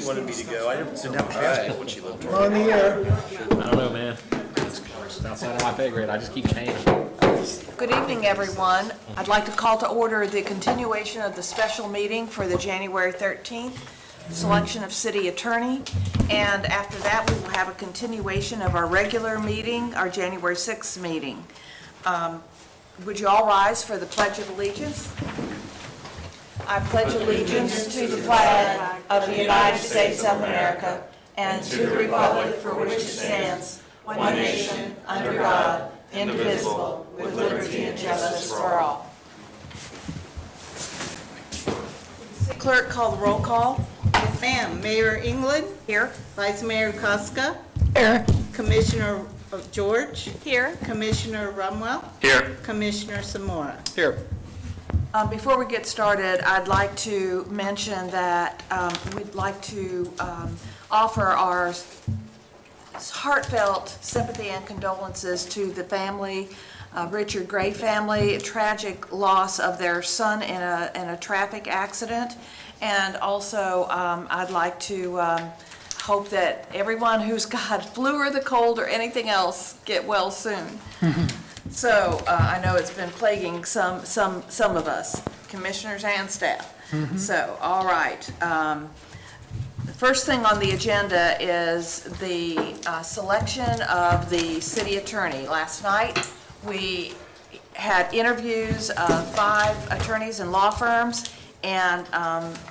wanted me to go. I didn't have a passport when she lived here. On the air. I don't know, man. It's outside of my pay grade. I just keep changing. Good evening, everyone. I'd like to call to order the continuation of the special meeting for the January 13th selection of city attorney. And after that, we will have a continuation of our regular meeting, our January 6th meeting. Would you all rise for the Pledge of Allegiance? I pledge allegiance to the flag of the United States of America and to the republic for which it stands, one nation, under God, indivisible, with liberty and justice for all. Clerk, call the roll call. Yes, ma'am. Mayor England? Here. Vice Mayor Koska? Here. Commissioner George? Here. Commissioner Rumwell? Here. Commissioner Samora? Here. Before we get started, I'd like to mention that we'd like to offer our heartfelt sympathy and condolences to the family, Richard Gray family, a tragic loss of their son in a traffic accident. And also, I'd like to hope that everyone who's got flu or the cold or anything else get well soon. So I know it's been plaguing some of us, commissioners and staff. So, all right. The first thing on the agenda is the selection of the city attorney. Last night, we had interviews of 5 attorneys and law firms and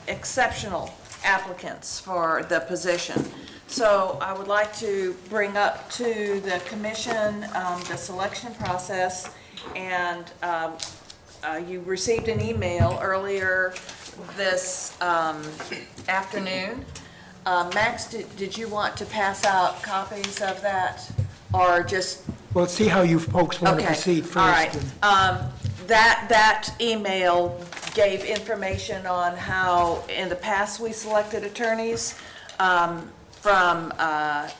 exceptional applicants for the position. So I would like to bring up to the commission the selection process, and you received an email earlier this afternoon. Max, did you want to pass out copies of that, or just? Well, let's see how you folks want to Okay, proceed first. all right. That email gave information on how in the past we selected attorneys from, I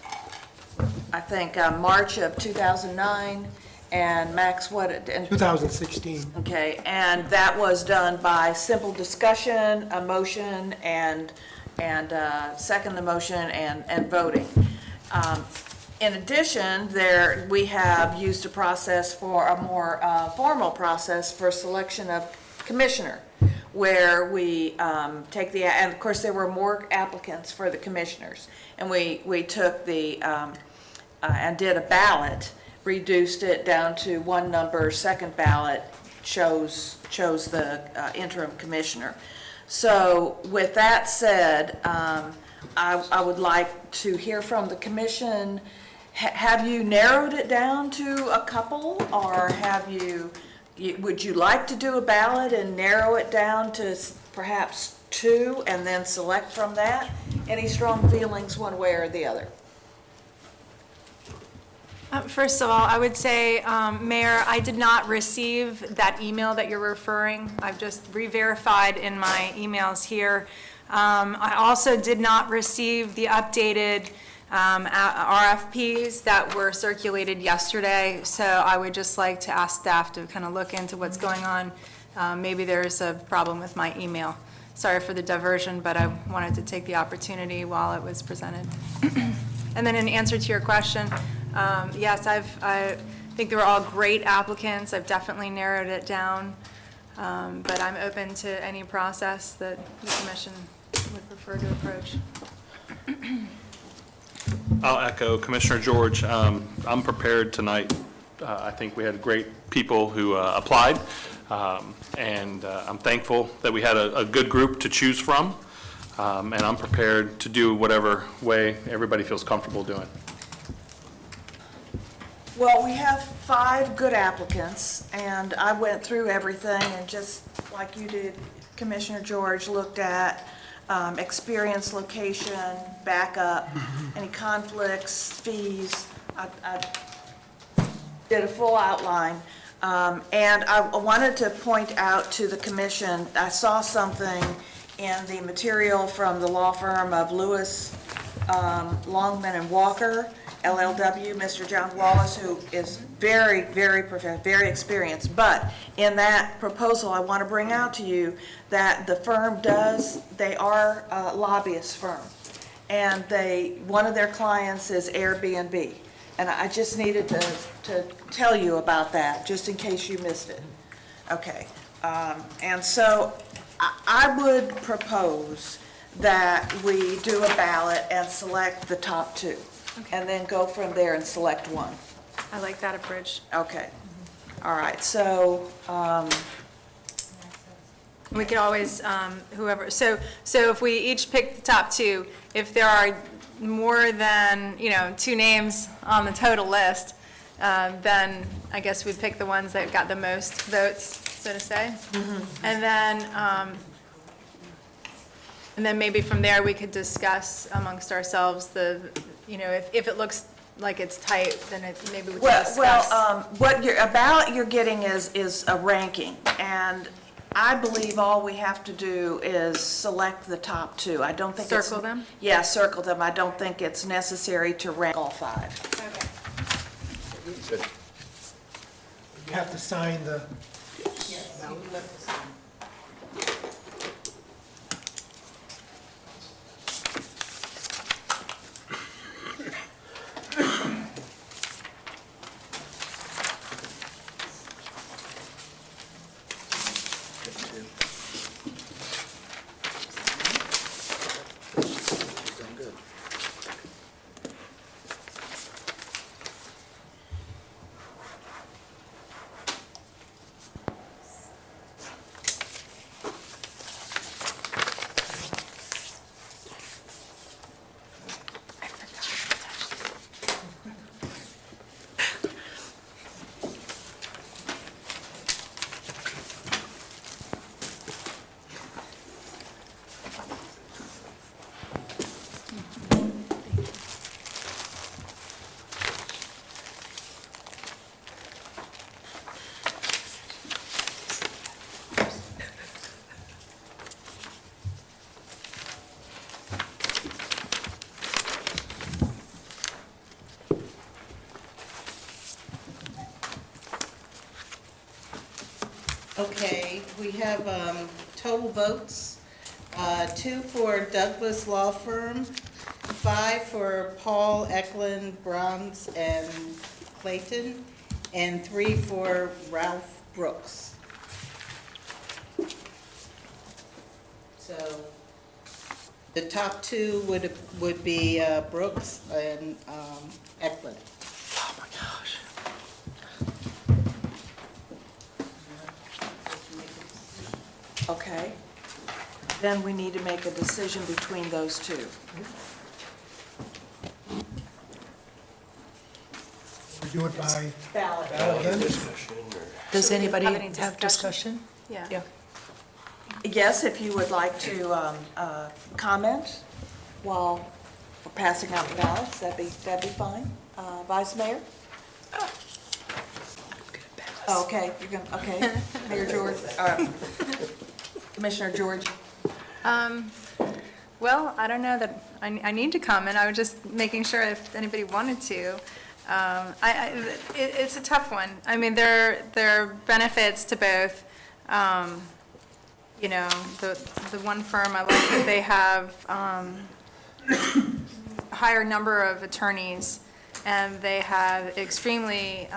think, March of 2009, and Max, what? 2016. Okay, and that was done by simple discussion, a motion, and second the motion, and voting. In addition, we have used a process for a more formal process for selection of commissioner, where we take and of course there were more applicants for the commissioners, and we took the and did a ballot, reduced it down to one number, second ballot chose the interim commissioner. So with that said, I would like to hear from the commission. Have you narrowed it down to a couple, or would you like to do a ballot and narrow it down to perhaps 2 and then select from that? Any strong feelings one way or the other? First of all, I would say, Mayor, I did not receive that email that you're referring. I've just re-verified in my emails here. I also did not receive the updated RFPs that were circulated yesterday, so I would just like to ask staff to kind of look into what's going on. Maybe there's a problem with my email. Sorry for the diversion, but I wanted to take the opportunity while it was presented. And then in answer to your question, yes, I think they were all great applicants. I've definitely narrowed it down, but I'm open to any process that the commission would prefer to approach. I'll echo Commissioner George. I'm prepared tonight. I think we had great people who applied, and I'm thankful that we had a good group to choose from, and I'm prepared to do whatever way everybody feels comfortable doing. Well, we have 5 good applicants, and I went through everything, and just like you did, Commissioner George, looked at experience, location, backup, any conflicts, fees. I did a full outline. And I wanted to point out to the commission, I saw something in the material from the law firm of Lewis, Longman and Walker, LLW, Mr. John Wallace, who is very, very professional, very experienced. But in that proposal, I want to bring out to you that the firm they are a lobbyist firm. and one of their clients is Airbnb. And I just needed to tell you about that, just in case you missed it. Okay, and so I would propose that we do a ballot and select the top two, and then go from there and select one. I like that approach. Okay, all right, so, We could always, whoever, so if we each pick the top two, if there are more than, 2 names on the total list, then I guess we'd pick the ones that got the most votes, so to say. And then maybe from there, we could discuss amongst ourselves if it looks like it's tight, then maybe we can discuss. what a ballot you're getting is a ranking, and I believe all we have to do is select the top two. I don't think it's... Circle them? Yeah, circle them. I don't think it's necessary to rank all 5. You have to sign the, Done good. Okay, we have total votes, 2 for Douglas Law Firm, 5 for Paul Eklund, Bronze and Clayton, and 3 for Ralph Brooks. So the top 2 would be Brooks and Eklund. Oh, my gosh. Okay. Then we need to make a decision between those two. we do it by Ballot. ballot again? Does anybody Have any have discussion? Yeah. Yes, if you would like to comment while we're passing out the ballots, that'd be fine. Vice Mayor? Oh, okay, you're gonna, okay. Mayor George, Commissioner George? Well, I don't know that I need to comment. I was just making sure if anybody wanted to. It's a tough one. I mean, there are benefits to both. The one firm, I like that they have a higher number of attorneys, and they have extremely,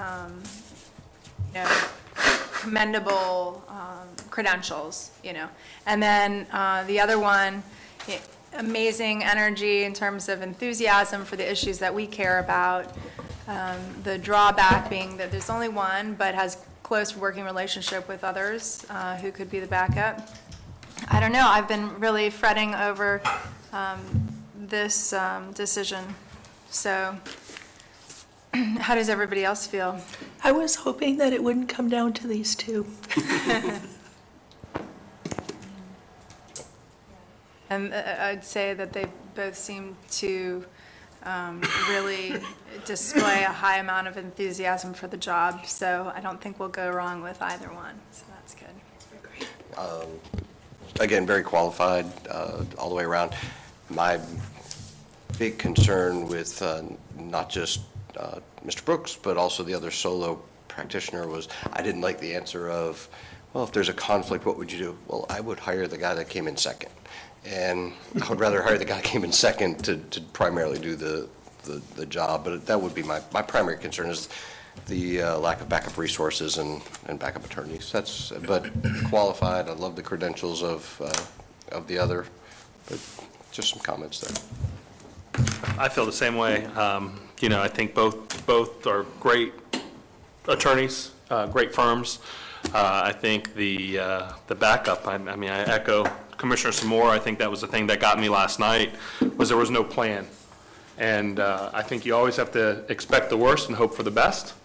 commendable credentials, And then the other one, amazing energy in terms of enthusiasm for the issues that we care about. The drawback being that there's only one, but has close working relationship with others who could be the backup. I don't know, I've been really fretting over this decision. So how does everybody else feel? I was hoping that it wouldn't come down to these two. And I'd say that they both seem to really display a high amount of enthusiasm for the job, so I don't think we'll go wrong with either one, so that's good. Again, very qualified all the way around. My big concern with not just Mr. Brooks, but also the other solo practitioner was, I didn't like the answer of, well, if there's a conflict, what would you do? Well, I would hire the guy that came in second. And I would rather hire the guy who came in second to primarily do the job, but that would be my primary concern is the lack of backup resources and backup attorneys. But qualified, I love the credentials of the other, but just some comments there. I feel the same way. I think both are great attorneys, great firms. I think the backup, I echo Commissioner Samore. I think that was the thing that got me last night, was there was no plan. And I think you always have to expect the worst and hope for the best.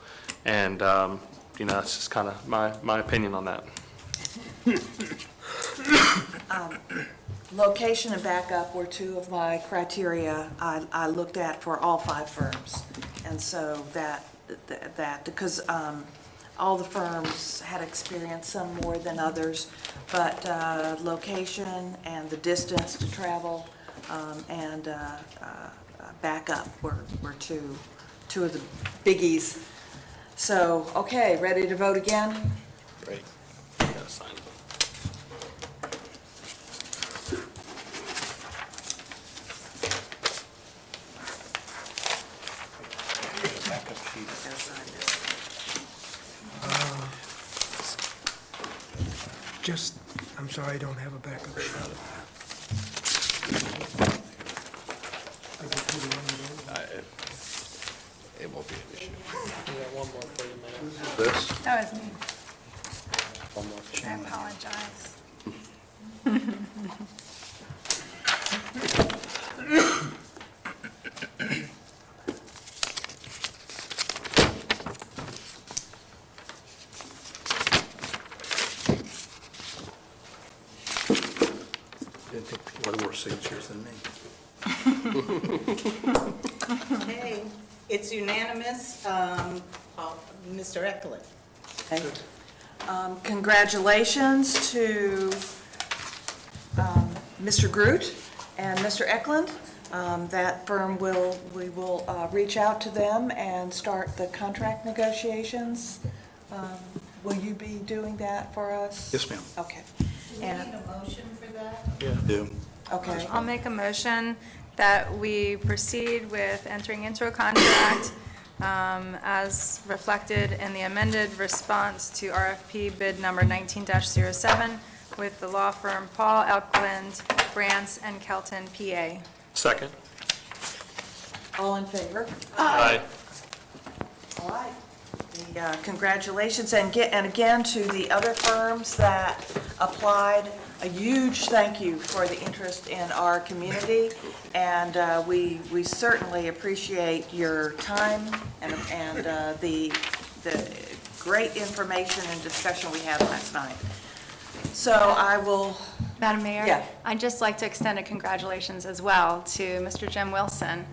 And, that's just kind of my opinion on that. Location and backup were two of my criteria I looked at for all 5 firms. And so because all the firms had experience, some more than others, but location and the distance to travel and backup were two of the biggies. So, okay, ready to vote again? Great. You gotta sign it. I'm sorry, I don't have a backup sheet. It won't be an issue. This? That was me. I apologize. Didn't take a lot more signatures than me. Okay, it's unanimous. Mr. Eklund. Okay. Congratulations to Mr. Groot and Mr. Eklund. That firm we will reach out to them and start the contract negotiations. Will you be doing that for us? Yes, ma'am. Okay. Do we need a motion for that? Do. Okay. I'll make a motion that we proceed with entering into a contract as reflected in the amended response to RFP bid number 19-07 with the law firm Paul Eklund, Brantz and Kelton, PA. Second. All in favor? Aye. All right. Congratulations, and again, to the other firms that applied, a huge thank you for the interest in our community, and we certainly appreciate your time and the great information and discussion we had last night. So I will, Madam Mayor? Yeah. I'd just like to extend a congratulations as well to Mr. Jim Wilson.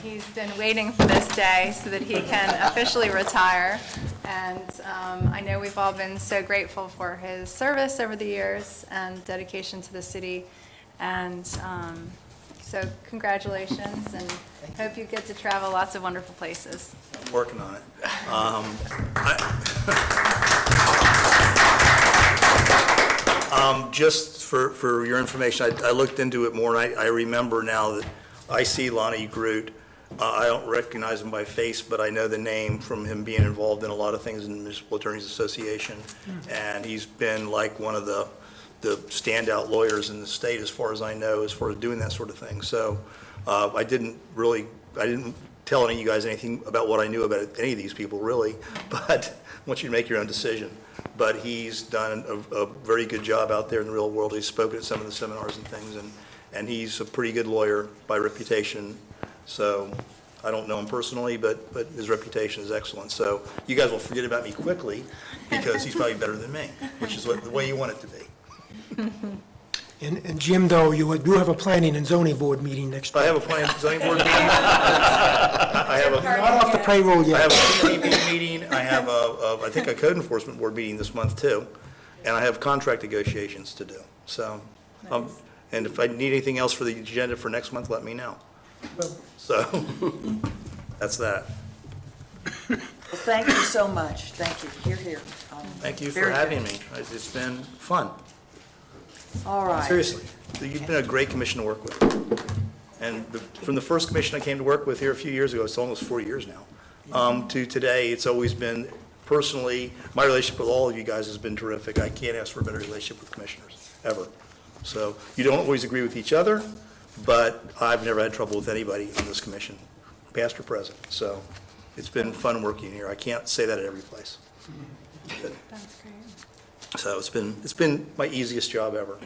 He's been waiting for this day so that he can officially retire. And I know we've all been so grateful for his service over the years and dedication to the city. And so congratulations, and hope you get to travel lots of wonderful places. I'm working on it. Just for your information, I looked into it more, and I remember now that I see Lonnie Groot. I don't recognize him by face, but I know the name from him being involved in a lot of things in the Municipal Attorneys Association. And he's been like one of the standout lawyers in the state, as far as I know, as far as doing that sort of thing. So I didn't tell any of you guys anything about what I knew about any of these people, really, but I want you to make your own decision. But he's done a very good job out there in the real world. He's spoken at some of the seminars and things, and he's a pretty good lawyer by reputation. So I don't know him personally, but his reputation is excellent. So you guys will forget about me quickly, because he's probably better than me, which is the way you want it to be. And Jim, though, you do have a planning and zoning board meeting next I week. have a planning and zoning board meeting. I have a Not off the payroll I have yet. a CDP meeting, I have I think a code enforcement board meeting this month too, and I have contract negotiations to do. So, and if I need anything else for the agenda for next month, let me know. So, that's that. well, thank you so much. Thank you. Hear, hear. Thank you for Very good. having me. It's been fun. All right. Seriously, you've been a great commission to work with. And from the first commission I came to work with here a few years ago, it's almost 4 years now, to today, it's always been, personally, my relationship with all of you guys has been terrific. I can't ask for a better relationship with commissioners, ever. So you don't always agree with each other, but I've never had trouble with anybody on this commission, past or present. So it's been fun working here. I can't say that at every place. That's great. So it's been my easiest job ever.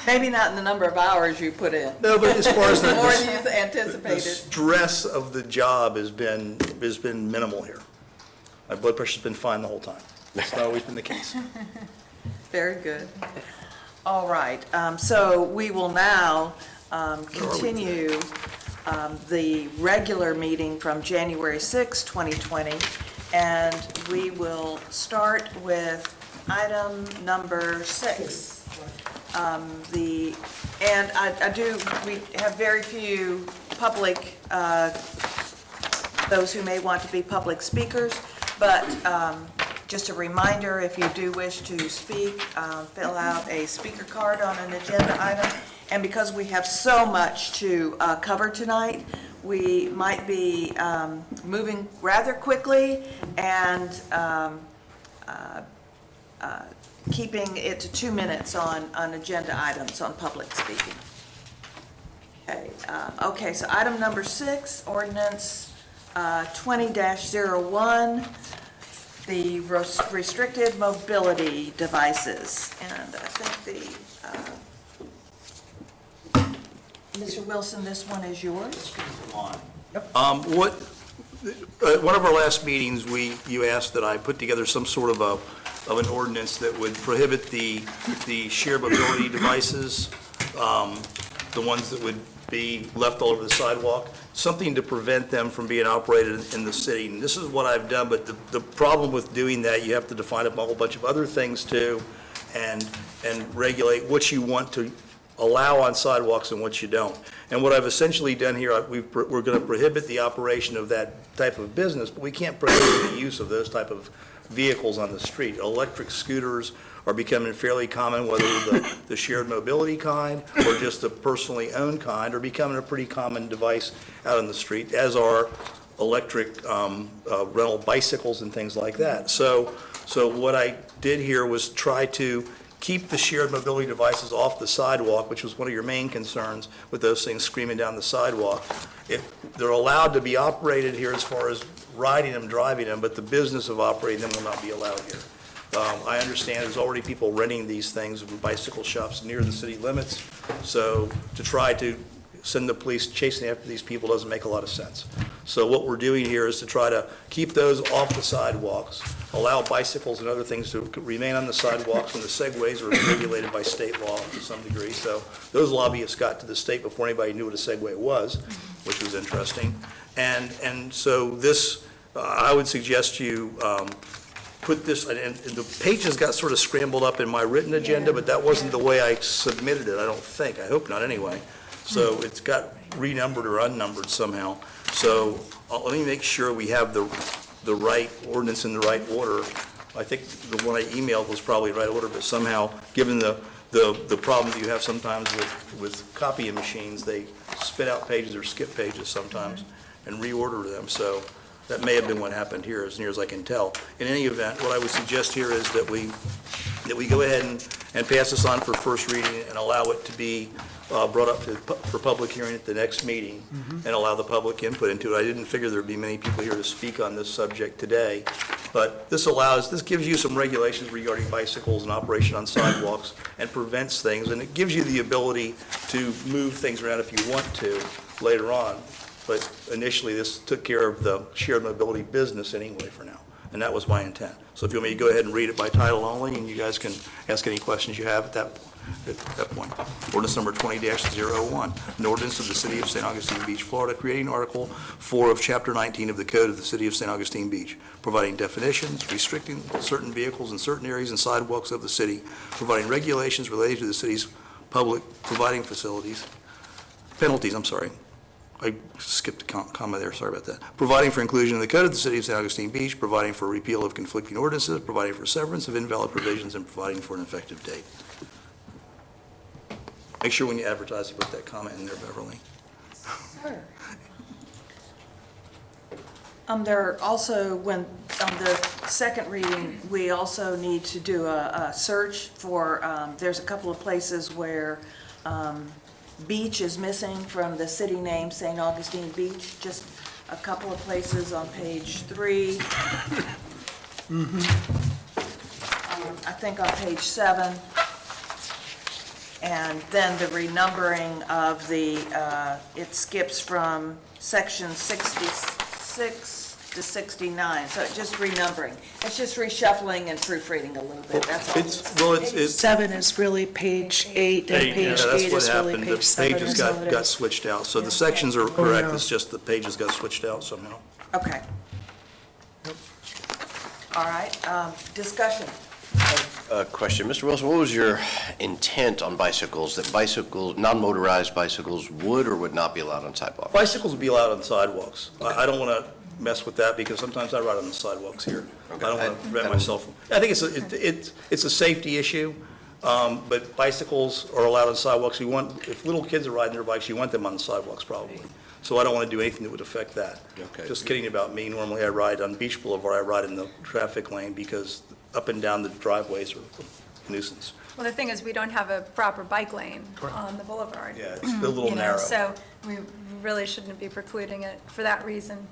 Maybe not in the number of hours you put in. No, but as far as More than the you anticipated. stress of the job has been minimal here. My blood pressure's been fine the whole time. It's not always been the case. Very good. All right, so we will now continue the regular meeting from January 6, 2020, and we will start with item number 6. We have very few public, those who may want to be public speakers, but just a reminder, if you do wish to speak, fill out a speaker card on an agenda item. And because we have so much to cover tonight, we might be moving rather quickly and keeping it to 2 minutes on agenda items on public speaking. Okay, so item number 6, ordinance 20-01, the restricted mobility devices. And I think Mr. Wilson, this one is yours? One of our last meetings, you asked that I put together some sort of an ordinance that would prohibit the shared mobility devices, the ones that would be left all over the sidewalk, something to prevent them from being operated in the city. And this is what I've done, but the problem with doing that, you have to define a whole bunch of other things too, and regulate what you want to allow on sidewalks and what you don't. And what I've essentially done here, we're going to prohibit the operation of that type of business, but we can't prohibit the use of those type of vehicles on the street. Electric scooters are becoming fairly common, whether the shared mobility kind or just the personally owned kind, are becoming a pretty common device out on the street, as are electric rental bicycles and things like that. So what I did here was try to keep the shared mobility devices off the sidewalk, which was one of your main concerns with those things screaming down the sidewalk. They're allowed to be operated here as far as riding them, driving them, but the business of operating them will not be allowed here. I understand there's already people renting these things from bicycle shops near the city limits, so to try to send the police chasing after these people doesn't make a lot of sense. So what we're doing here is to try to keep those off the sidewalks, allow bicycles and other things to remain on the sidewalks, and the segways are regulated by state law to some degree. So those lobbyists got to the state before anybody knew what a Segway was, which was interesting. And so this, I would suggest you put this, and the pages got sort of scrambled up in my written agenda, but that wasn't the way I submitted it, I don't think. I hope not anyway. So it's got renumbered or unnumbered somehow. So let me make sure we have the right ordinance in the right order. I think the one I emailed was probably the right order, but somehow, given the problem that you have sometimes with copying machines, they spit out pages or skip pages sometimes and reorder them. So that may have been what happened here, as near as I can tell. In any event, what I would suggest here is that we go ahead and pass this on for first reading and allow it to be brought up for public hearing at the next meeting and allow the public input into it. I didn't figure there'd be many people here to speak on this subject today, but this gives you some regulations regarding bicycles and operation on sidewalks and prevents things, and it gives you the ability to move things around if you want to later on. But initially, this took care of the shared mobility business anyway for now, and that was my intent. So if you want me to go ahead and read it by title only, and you guys can ask any questions you have at that point. Ordinance number 20-01, an ordinance of the City of St. Augustine Beach, Florida, creating Article 4 of Chapter 19 of the Code of the City of St. Augustine Beach, providing definitions, restricting certain vehicles in certain areas and sidewalks of the city, providing regulations related to the city's public providing penalties, I skipped a comma there, sorry about that. Providing for inclusion in the code of the city of St. Augustine Beach, providing for repeal of conflicting ordinances, providing for severance of invalid provisions, and providing for an effective date. Make sure when you advertise, you put that comment in there, Beverly. There are also, when, on the second reading, we also need to do a search for, there's a couple of places where beach is missing from the city name, St. Augustine Beach, just a couple of places on page 3. I think on page 7. And then the renumbering of the, it skips from section 66 to 69, so it's just renumbering. It's just reshuffling and proofreading a little bit, that's all. It's 7 is really page 8, and Yeah, page that's 8 what is really happened. page 7. The pages is all it got is. switched out. So the sections are correct, yeah. it's just the pages got switched out somehow. Okay. All right, discussion. Question, Mr. Wilson, what was your intent on bicycles, that bicycles, non-motorized bicycles would or would not be allowed on sidewalks? Bicycles will be allowed on sidewalks. I don't want to mess with that because sometimes I ride on the sidewalks here. I don't want to prevent myself from, I think it's a safety issue, but bicycles are allowed on sidewalks. If little kids are riding their bikes, you want them on the sidewalks probably. So I don't want to do anything that would affect that. Okay. Just kidding about me. Normally I ride on Beach Boulevard, I ride in the traffic lane because up and down the driveways are a nuisance. Well, the thing is, we don't have a proper bike lane on the boulevard. Yeah, it's a little You know, narrow. so we really shouldn't be precluding it for that reason.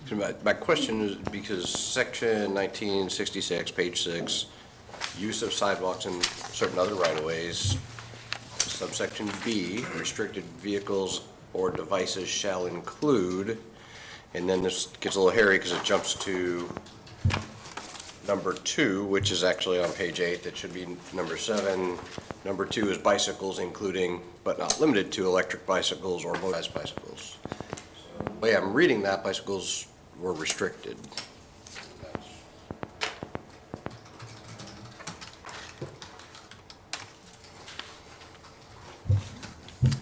So my question is, because section 1966, page 6, use of sidewalks and certain other right-of-ways, subsection B, restricted vehicles or devices shall include, and then this gets a little hairy because it jumps to number 2, which is actually on page 8, that should be number 7. Number 2 is bicycles, including but not limited to electric bicycles or motorized bicycles. The way I'm reading that, bicycles were restricted.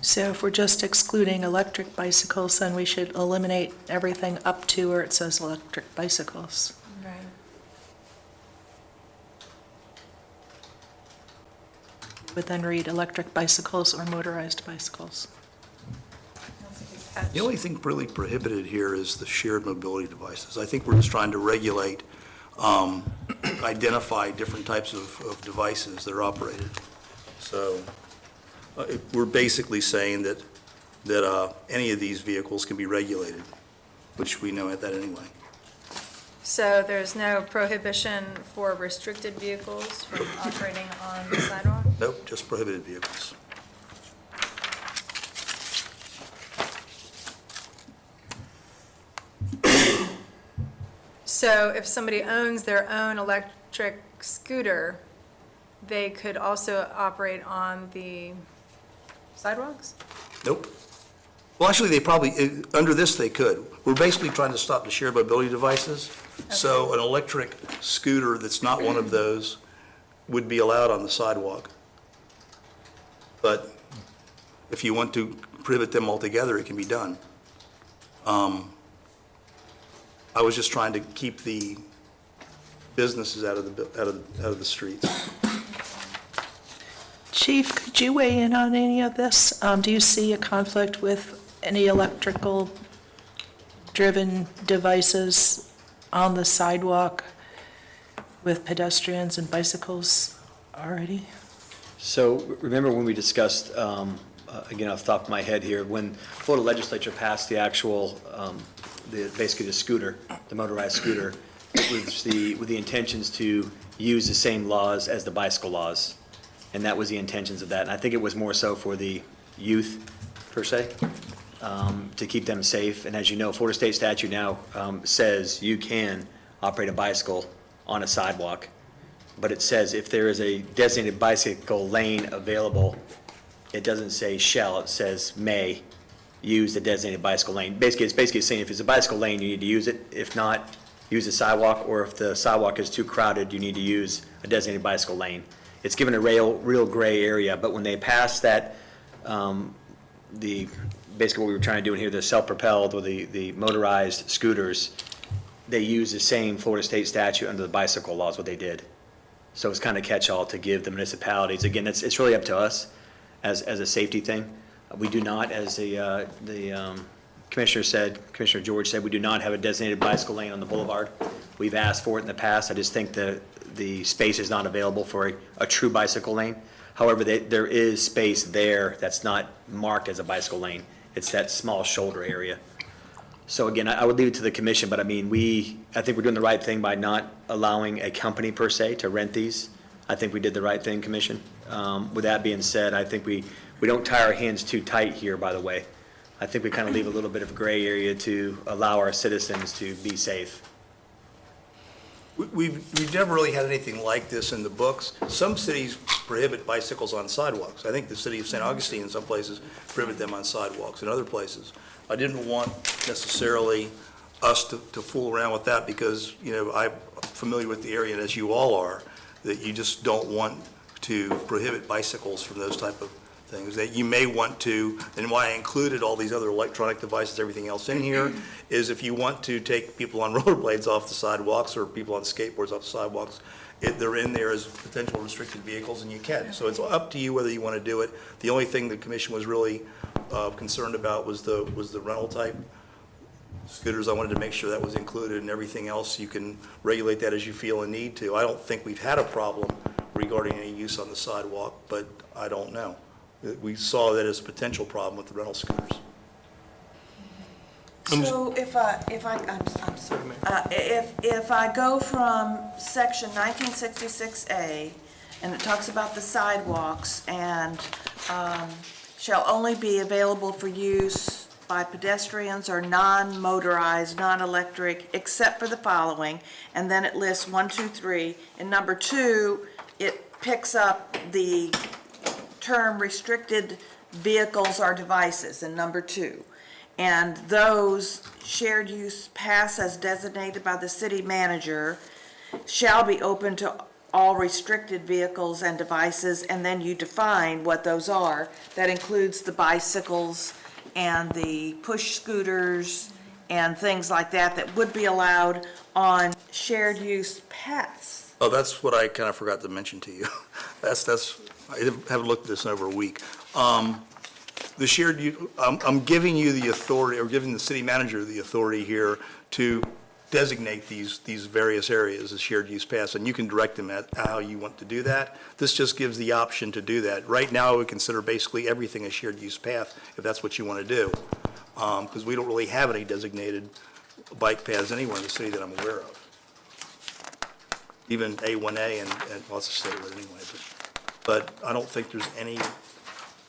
So if we're just excluding electric bicycles, then we should eliminate everything up to where it says electric bicycles. Right. Would then read electric bicycles or motorized bicycles. The only thing really prohibited here is the shared mobility devices. I think we're just trying to regulate, identify different types of devices that are operated. So we're basically saying that any of these vehicles can be regulated, which we know at that anyway. So there's no prohibition for restricted vehicles from operating on the sidewalk? Nope, just prohibited vehicles. So if somebody owns their own electric scooter, they could also operate on the sidewalks? Nope. Well, actually, they probably, under this, they could. We're basically trying to stop the shared mobility devices. So an electric scooter that's not one of those would be allowed on the sidewalk. But if you want to prohibit them altogether, it can be done. I was just trying to keep the businesses out of the streets. Chief, could you weigh in on any of this? Do you see a conflict with any electrical-driven devices on the sidewalk with pedestrians and bicycles already? So remember when we discussed, again, off the top of my head here, when Florida legislature passed the actual, basically the scooter, the motorized scooter, it was with the intentions to use the same laws as the bicycle laws. And that was the intentions of that. And I think it was more so for the youth, per se, to keep them safe. And as you know, Florida state statute now says you can operate a bicycle on a sidewalk. But it says if there is a designated bicycle lane available, it doesn't say shall, it says may use the designated bicycle lane. Basically, it's basically saying if it's a bicycle lane, you need to use it. If not, use the sidewalk, or if the sidewalk is too crowded, you need to use a designated bicycle lane. It's given a real gray area, but when they passed that basically what we were trying to do in here, the self-propelled or the motorized scooters, they use the same Florida state statute under the bicycle laws, what they did. So it's kind of catch-all to give the municipalities, again, it's really up to us as a safety thing. We do not, as the Commissioner George said, we do not have a designated bicycle lane on the boulevard. We've asked for it in the past, I just think the space is not available for a true bicycle lane. However, there is space there that's not marked as a bicycle lane. It's that small shoulder area. So again, I would leave it to the commission, but I mean, I think we're doing the right thing by not allowing a company per se to rent these. I think we did the right thing, commission. With that being said, I think we don't tie our hands too tight here, by the way. I think we kind of leave a little bit of gray area to allow our citizens to be safe. We've never really had anything like this in the books. Some cities prohibit bicycles on sidewalks. I think the city of St. Augustine in some places prohibit them on sidewalks. In other places, I didn't want necessarily us to fool around with that because, you know, I'm familiar with the area, and as you all are, that you just don't want to prohibit bicycles from those type of things, that you may want to, and why I included all these other electronic devices, everything else in here, is if you want to take people on rollerblades off the sidewalks or people on skateboards off the sidewalks, they're in there as potential restricted vehicles, and you can. So it's up to you whether you want to do it. The only thing the commission was really concerned about was the rental type scooters. I wanted to make sure that was included, and everything else, you can regulate that as you feel a need to. I don't think we've had a problem regarding any use on the sidewalk, but I don't know. We saw that as a potential problem with the rental scooters. So if I'm sorry, if I go from section 1966A, and it talks about the sidewalks, and shall only be available for use by pedestrians or non-motorized, non-electric, except for the following, and then it lists 1, 2, 3. In number 2, it picks up the term restricted vehicles or devices in number 2. And those shared use pass as designated by the city manager shall be open to all restricted vehicles and devices, and then you define what those are. That includes the bicycles and the push scooters and things like that would be allowed on shared use paths. Oh, that's what I kind of forgot to mention to you. I haven't looked at this in over a week. The shared use, I'm giving you the authority, or giving the city manager the authority here to designate these various areas as shared use paths, and you can direct them at how you want to do that. This just gives the option to do that. Right now, I would consider basically everything a shared use path, if that's what you want to do, because we don't really have any designated bike paths anywhere in the city that I'm aware of. Even A1A and well, it's a state road anyway, but I don't think there's any,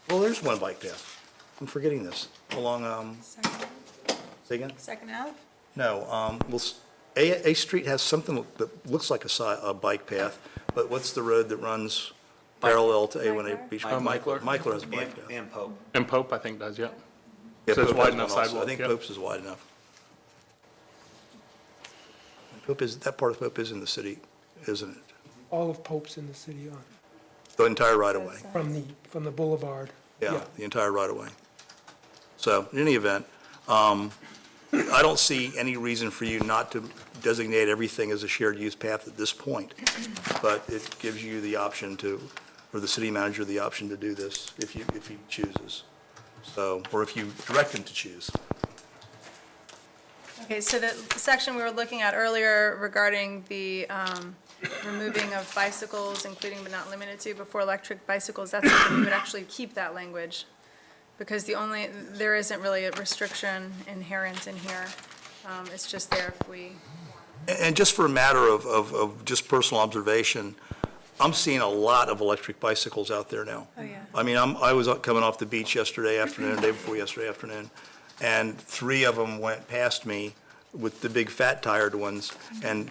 well, there's one bike path. I'm forgetting this, along, say again? Second Ave? No, well, A Street has something that looks like a bike path, but what's the road that runs parallel to A1A Beach? Michler. Michler has a bike path. And Pope. And Pope, I think, does, yeah. Yeah, So it's Pope wide has enough one also. sidewalk, I think yep. Pope's is wide enough. That part of Pope is in the city, isn't it? All of Pope's in the city on, The entire right-of-way. from the boulevard. Yeah, the entire right-of-way. So, in any event, I don't see any reason for you not to designate everything as a shared use path at this point, but it gives you the option to, or the city manager the option to do this if he chooses. So, or if you direct him to choose. Okay, so the section we were looking at earlier regarding the removing of bicycles, including but not limited to, before electric bicycles, that's something we would actually keep that language, because there isn't really a restriction inherent in here. It's just there if we, And just for a matter of just personal observation, I'm seeing a lot of electric bicycles out there now. Oh, yeah. I mean, I was coming off the beach yesterday afternoon, day before yesterday afternoon, and 3 of them went past me with the big fat tired ones, and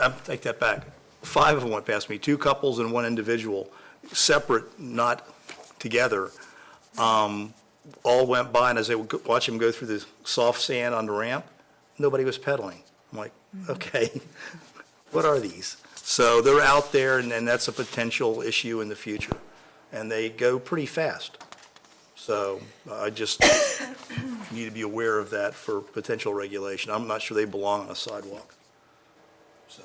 I take that back. 5 of them went past me, 2 couples and 1 individual, separate, not together. All went by, and as I would watch them go through the soft sand on the ramp, nobody was pedaling. I'm like, okay, what are these? So they're out there, and that's a potential issue in the future, and they go pretty fast. So I just need to be aware of that for potential regulation. I'm not sure they belong on a sidewalk. So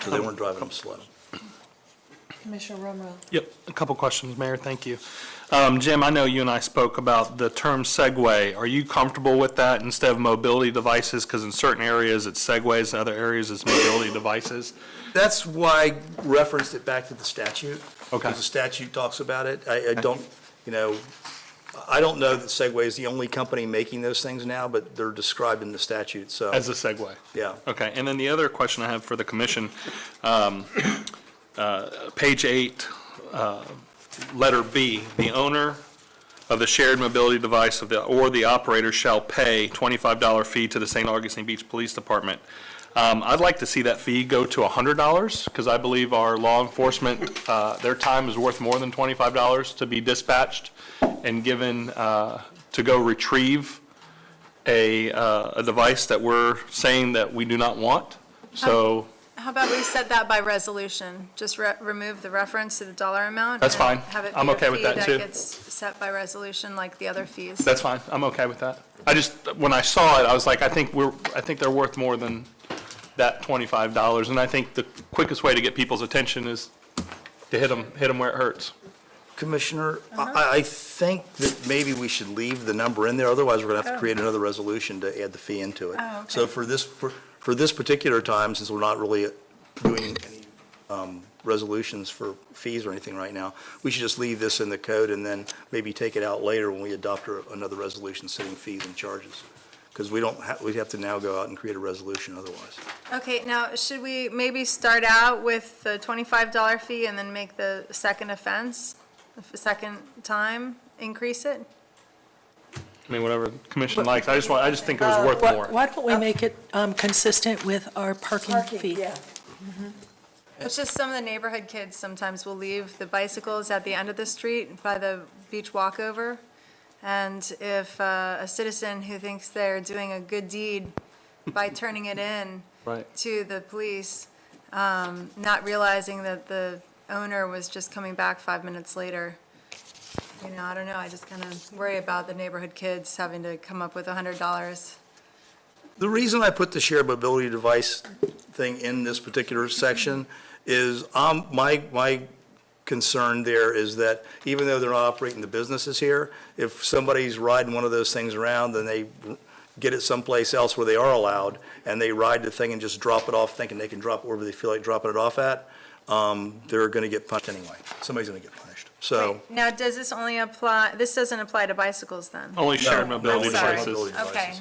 they weren't driving them slow. Commissioner Romero. Yep, a couple questions, Mayor, thank you. Jim, I know you and I spoke about the term Segway. Are you comfortable with that instead of mobility devices? Because in certain areas it's Segways, in other areas it's mobility devices. That's why I referenced it back to the statute. Okay. Because the statute talks about it. I don't, I don't know that Segway is the only company making those things now, but they're described in the statute, so, As a Segway? yeah. Okay, and then the other question I have for the commission, page 8, letter B, the owner of the shared mobility device or the operator shall pay $25 fee to the St. Augustine Beach Police Department. I'd like to see that fee go to $100, because I believe our law enforcement, their time is worth more than $25 to be dispatched and given to go retrieve a device that we're saying that we do not want. So How about we set that by resolution? Just remove the reference to the dollar amount? That's and fine. Have it I'm be a okay with fee that, too. that gets set by resolution like the other fees? that's fine, I'm okay with that. I just, when I saw it, I was like, I think they're worth more than that $25, and I think the quickest way to get people's attention is to hit them where it hurts. Commissioner, I think that maybe we should leave the number in there, otherwise we're going to have to create another resolution to add the fee into it. Oh, okay. So for this particular time, since we're not really doing any resolutions for fees or anything right now, we should just leave this in the code and then maybe take it out later when we adopt another resolution setting fees and charges. Because we'd have to now go out and create a resolution otherwise. Okay, now, should we maybe start out with the $25 fee and then make the second offense, the second time, increase it? I mean, whatever the commission likes, I just think it was worth more. Why don't we make it consistent with our parking fee? It's just some of the neighborhood kids sometimes will leave the bicycles at the end of the street by the beach walkover. And if a citizen who thinks they're doing a good deed by turning it in Right. to the police, not realizing that the owner was just coming back 5 minutes later, I don't know, I just kind of worry about the neighborhood kids having to come up with $100. The reason I put the shared mobility device thing in this particular section is my concern there is that even though they're not operating the businesses here, if somebody's riding one of those things around, then they get it someplace else where they are allowed, and they ride the thing and just drop it off thinking they can drop it wherever they feel like dropping it off at, they're going to get punished anyway. Somebody's going to get punished. So. Wait, now, does this only apply, this doesn't apply to bicycles then? Only shared No, mobility only shared devices. mobility Okay.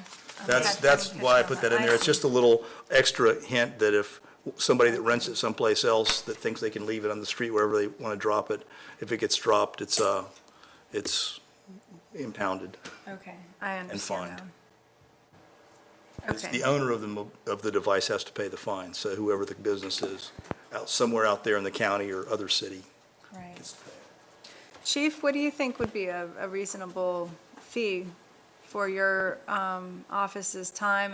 devices. That's Okay. why I put that in there. It's I just a little extra hint that if somebody that rents it someplace else that thinks they can leave it on the street wherever they want to drop it, if it gets dropped, it's impounded. Okay, I understand fined. now. It's Okay. the owner of the device has to pay the fine, so whoever the business is, somewhere out there in the county or other city. Right. gets to pay. Chief, what do you think would be a reasonable fee for your office's time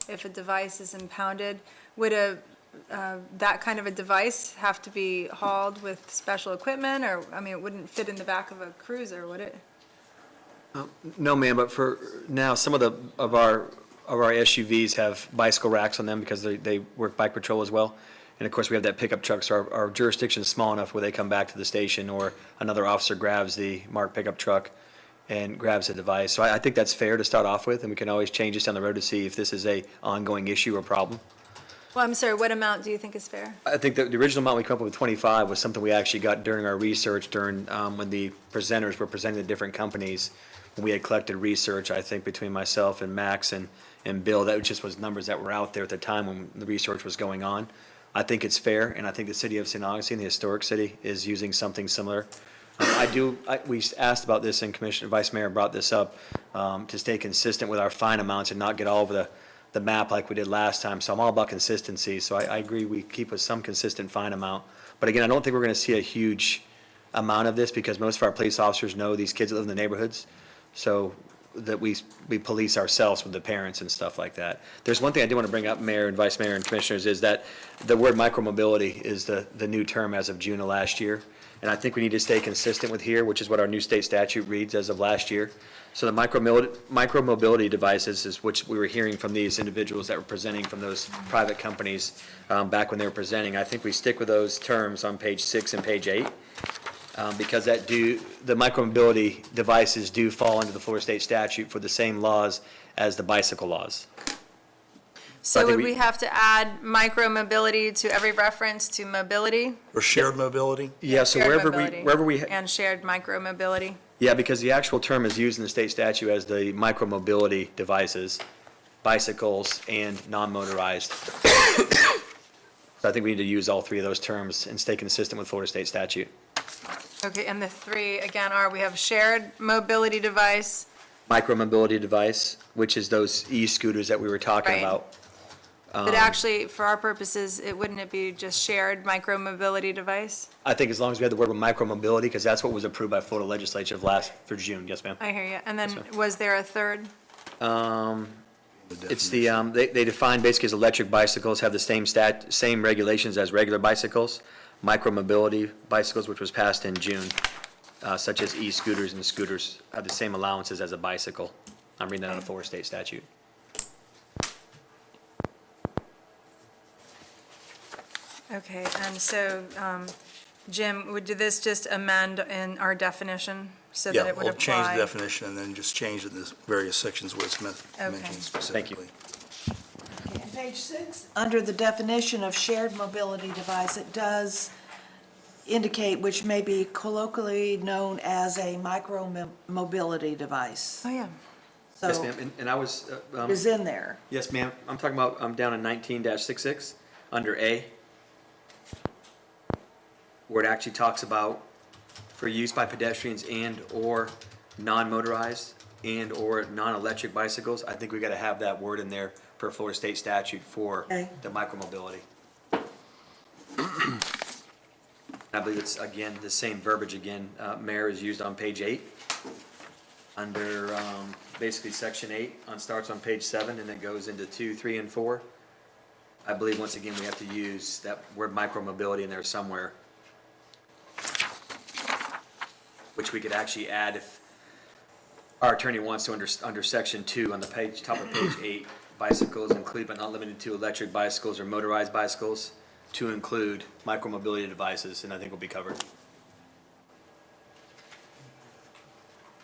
if a device is impounded? Would that kind of a device have to be hauled with special equipment, or, I mean, it wouldn't fit in the back of a cruiser, would it? No, ma'am, but for now, some of our SUVs have bicycle racks on them because they work bike patrol as well. And of course, we have that pickup truck, so our jurisdiction is small enough where they come back to the station or another officer grabs the marked pickup truck and grabs the device. So I think that's fair to start off with, and we can always change this down the road to see if this is a ongoing issue or problem. Well, I'm sorry, what amount do you think is fair? I think the original amount we came up with, 25, was something we actually got during our research during, when the presenters were presenting to different companies. When we had collected research, I think between myself and Max and Bill, that just was numbers that were out there at the time when the research was going on. I think it's fair, and I think the city of St. Augustine, the historic city, is using something similar. We asked about this, and Commissioner Vice Mayor brought this up, to stay consistent with our fine amounts and not get all over the map like we did last time. So I'm all about consistency, so I agree we keep with some consistent fine amount. But again, I don't think we're gonna see a huge amount of this because most of our police officers know these kids that live in the neighborhoods. So that we police ourselves with the parents and stuff like that. There's one thing I do want to bring up, Mayor and Vice Mayor and Commissioners, is that the word micromobility is the new term as of June of last year. and I think we need to stay consistent with here, which is what our new state statute reads as of last year. So the micro-mobility devices is which we were hearing from these individuals that were presenting from those private companies back when they were presenting. I think we stick with those terms on page 6 and page 8, because the micro-mobility devices do fall under the Florida state statute for the same laws as the bicycle laws. So I think would we have to add micro-mobility to every reference to mobility? Or shared mobility? Yeah, so Shared wherever we, And shared micro-mobility? yeah, because the actual term is used in the state statute as the micro-mobility devices, bicycles, and non-motorized. So I think we need to use all three of those terms and stay consistent with Florida state statute. Okay, and the three, again, we have shared mobility device, Micro-mobility device, which is those e-scooters that we were talking Right. about. but actually, for our purposes, wouldn't it be just shared micro-mobility device? I think as long as we had the word micro-mobility, because that's what was approved by Florida legislature for June. Yes, ma'am. I hear you. And then, was there a third? It's the, they define basically as electric bicycles have the same regulations as regular bicycles. Micro-mobility bicycles, which was passed in June, such as e-scooters and scooters, have the same allowances as a bicycle. I'm reading that out of Florida state statute. Okay, and so, Jim, would this just amend in our definition so that Yeah, it would we'll apply? change the definition and then just change it in the various sections where it's mentioned Okay. specifically. On page 6, under the definition of shared mobility device, it does indicate which may be colloquially known as a micro-mobility device. Oh, yeah. Yes, So ma'am, and I was, it is in there. yes, ma'am, I'm talking about, I'm down in 19-66, under A, where it actually talks about for use by pedestrians and/or non-motorized and/or non-electric bicycles. I think we gotta have that word in there per Florida state statute for Okay. the micromobility. I believe it's, again, the same verbiage again, Mayor, is used on page 8, under, basically section 8, starts on page 7, and it goes into 2, 3, and 4. I believe, once again, we have to use that word micromobility in there somewhere, which we could actually add if our attorney wants to, under section 2, on the page, top of page 8, bicycles include but not limited to electric bicycles or motorized bicycles, to include micromobility devices, and I think we'll be covered.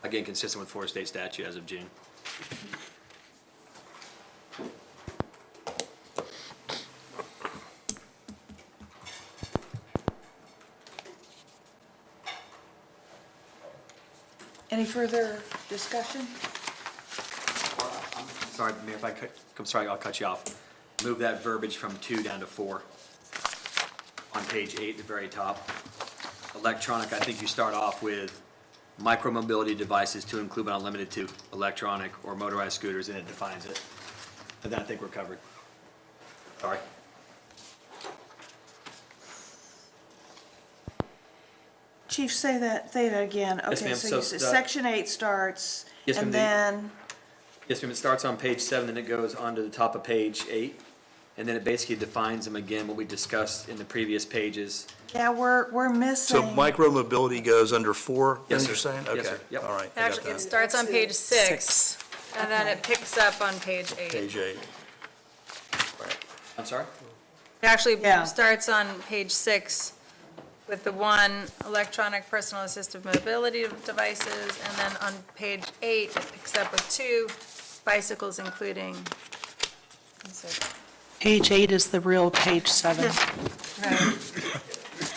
Again, consistent with Florida state statute as of June. Any further discussion? Sorry, Mayor, if I could, I'm sorry, I'll cut you off. Move that verbiage from 2 down to 4 on page 8, the very top. Electronic, I think you start off with micromobility devices to include but not limited to electronic or motorized scooters, and it defines it. And then I think we're covered. Sorry. Chief, say that again. Yes, Okay, ma'am. so So you said the- section 8 starts, Yes, and ma'am. then, Yes, ma'am, it starts on page 7, and it goes on to the top of page 8. And then it basically defines them again, what we discussed in the previous pages. yeah, we're missing. So micro-mobility goes under 4, Yes, then you're sir. saying? Yes, Okay, sir. Yep. all right, I got Actually, it that. starts on page 6, and then it picks up on page 8. Page 8. I'm sorry? It actually Yeah. starts on page 6 with the one electronic personal assistive mobility devices, and then on page 8, it picks up with 2 bicycles including, Page 8 is the real page 7. right,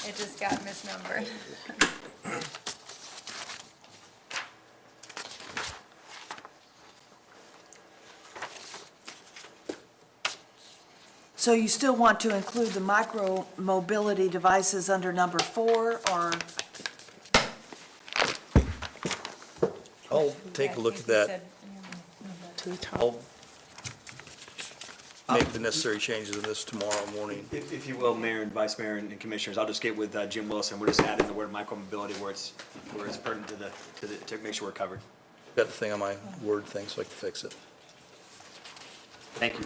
it just got misnumbered. So you still want to include the micro-mobility devices under number 4, or? I'll take a look at that. To the top. I'll make the necessary changes in this tomorrow morning. If you will, Mayor and Vice Mayor and Commissioners, I'll just get with Jim Wilson. We'll just add in the word micromobility where it's pertinent to make sure we're covered. Got the thing on my Word thing so I can fix it. Thank you.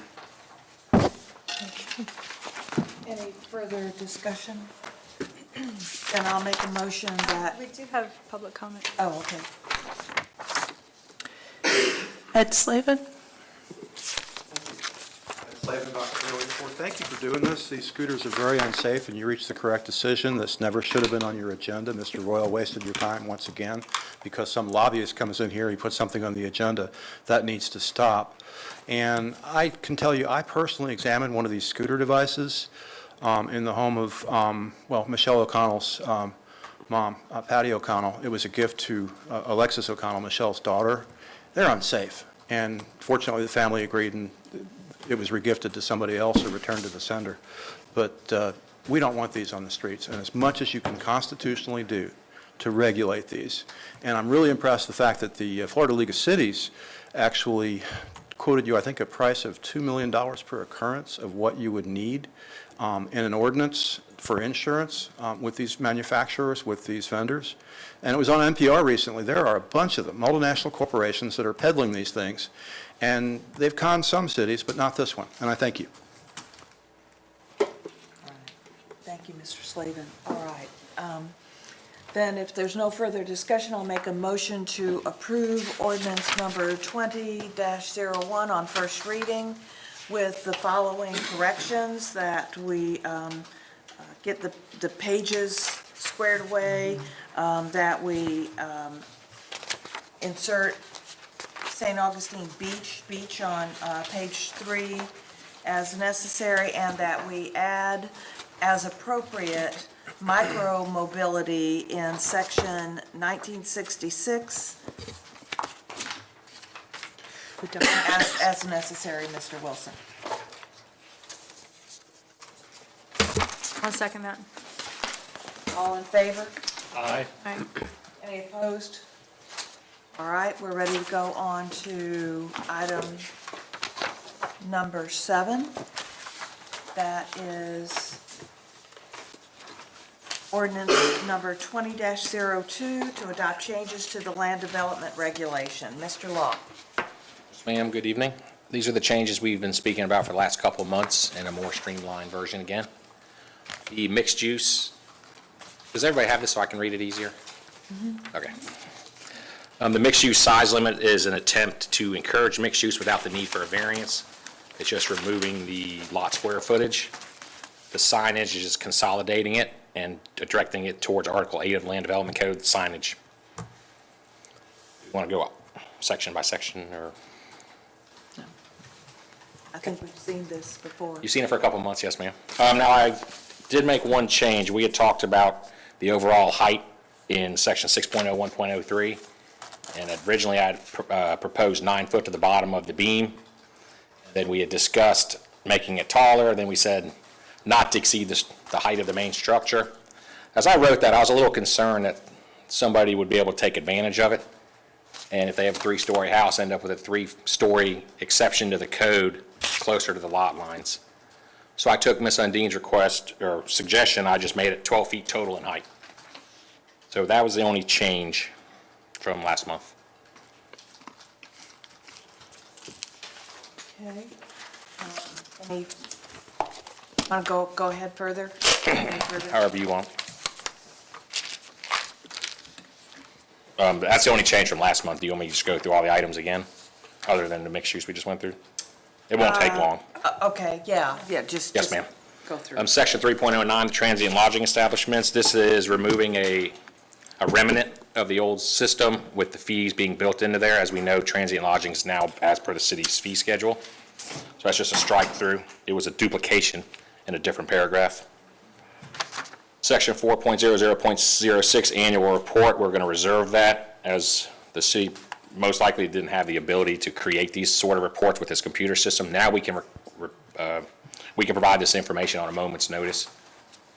Any further discussion? Then I'll make a motion that, We do have public comment. oh, okay. Ed Slavin? Slavin, Dr. Bailey, thank you for doing this. These scooters are very unsafe, and you reached the correct decision. This never should have been on your agenda. Mr. Royal wasted your time once again because some lobbyist comes in here, he puts something on the agenda. That needs to stop. And I can tell you, I personally examined one of these scooter devices in the home of, Michelle O'Connell's mom, Patty O'Connell. It was a gift to Alexis O'Connell, Michelle's daughter. They're unsafe. And fortunately, the family agreed, and it was regifted to somebody else or returned to the sender. But we don't want these on the streets, and as much as you can constitutionally do to regulate these. And I'm really impressed with the fact that the Florida League of Cities actually quoted you, I think, a price of $2 million per occurrence of what you would need in an ordinance for insurance with these manufacturers, with these vendors. And it was on NPR recently. There are a bunch of them, multinational corporations that are peddling these things. And they've conned some cities, but not this one. And I thank you. Thank you, Mr. Slavin. All right. Then if there's no further discussion, I'll make a motion to approve ordinance number 20-01 on first reading with the following corrections: that we get the pages squared away, that we insert St. Augustine Beach on page 3 as necessary, and that we add as appropriate micro-mobility in section 1966 as necessary, Mr. Wilson. I'll second that. All in favor? Aye. Aye. Any opposed? All right, we're ready to go on to item number 7. That is ordinance number 20-02 to adopt changes to the land development regulation. Mr. Law. Ma'am, good evening. These are the changes we've been speaking about for the last couple of months in a more streamlined version again. The mixed use, does everybody have this so I can read it easier? Okay. The mixed use size limit is an attempt to encourage mixed use without the need for a variance. It's just removing the lot square footage. The signage is just consolidating it and directing it towards Article 8 of the Land Development Code, signage. You want to go up section by section, or? I think we've seen this before. You've seen it for a couple of months, yes, ma'am. Now, I did make one change. We had talked about the overall height in section 6.01.03, and originally I had proposed 9 foot to the bottom of the beam. Then we had discussed making it taller. Then we said not to exceed the height of the main structure. As I wrote that, I was a little concerned that somebody would be able to take advantage of it, and if they have a 3-story house, end up with a 3-story exception to the code closer to the lot lines. So I took Ms. Undine's request or suggestion, I just made it 12 feet total in height. So that was the only change from last month. Okay. Any, want to go ahead further? Any further? However you want. That's the only change from last month. Do you want me to just go through all the items again, other than the mixed use we just went through? It won't take long. Okay, yeah, just. Yes, ma'am. Go through. Section 3.09, transient lodging establishments. This is removing a remnant of the old system with the fees being built into there. As we know, transient lodging is now as per the city's fee schedule. So that's just a strike through. It was a duplication in a different paragraph. Section 4.00.06, annual report, we're going to reserve that, as the city most likely didn't have the ability to create these sort of reports with this computer system. Now we can provide this information on a moment's notice.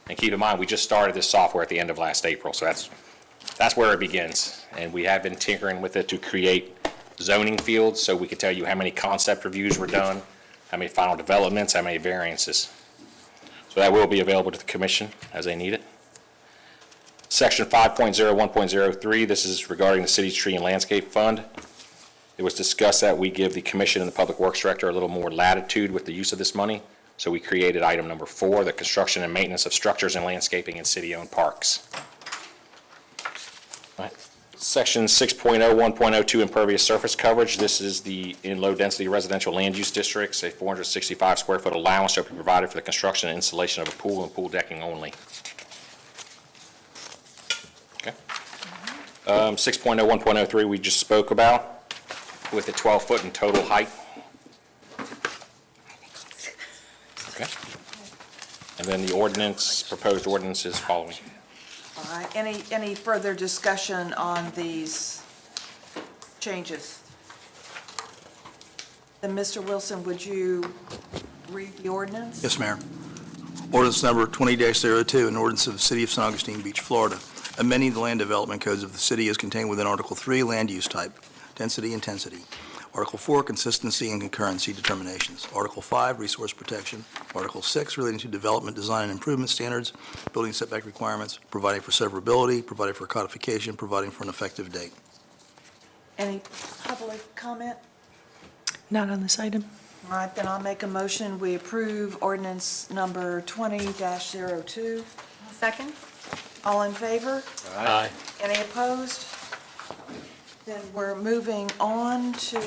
And keep in mind, we just started this software at the end of last April, so that's where it begins. And we have been tinkering with it to create zoning fields, so we can tell you how many concept reviews were done, how many final developments, how many variances. So that will be available to the commission as they need it. Section 5.01.03, this is regarding the city's tree and landscape fund. It was discussed that we give the commission and the public works director a little more latitude with the use of this money. So we created item number 4, the construction and maintenance of structures and landscaping in city-owned parks. All right. Section 6.01.02 impervious surface coverage. This is in low-density residential land use districts, a 465 square foot allowance shall be provided for the construction and installation of a pool and pool decking only. Okay. 6.01.03 we just spoke about with the 12-foot in total height. Okay. And then the ordinance, proposed ordinance is following. All right, any further discussion on these changes? Then, Mr. Wilson, would you read the ordinance? Yes, Mayor. Ordinance number 20-02, an ordinance of the City of San Augustine Beach, Florida, amending the land development codes of the city as contained within Article 3, land use type, density, intensity. Article 4, consistency and concurrency determinations. Article 5, resource protection. Article 6, relating to development, design, and improvement standards, building setback requirements, providing for severability, providing for codification, providing for an effective date. Any public comment? Not on this item. All right, then I'll make a motion, we approve ordinance number 20-02. Second? All in favor? Aye. Any opposed? Then we're moving on to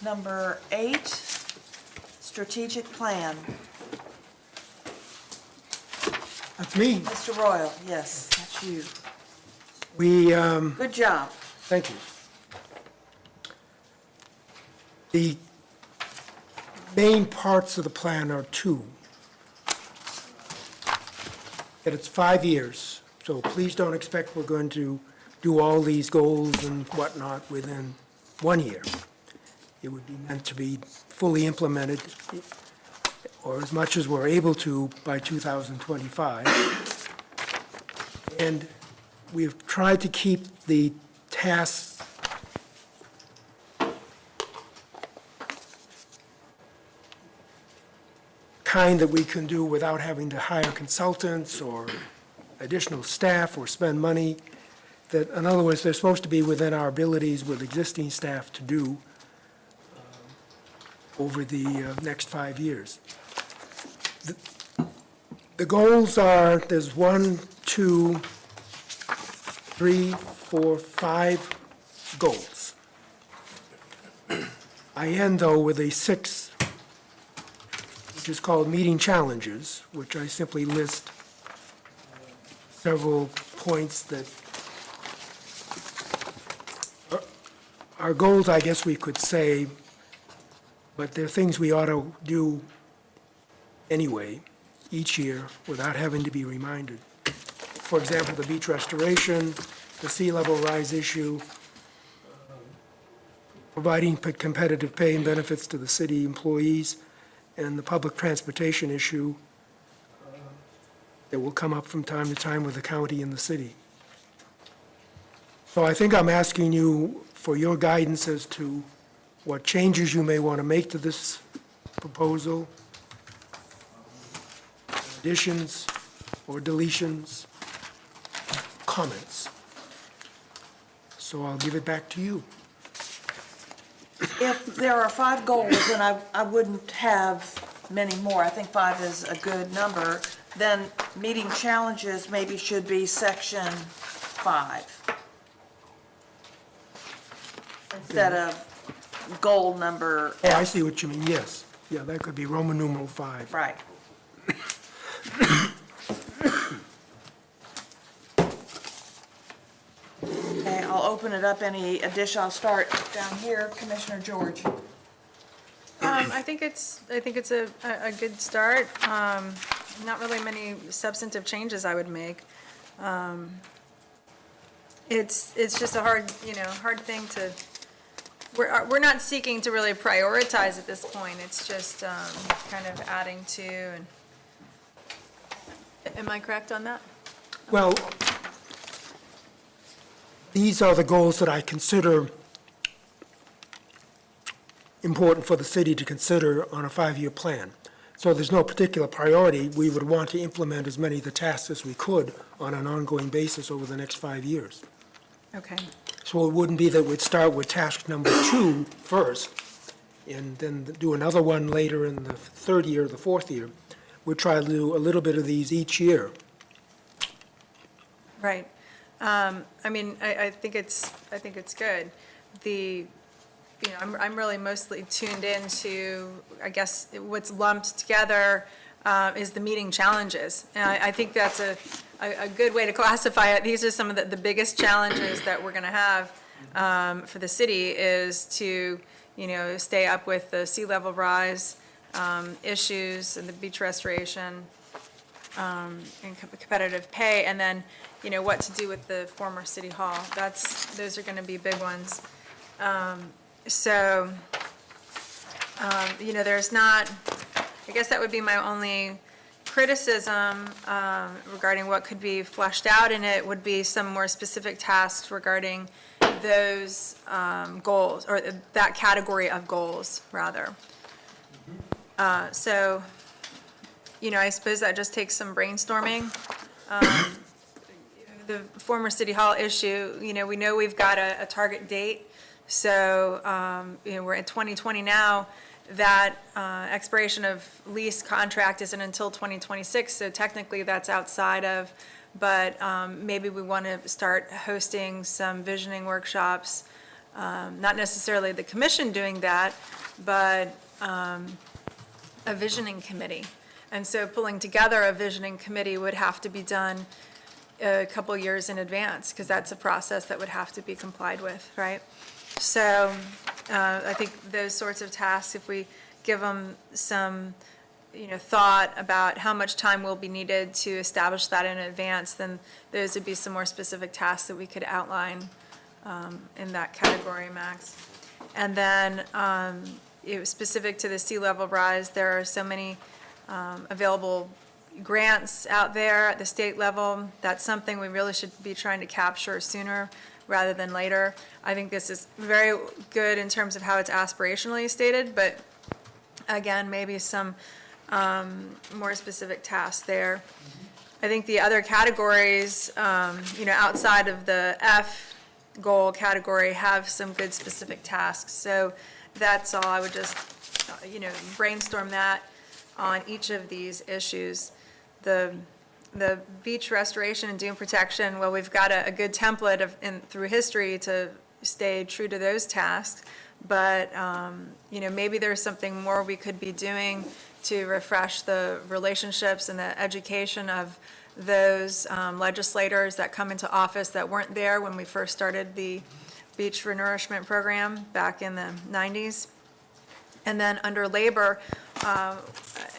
number 8, strategic plan. That's me. Mr. Royal, yes, that's you. We, Good job. thank you. The main parts of the plan are two. That it's 5 years, so please don't expect we're going to do all these goals and whatnot within 1 year. It would be meant to be fully implemented, or as much as we're able to, by 2025. And we've tried to keep the tasks kind that we can do without having to hire consultants or additional staff or spend money. That, in other words, they're supposed to be within our abilities with existing staff to do over the next 5 years. The goals are, there's 1, 2, 3, 4, 5 goals. I end, though, with a 6th, which is called meeting challenges, which I simply list several points that are goals, I guess we could say, but they're things we ought to do anyway, each year, without having to be reminded. For example, the beach restoration, the sea level rise issue, providing competitive pay and benefits to the city employees, and the public transportation issue that will come up from time to time with the county and the city. So I think I'm asking you for your guidance as to what changes you may want to make to this proposal, additions or deletions, comments. So I'll give it back to you. If there are 5 goals, and I wouldn't have many more, I think 5 is a good number, then meeting challenges maybe should be section 5. Instead of goal number, Oh, I see what you mean, yes. Yeah, that could be Roman numeral 5. right. Okay, I'll open it up, any addition, I'll start down here, Commissioner George. I think it's a good start. Not really many substantive changes I would make. It's just a hard thing to, we're not seeking to really prioritize at this point. It's just kind of adding to, and, am I correct on that? Well, these are the goals that I consider important for the city to consider on a 5-year plan. So there's no particular priority. We would want to implement as many of the tasks as we could on an ongoing basis over the next 5 years. Okay. So it wouldn't be that we'd start with task number 2 first and then do another one later in the third year or the fourth year. We try to do a little bit of these each year. Right. I mean, I think it's good. I'm really mostly tuned into, I guess, what's lumped together is the meeting challenges. And I think that's a good way to classify it. These are some of the biggest challenges that we're going to have for the city is to, stay up with the sea level rise issues and the beach restoration and competitive pay, and then, what to do with the former city hall. Those are going to be big ones. There's not, I guess that would be my only criticism regarding what could be fleshed out in it would be some more specific tasks regarding those goals, or that category of goals, rather. I suppose that just takes some brainstorming. The former city hall issue, we know we've got a target date. So, we're at 2020 now. That expiration of lease contract isn't until 2026, so technically that's outside of, but maybe we want to start hosting some visioning workshops, not necessarily the commission doing that, but a visioning committee. And so pulling together a visioning committee would have to be done a couple years in advance, because that's a process that would have to be complied with, right? So I think those sorts of tasks, if we give them some, thought about how much time will be needed to establish that in advance, then those would be some more specific tasks that we could outline in that category, Max. And then specific to the sea level rise, there are so many available grants out there at the state level. That's something we really should be trying to capture sooner rather than later. I think this is very good in terms of how it's aspirationally stated, but again, maybe some more specific tasks there. I think the other categories, outside of the F goal category, have some good specific tasks. So that's all. I would just, brainstorm that on each of these issues. The beach restoration and dune protection, well, we've got a good template through history to stay true to those tasks, but, maybe there's something more we could be doing to refresh the relationships and the education of those legislators that come into office that weren't there when we first started the beach renourishment program back in the 90s. And then under labor,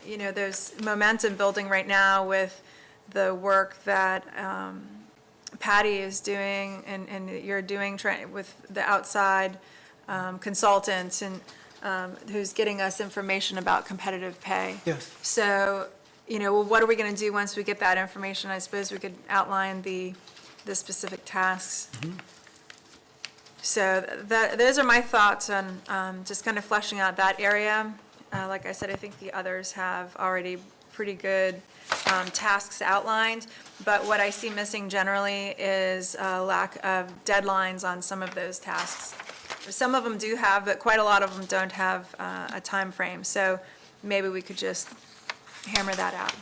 there's momentum building right now with the work that Patty is doing and you're doing with the outside consultants and who's getting us information about competitive pay. Yes. So, what are we going to do once we get that information? I suppose we could outline the specific tasks. So those are my thoughts on just kind of fleshing out that area. Like I said, I think the others have already pretty good tasks outlined, but what I see missing generally is a lack of deadlines on some of those tasks. Some of them do have, but quite a lot of them don't have a time frame. So maybe we could just hammer that out.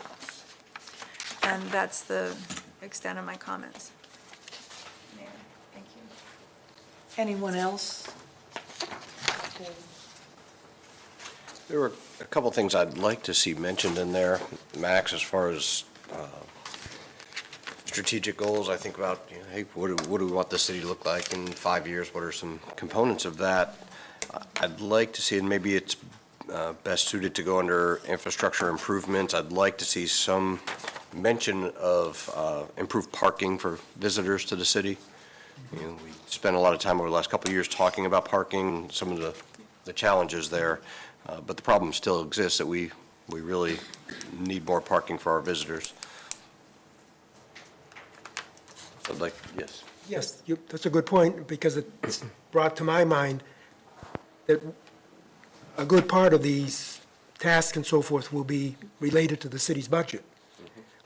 And that's the extent of my comments. Mayor, thank you. Anyone else? There were a couple things I'd like to see mentioned in there, Max, as far as strategic goals. I think about, hey, what do we want the city to look like in 5 years? What are some components of that? I'd like to see, and maybe it's best suited to go under infrastructure improvements. I'd like to see some mention of improved parking for visitors to the city. We spent a lot of time over the last couple of years talking about parking, some of the challenges there. But the problem still exists that we really need more parking for our visitors. I'd like, yes. Yes, that's a good point, because it's brought to my mind that a good part of these tasks and so forth will be related to the city's budget.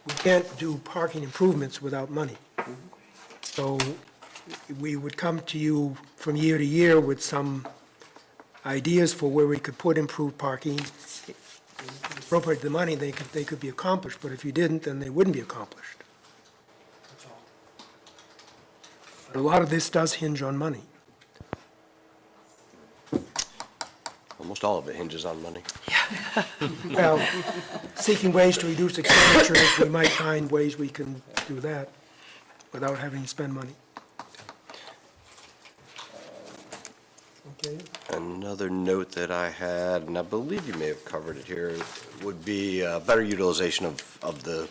We can't do parking improvements without money. So we would come to you from year to year with some ideas for where we could put improved parking. Appropriate the money, they could be accomplished, but if you didn't, then they wouldn't be accomplished. That's all. But a lot of this does hinge on money. Almost all of it hinges on money. Well, seeking ways to reduce expenditures, we might find ways we can do that without having to spend money. Okay, Another note that I had, and I believe you may have covered it here, would be better utilization of the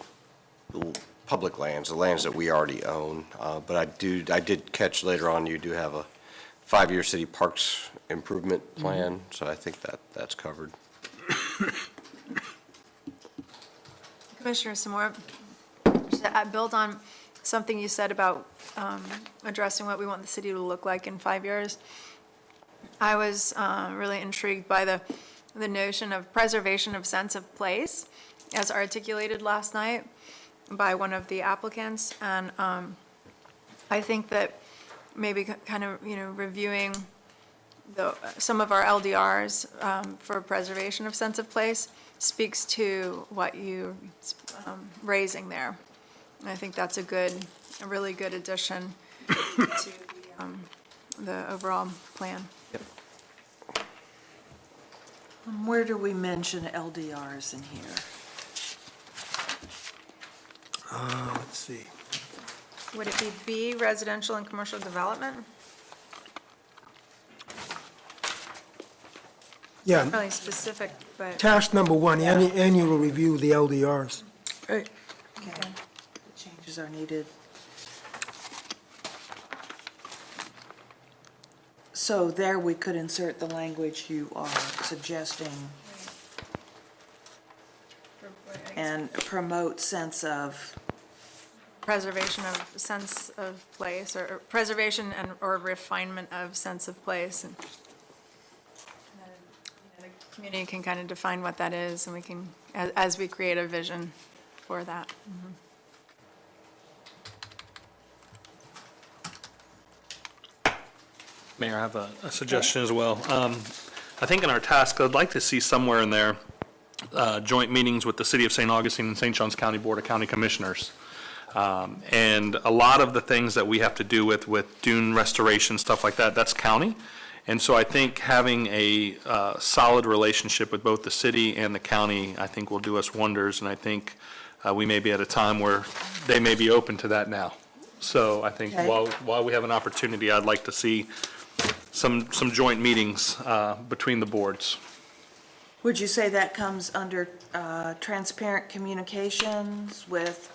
public lands, the lands that we already own. But I did catch later on, you do have a 5-year city parks improvement plan, so I think that's covered. Commissioner Samora, I build on something you said about addressing what we want the city to look like in 5 years. I was really intrigued by the notion of preservation of sense of place as articulated last night by one of the applicants. And I think that maybe kind of, reviewing some of our LDRs for preservation of sense of place speaks to what you're raising there. And I think that's a really good addition to the overall plan. Where do we mention LDRs in here? let's see. Would it be B, residential and commercial development? Yeah, Really specific, but. task number 1, annual review of the LDRs. Okay. Changes are needed. So there we could insert the language you are suggesting and promote sense of, Preservation of sense of place, or preservation or refinement of sense of place. And then, the community can kind of define what that is, and we can, as we create a vision for that. Mayor, I have a suggestion as well. I think in our task, I'd like to see somewhere in there joint meetings with the City of St. Augustine and St. Johns County Board of County Commissioners. And a lot of the things that we have to do with dune restoration, stuff like that, that's county. And so I think having a solid relationship with both the city and the county, I think will do us wonders. And I think we may be at a time where they may be open to that now. So I think Okay. while we have an opportunity, I'd like to see some joint meetings between the boards. would you say that comes under transparent communications with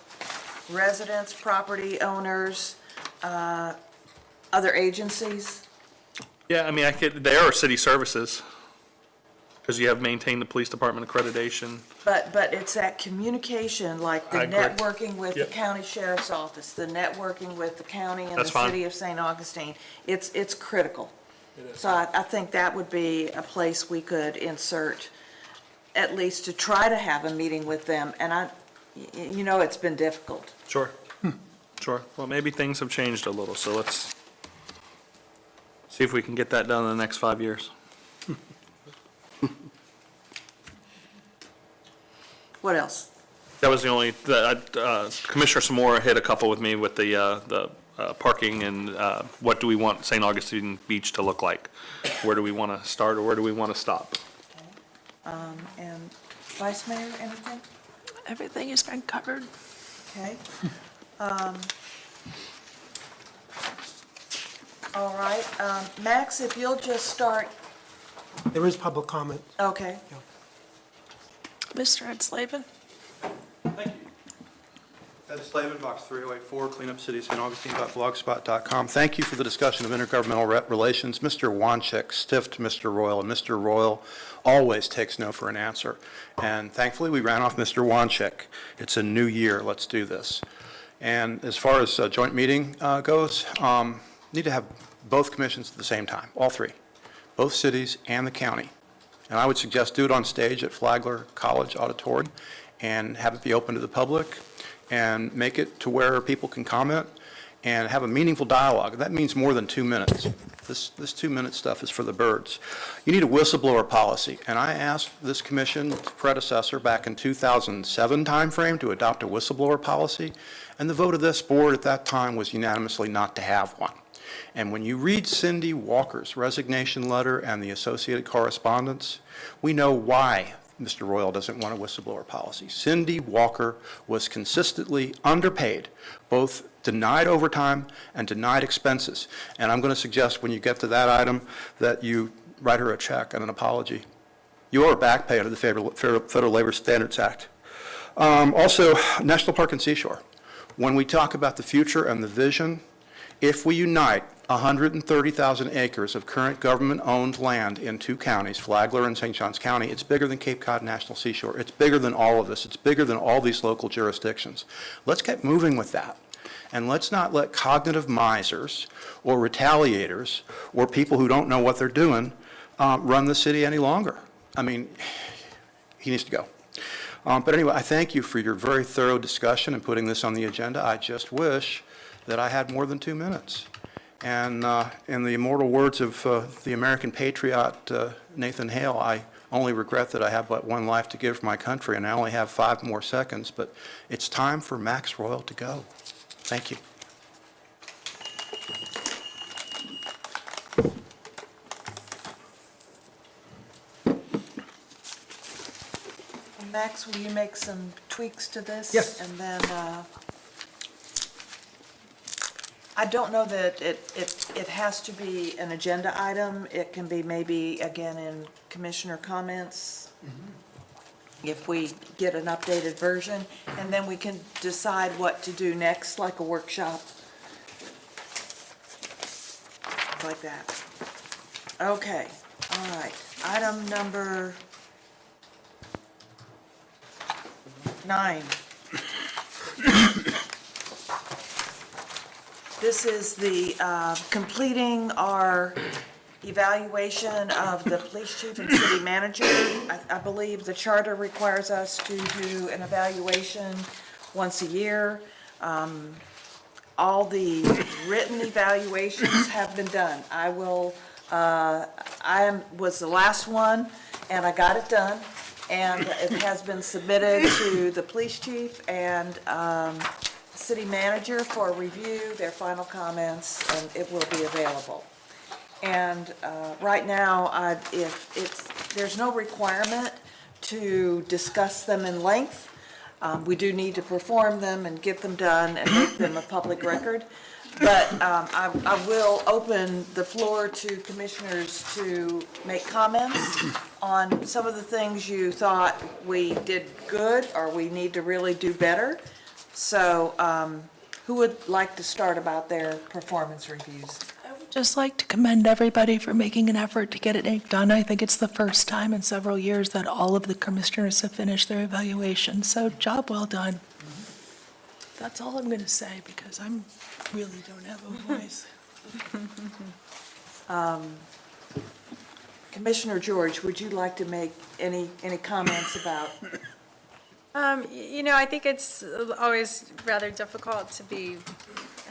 residents, property owners, other agencies? Yeah, I mean, they are city services, because you have maintained the police department accreditation. But it's that communication, like the I agree. networking with the Yep. county sheriff's office, the networking with the county and the That's fine. city of St. Augustine. It's critical. So I think that would be a place we could insert, at least to try to have a meeting with them. And it's been difficult. Sure. Sure. Well, maybe things have changed a little, so let's see if we can get that done in the next 5 years. What else? That was the only, Commissioner Samora hit a couple with me with the parking and what do we want St. Augustine Beach to look like? Where do we want to start, or where do we want to stop? And Vice Mayor, anything? Everything has been covered. Okay. All right. Max, if you'll just start, There is public comment. okay. Mr. Ed Slavin? Ed Slavin, Box 3084, cleanupcity.blogspot.com. Thank you for the discussion of intergovernmental relations. Mr. Wanchek stiffed Mr. Royal, and Mr. Royal always takes no for an answer. And thankfully, we ran off Mr. Wanchek. It's a new year. Let's do this. And as far as joint meeting goes, need to have both commissions at the same time, all three, both cities and the county. And I would suggest do it on stage at Flagler College Auditorium and have it be open to the public and make it to where people can comment and have a meaningful dialogue. That means more than 2 minutes. This 2-minute stuff is for the birds. You need a whistleblower policy, and I asked this commission's predecessor back in 2007 timeframe to adopt a whistleblower policy, and the vote of this board at that time was unanimously not to have one. And when you read Cindy Walker's resignation letter and the associated correspondence, we know why Mr. Royal doesn't want a whistleblower policy. Cindy Walker was consistently underpaid, both denied overtime and denied expenses. And I'm going to suggest when you get to that item that you write her a check and an apology. You owe her back pay under the Federal Labor Standards Act. Also, National Park and Seashore. When we talk about the future and the vision, if we unite 130,000 acres of current government-owned land in 2 counties, Flagler and St. Johns County, it's bigger than Cape Cod National Seashore. It's bigger than all of this. It's bigger than all these local jurisdictions. Let's get moving with that. And let's not let cognitive misers or retaliators or people who don't know what they're doing run the city any longer. I mean, he needs to go. But anyway, I thank you for your very thorough discussion and putting this on the agenda. I just wish that I had more than 2 minutes. And in the immortal words of the American patriot Nathan Hale, I only regret that I have but one life to give for my country, and I only have 5 more seconds, but it's time for Max Royal to go. Thank you. Max, will you make some tweaks to this? Yes. And then, I don't know that it has to be an agenda item. It can be maybe, again, in commissioner comments, if we get an updated version, and then we can decide what to do next, like a workshop. Like that. Okay, all right. Item number 9. This is the completing our evaluation of the police chief and city manager. I believe the charter requires us to do an evaluation once a year. All the written evaluations have been done. Was the last one, and I got it done, and it has been submitted to the police chief and city manager for review, their final comments, and it will be available. And right now, there's no requirement to discuss them in length. We do need to perform them and get them done and make them a public record. But I will open the floor to commissioners to make comments on some of the things you thought we did good or we need to really do better. So who would like to start about their performance reviews? I would just like to commend everybody for making an effort to get it done. I think it's the first time in several years that all of the commissioners have finished their evaluation, so job well done. That's all I'm going to say, because I really don't have a voice. Commissioner George, would you like to make any comments about? I think it's always rather difficult to be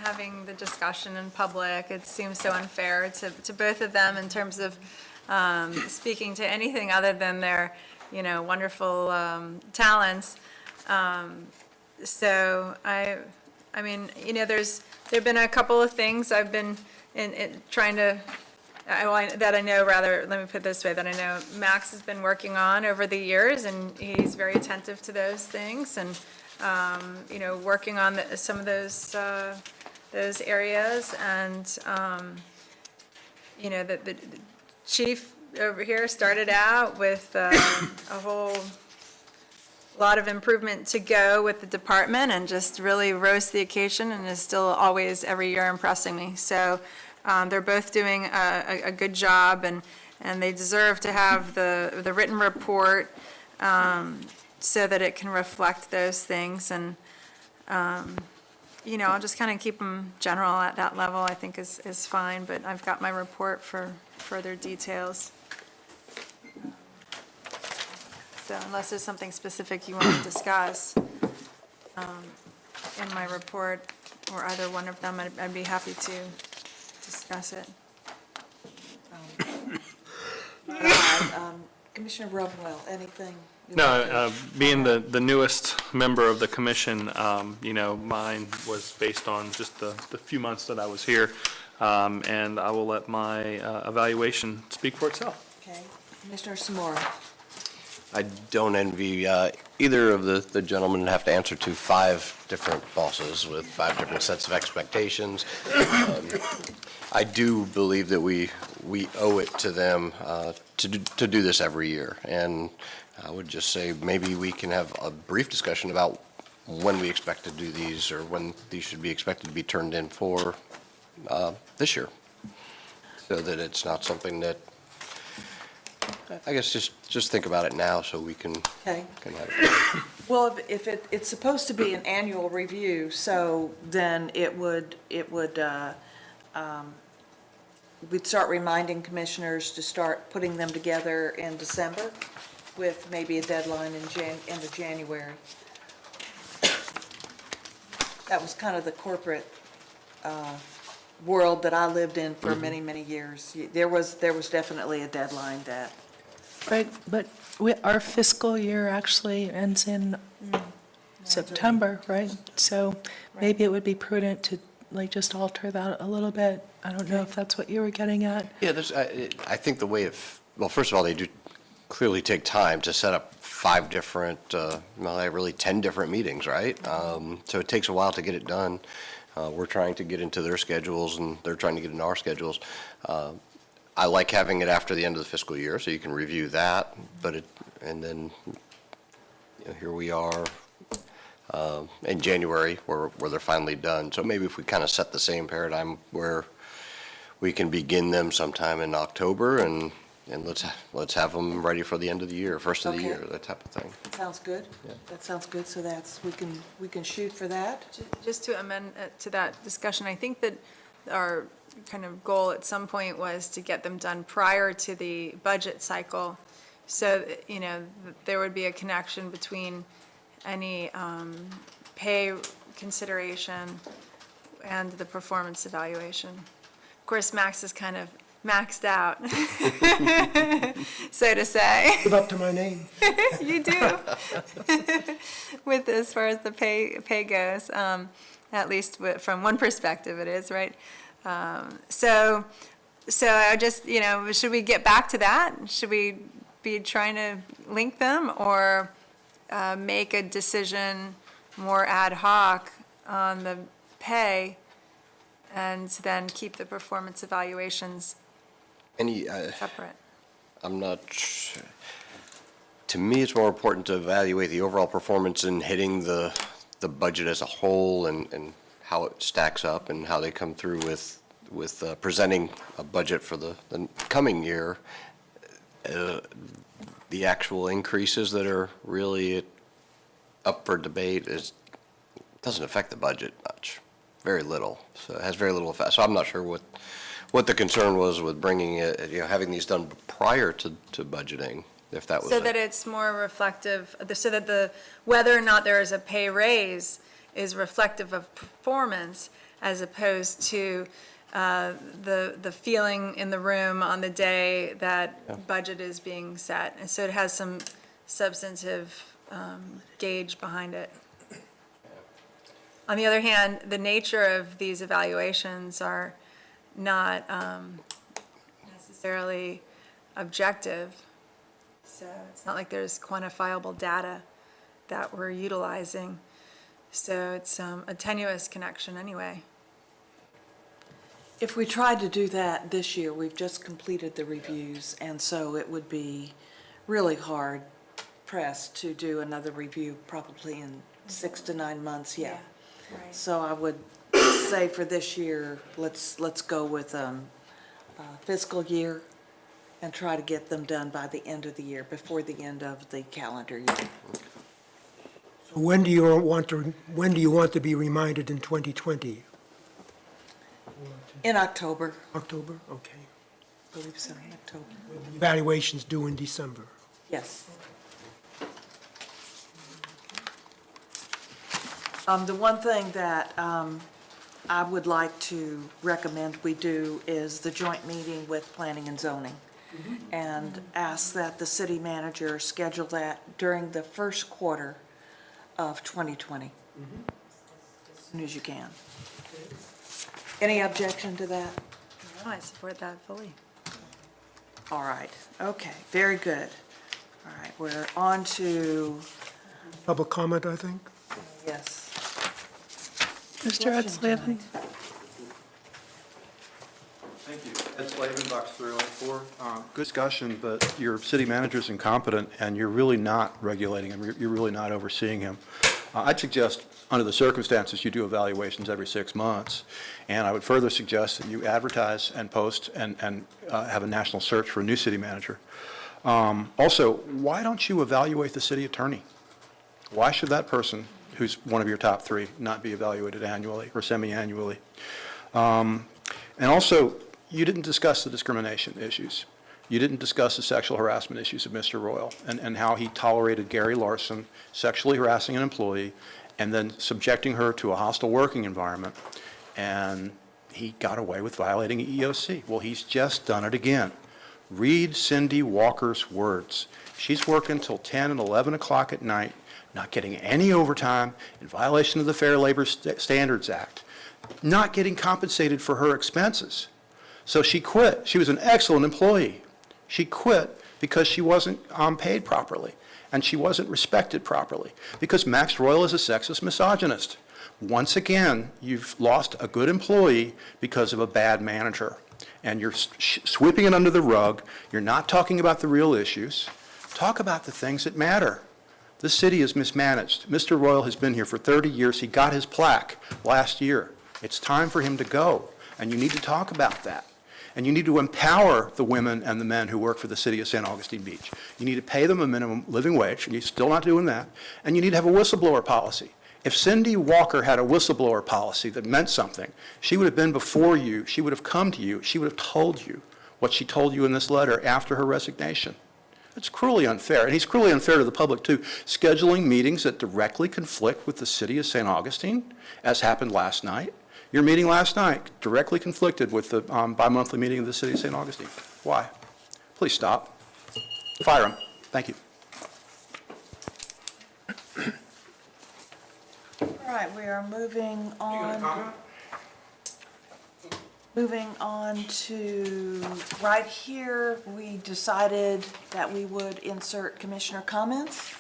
having the discussion in public. It seems so unfair to both of them in terms of speaking to anything other than their, wonderful talents. So there've been a couple of things I've been trying to, that I know, rather, let me put it this way, that I know Max has been working on over the years, and he's very attentive to those things, and, working on some of those areas, and, the chief over here started out with a whole lot of improvement to go with the department, and just really rose to the occasion, and is still always, every year, impressing me. So they're both doing a good job, and they deserve to have the written report so that it can reflect those things. And, I'll just kind of keep them general at that level, I think is fine, but I've got my report for further details. So unless there's something specific you want to discuss in my report, or either one of them, I'd be happy to discuss it. Commissioner Rosenwell, anything? you'd No, like to- being the newest member of the commission, mine was based on just the few months that I was here, and I will let my evaluation speak for itself. Okay, Commissioner Samora. I don't envy either of the gentlemen that have to answer to 5 different bosses with 5 different sets of expectations. I do believe that we owe it to them to do this every year. And I would just say maybe we can have a brief discussion about when we expect to do these or when these should be expected to be turned in for this year. So that it's not something that, I guess, just think about it now so we can Okay. have it. Well, if it's supposed to be an annual review, so then we'd start reminding commissioners to start putting them together in December with maybe a deadline in end of January. That was kind of the corporate world that I lived in for many, many years. There was definitely a deadline that, Right, but our fiscal year actually ends in September, right? So maybe it would be prudent to, just alter that a little bit. I don't know if that's what you were getting at. Yeah, I think the way well, first of all, they do clearly take time to set up 5 different, really 10 different meetings, right? So it takes a while to get it done. We're trying to get into their schedules, and they're trying to get into our schedules. I like having it after the end of the fiscal year, so you can review that, and then, here we are in January, where they're finally done. So maybe if we kind of set the same paradigm where we can begin them sometime in October, and let's have them ready for the end of the year, first of the Okay. year, that type of thing. sounds good? Yeah. That sounds good, so we can shoot for that? Just to amend to that discussion, I think that our kind of goal at some point was to get them done prior to the budget cycle, so, there would be a connection between any pay consideration and the performance evaluation. Of course, Max is kind of maxed out, so to say. Live up to my name. You do. With, as far as the pay goes, at least from one perspective it is, right? So I just, should we get back to that? Should we be trying to link them, or make a decision more ad hoc on the pay and then keep the performance evaluations separate? I'm not, to me, it's more important to evaluate the overall performance in hitting the budget as a whole and how it stacks up and how they come through with presenting a budget for the coming year. The actual increases that are really up for debate doesn't affect the budget much, very little. So it has very little effect. So I'm not sure what the concern was with bringing it, having these done prior to budgeting, if that was So it. that it's more reflective, so that whether or not there is a pay raise is reflective of performance, as opposed to the feeling in the room on the day that budget is being set. And so it has some substantive gauge behind it. On the other hand, the nature of these evaluations are not necessarily objective. So it's not like there's quantifiable data that we're utilizing. So it's a tenuous connection anyway. If we tried to do that this year, we've just completed the reviews, and so it would be really hard pressed to do another review probably in 6 to 9 months, yeah. Right. So I would say for this year, let's go with fiscal year and try to get them done by the end of the year, before the end of the calendar year. So when do you want to be reminded in 2020? In October, October? Okay. I believe so, in October. Evaluations due in December. Yes. The one thing that I would like to recommend we do is the joint meeting with planning and zoning. and ask that the city manager schedule that during the first quarter of 2020. As soon as you can. Any objection to that? No, I support that fully. All right, okay, very good. All right, we're on to, Public comment, I think? yes. Mr. Edslavin? Thank you. Ed Slavin, Box 304. Good discussion, but your city manager's incompetent, and you're really not regulating him. You're really not overseeing him. I'd suggest, under the circumstances, you do evaluations every 6 months, and I would further suggest that you advertise and post and have a national search for a new city manager. Also, why don't you evaluate the city attorney? Why should that person, who's one of your top 3, not be evaluated annually or semi-annually? And also, you didn't discuss the discrimination issues. You didn't discuss the sexual harassment issues of Mr. Royal and how he tolerated Gary Larson sexually harassing an employee and then subjecting her to a hostile working environment, and he got away with violating EEOC. Well, he's just done it again. Read Cindy Walker's words. She's working till 10 and 11 o'clock at night, not getting any overtime, in violation of the Fair Labor Standards Act, not getting compensated for her expenses. So she quit. She was an excellent employee. She quit because she wasn't paid properly, and she wasn't respected properly, because Max Royal is a sexist misogynist. Once again, you've lost a good employee because of a bad manager, and you're sweeping it under the rug. You're not talking about the real issues. Talk about the things that matter. The city is mismanaged. Mr. Royal has been here for 30 years. He got his plaque last year. It's time for him to go, and you need to talk about that. And you need to empower the women and the men who work for the city of St. Augustine Beach. You need to pay them a minimum living wage, and you're still not doing that. And you need to have a whistleblower policy. If Cindy Walker had a whistleblower policy that meant something, she would have been before you, she would have come to you, she would have told you what she told you in this letter after her resignation. It's cruelly unfair, and he's cruelly unfair to the public too, scheduling meetings that directly conflict with the city of St. Augustine, as happened last night. Your meeting last night directly conflicted with the bi-monthly meeting of the city of St. Augustine. Why? Please stop. Fire him. Thank you. All right, we are moving on. Moving on to, right here, we decided that we would insert commissioner comments.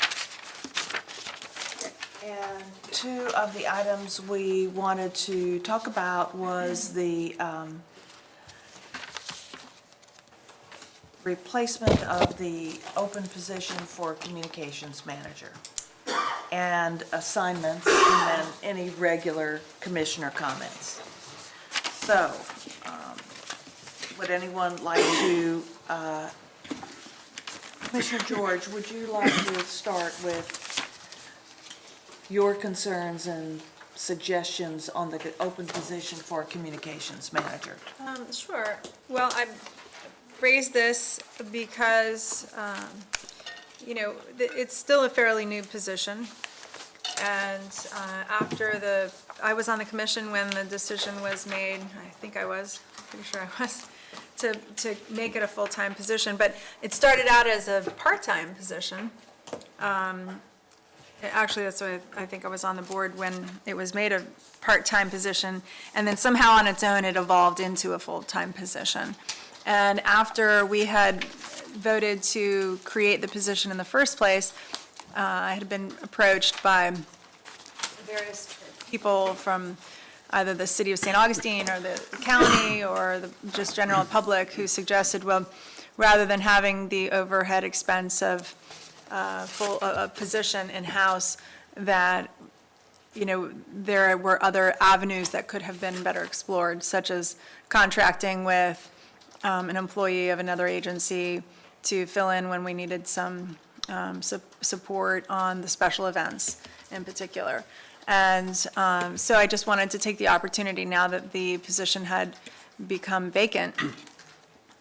And 2 of the items we wanted to talk about was the replacement of the open position for communications manager and assignments, and then any regular commissioner comments. So, would anyone like to, Commissioner George, would you like to start with your concerns and suggestions on the open position for a communications manager? Sure. Well, I raised this because, it's still a fairly new position. And I was on the commission when the decision was made, I think I was, pretty sure I was, to make it a full-time position. But it started out as a part-time position. Actually, that's why I think I was on the board when it was made a part-time position, and then somehow on its own, it evolved into a full-time position. And after we had voted to create the position in the first place, I had been approached by various people from either the city of St. Augustine or the county or the just general public who suggested, well, rather than having the overhead expense of a position in-house, that, there were other avenues that could have been better explored, such as contracting with an employee of another agency to fill in when we needed some support on the special events in particular. And so I just wanted to take the opportunity, now that the position had become vacant,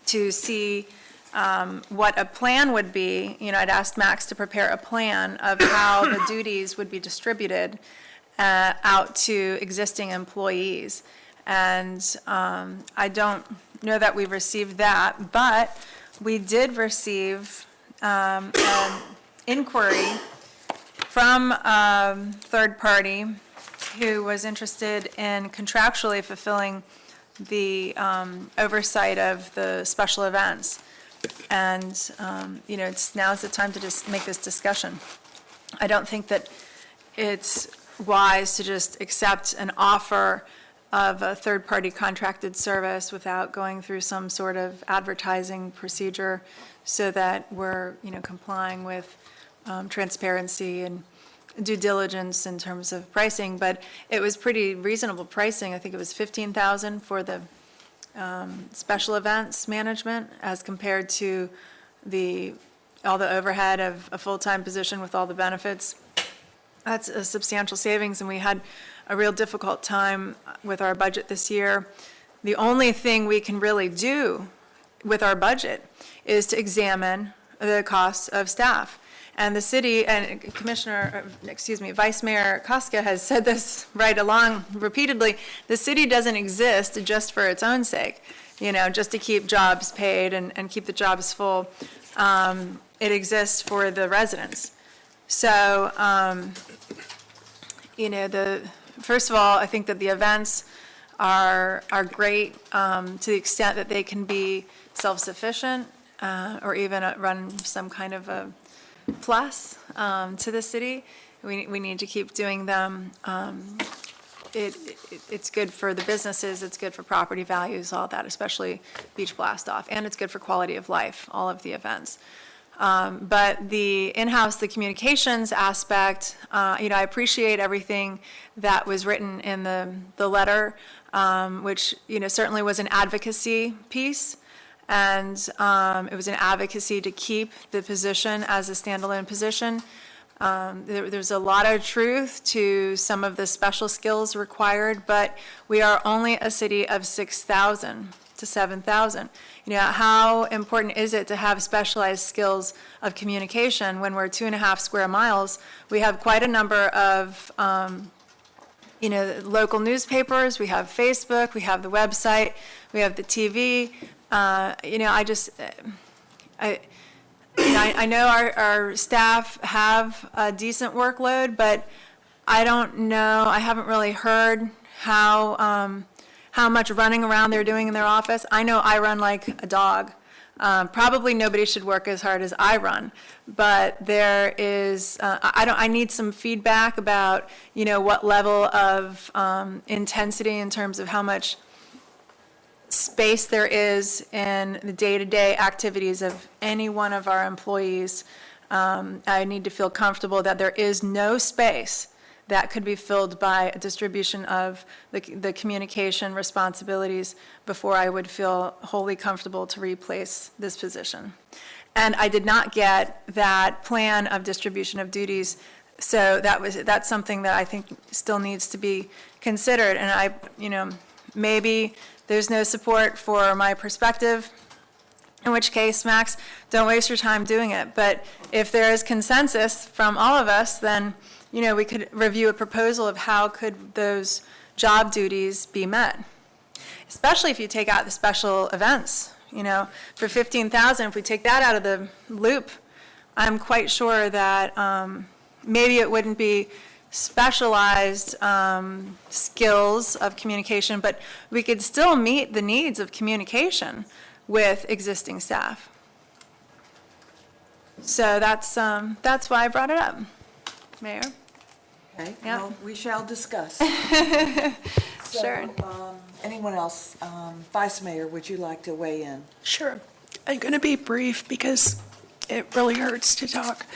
to see what a plan would be. I'd asked Max to prepare a plan of how the duties would be distributed out to existing employees. And I don't know that we've received that, but we did receive an inquiry from a third party who was interested in contractually fulfilling the oversight of the special events. And, now's the time to just make this discussion. I don't think that it's wise to just accept an offer of a third-party contracted service without going through some sort of advertising procedure so that we're, complying with transparency and due diligence in terms of pricing. But it was pretty reasonable pricing. I think it was $15,000 for the special events management as compared to all the overhead of a full-time position with all the benefits. That's a substantial savings, and we had a real difficult time with our budget this year. The only thing we can really do with our budget is to examine the costs of staff. And the city, and Vice Mayor Koska has said this right along repeatedly, the city doesn't exist just for its own sake, just to keep jobs paid and keep the jobs full. It exists for the residents. So, first of all, I think that the events are great to the extent that they can be self-sufficient or even run some kind of a plus to the city. We need to keep doing them. It's good for the businesses, it's good for property values, all that, especially Beach Blast Off, and it's good for quality of life, all of the events. But the in-house, the communications aspect, I appreciate everything that was written in the letter, which, certainly was an advocacy piece. And it was an advocacy to keep the position as a standalone position. There's a lot of truth to some of the special skills required, but we are only a city of 6,000 to 7,000. How important is it to have specialized skills of communication when we're 2.5 square miles? We have quite a number of, local newspapers, we have Facebook, we have the website, we have the TV. I know our staff have a decent workload, but I don't know, I haven't really heard how much running around they're doing in their office. I know I run like a dog. Probably nobody should work as hard as I run, but there is, I need some feedback about, what level of intensity in terms of how much space there is in the day-to-day activities of any one of our employees. I need to feel comfortable that there is no space that could be filled by a distribution of the communication responsibilities before I would feel wholly comfortable to replace this position. And I did not get that plan of distribution of duties, so that's something that I think still needs to be considered. And maybe there's no support for my perspective, in which case, Max, don't waste your time doing it. But if there is consensus from all of us, then, we could review a proposal of how could those job duties be met. Especially if you take out the special events, for $15,000, if we take that out of the loop, I'm quite sure that maybe it wouldn't be specialized skills of communication, but we could still meet the needs of communication with existing staff. So that's why I brought it up, Mayor. Okay, Yep. well, we shall discuss. Sure. So, anyone else? Vice Mayor, would you like to weigh in? Sure. I'm going to be brief because it really hurts to talk.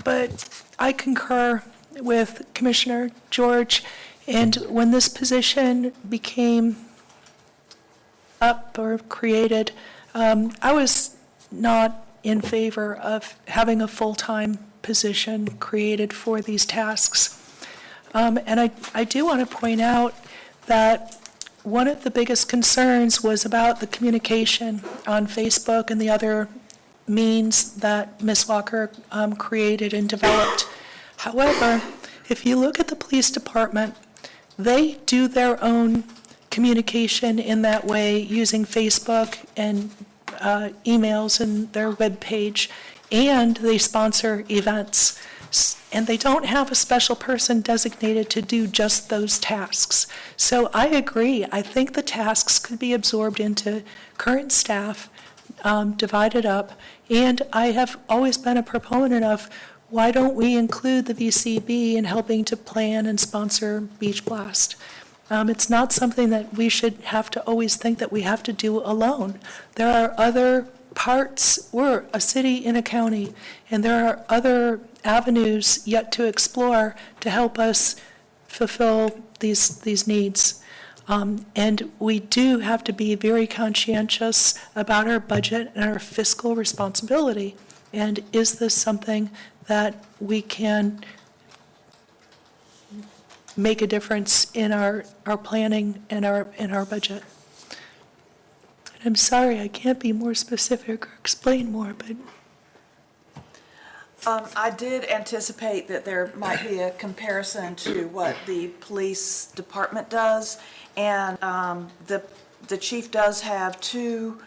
But I concur with Commissioner George, and when this position became up or created, I was not in favor of having a full-time position created for these tasks. And I do want to point out that one of the biggest concerns was about the communication on Facebook and the other means that Ms. Walker created and developed. However, if you look at the police department, they do their own communication in that way using Facebook and emails and their webpage, and they sponsor events. And they don't have a special person designated to do just those tasks. So I agree. I think the tasks could be absorbed into current staff, divided up. And I have always been a proponent of, why don't we include the VCB in helping to plan and sponsor Beach Blast? It's not something that we should have to always think that we have to do alone. There are other parts, we're a city in a county, and there are other avenues yet to explore to help us fulfill these needs. And we do have to be very conscientious about our budget and our fiscal responsibility. And is this something that we can make a difference in our planning and our budget? And I'm sorry, I can't be more specific or explain more, but I did anticipate that there might be a comparison to what the police department does, and the chief does have two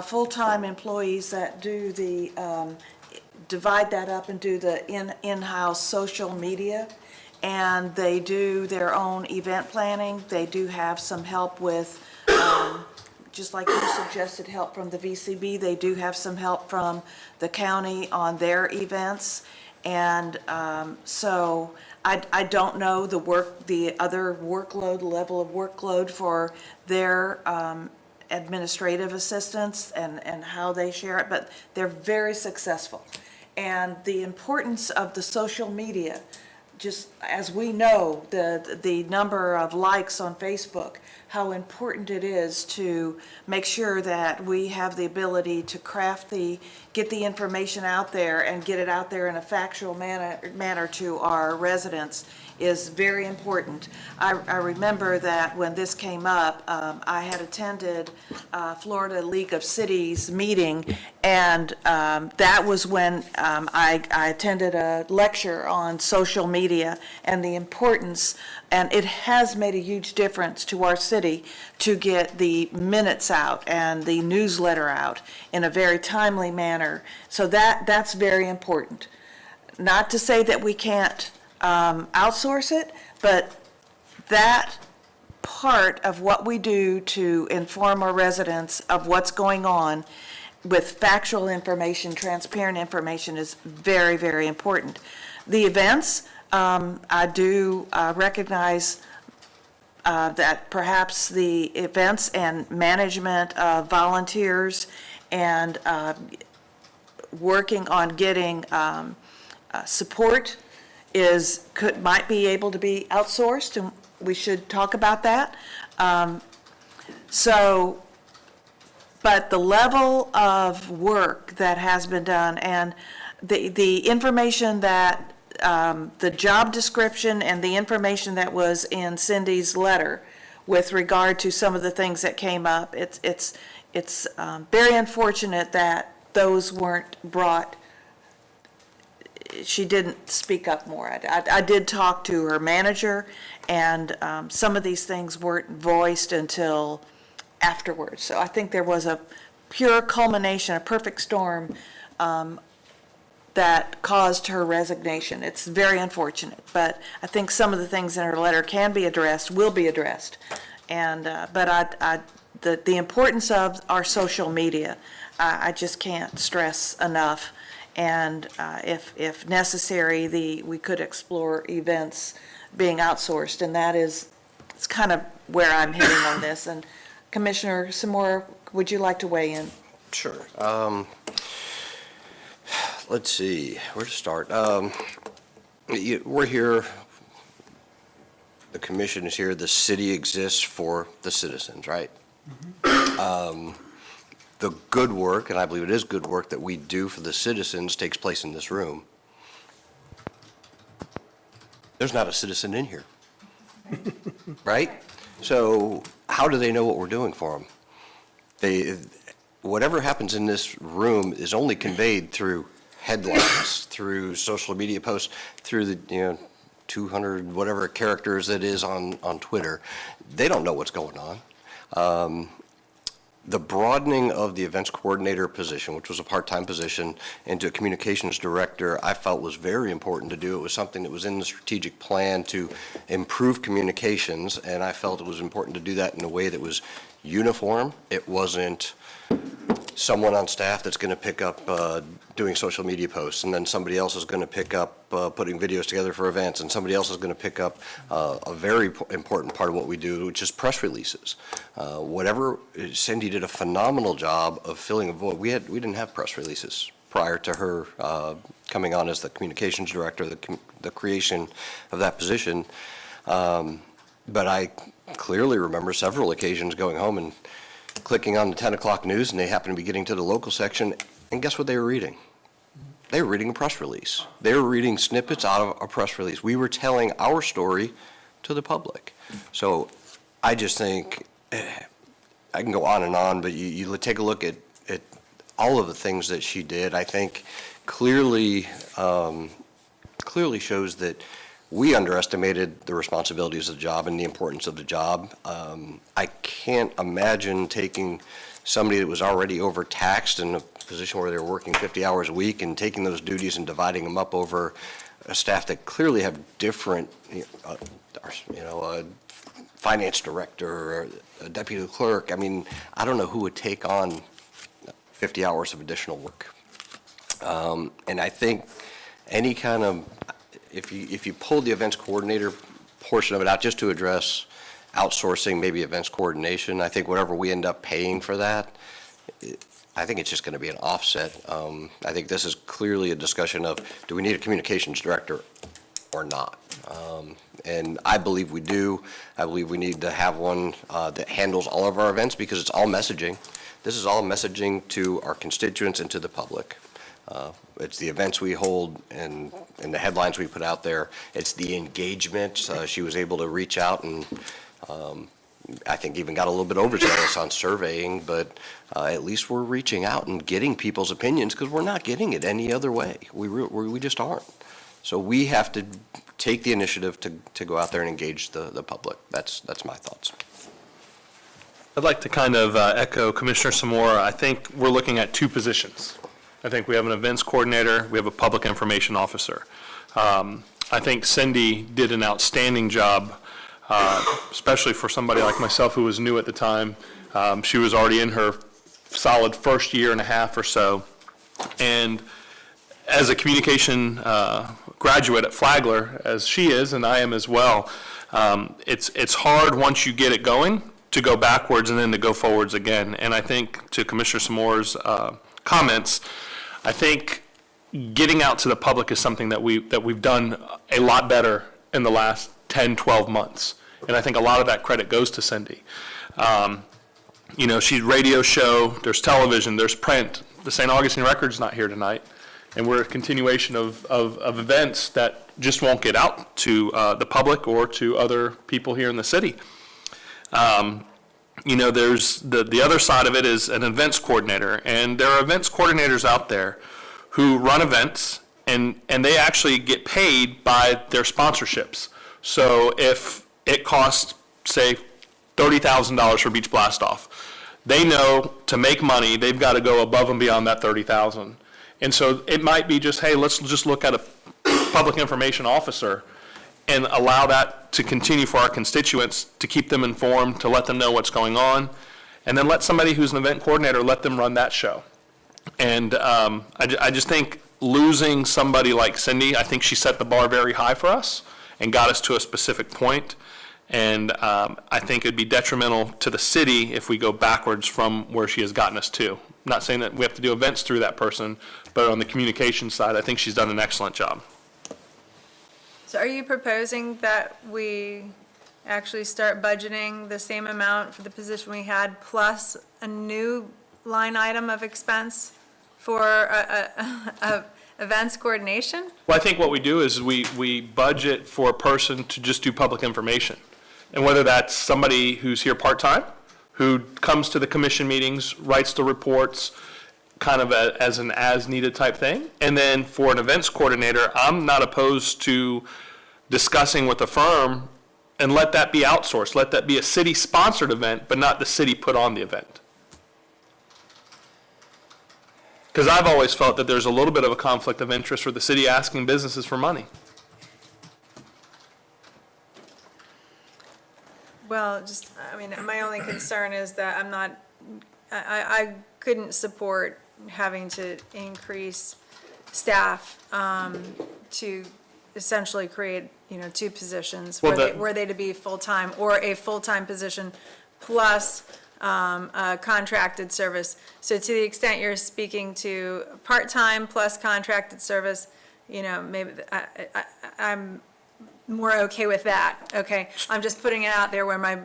full-time employees that do the, divide that up and do the in-house social media, and they do their own event planning. They do have some help with, just like you suggested, help from the VCB, they do have some help from the county on their events. And so I don't know the other workload, level of workload for their administrative assistants and how they share it, but they're very successful. And the importance of the social media, just as we know, the number of likes on Facebook, how important it is to make sure that we have the ability to get the information out there and get it out there in a factual manner to our residents is very important. I remember that when this came up, I had attended Florida League of Cities meeting, and that was when I attended a lecture on social media and the importance, and it has made a huge difference to our city to get the minutes out and the newsletter out in a very timely manner. So that's very important. Not to say that we can't outsource it, but that part of what we do to inform our residents of what's going on with factual information, transparent information is very, very important. The events, I do recognize that perhaps the events and management of volunteers and working on getting support might be able to be outsourced, and we should talk about that. But the level of work that has been done and the information that, the job description and the information that was in Cindy's letter with regard to some of the things that came up, it's very unfortunate that those weren't brought. She didn't speak up more. I did talk to her manager, and some of these things weren't voiced until afterwards. So I think there was a pure culmination, a perfect storm that caused her resignation. It's very unfortunate, but I think some of the things in her letter can be addressed, will be addressed. And but the importance of our social media, I just can't stress enough. And if necessary, we could explore events being outsourced, and it's kind of where I'm hitting on this. And Commissioner Samora, would you like to weigh in? Sure. Let's see, where to start? We're here, the commission is here, the city exists for the citizens, right? The good work, and I believe it is good work, that we do for the citizens takes place in this room. There's not a citizen in here, right? So how do they know what we're doing for them? Whatever happens in this room is only conveyed through headlines, through social media posts, through the 200 whatever characters it is on Twitter. They don't know what's going on. the broadening of the events coordinator position, which was a part-time position, into a communications director, I felt was very important to do. It was something that was in the strategic plan to improve communications, and I felt it was important to do that in a way that was uniform. It wasn't someone on staff that's going to pick up doing social media posts, and then somebody else is going to pick up putting videos together for events, and somebody else is going to pick up a very important part of what we do, which is press releases. Cindy did a phenomenal job of filling a void. We didn't have press releases prior to her coming on as the communications director, the creation of that position. But I clearly remember several occasions going home and clicking on the 10 o'clock news, and they happened to be getting to the local section, and guess what they were reading? They were reading a press release. They were reading snippets out of a press release. We were telling our story to the public. So I just think, I can go on, but you take a look at all of the things that she did. I think clearly shows that we underestimated the responsibilities of the job and the importance of the job. I can't imagine taking somebody that was already overtaxed in a position where they were working 50 hours a week and taking those duties and dividing them up over a staff that clearly have different, a finance director or a deputy clerk. I mean, I don't know who would take on 50 hours of additional work. And I think any kind of, if you pull the events coordinator portion of it out just to address outsourcing, maybe events coordination, I think whatever we end up paying for that, I think it's just going to be an offset. I think this is clearly a discussion of, do we need a communications director or not? And I believe we do. I believe we need to have one that handles all of our events, because it's all messaging. This is all messaging to our constituents and to the public. It's the events we hold and the headlines we put out there. It's the engagement. She was able to reach out and I think even got a little bit overzealous on surveying, but at least we're reaching out and getting people's opinions, because we're not getting it any other way. We just aren't. So we have to take the initiative to go out there and engage the public. That's my thoughts. I'd like to kind of echo Commissioner Samora. I think we're looking at two positions. I think we have an events coordinator, we have a public information officer. I think Cindy did an outstanding job, especially for somebody like myself who was new at the time. She was already in her solid first year and a half or so. And as a communication graduate at Flagler, as she is, and I am as well, it's hard once you get it going to go backwards and then to go forwards again. And I think, to Commissioner Samora's comments, I think getting out to the public is something that we've done a lot better in the last 10, 12 months. And I think a lot of that credit goes to Cindy. She's radio show, there's television, there's print. The St. Augustine Record's not here tonight. And we're a continuation of events that just won't get out to the public or to other people here in the city. There's the other side of it is an events coordinator, and there are events coordinators out there who run events, and they actually get paid by their sponsorships. So if it costs, say, $30,000 for Beach Blast Off, they know to make money, they've got to go above and beyond that $30,000. And so it might be just, hey, let's just look at a public information officer and allow that to continue for our constituents, to keep them informed, to let them know what's going on, and then let somebody who's an event coordinator, let them run that show. And I just think losing somebody like Cindy, I think she set the bar very high for us and got us to a specific point. And I think it'd be detrimental to the city if we go backwards from where she has gotten us to. I'm not saying that we have to do events through that person, but on the communication side, I think she's done an excellent job. So are you proposing that we actually start budgeting the same amount for the position we had, plus a new line item of expense for a events coordination? Well, I think what we do is we budget for a person to just do public information. And whether that's somebody who's here part-time, who comes to the commission meetings, writes the reports, kind of as an as-needed type thing. And then for an events coordinator, I'm not opposed to discussing with the firm and let that be outsourced. Let that be a city-sponsored event, but not the city put on the event. Because I've always felt that there's a little bit of a conflict of interest for the city asking businesses for money. Well, just, I mean, my only concern is that I'm not, I couldn't support having to increase staff to essentially create, two positions. Well, that- Were they to be full-time, or a full-time position plus a contracted service. So to the extent you're speaking to part-time plus contracted service, maybe I'm more okay with that, okay? I'm just putting it out there where my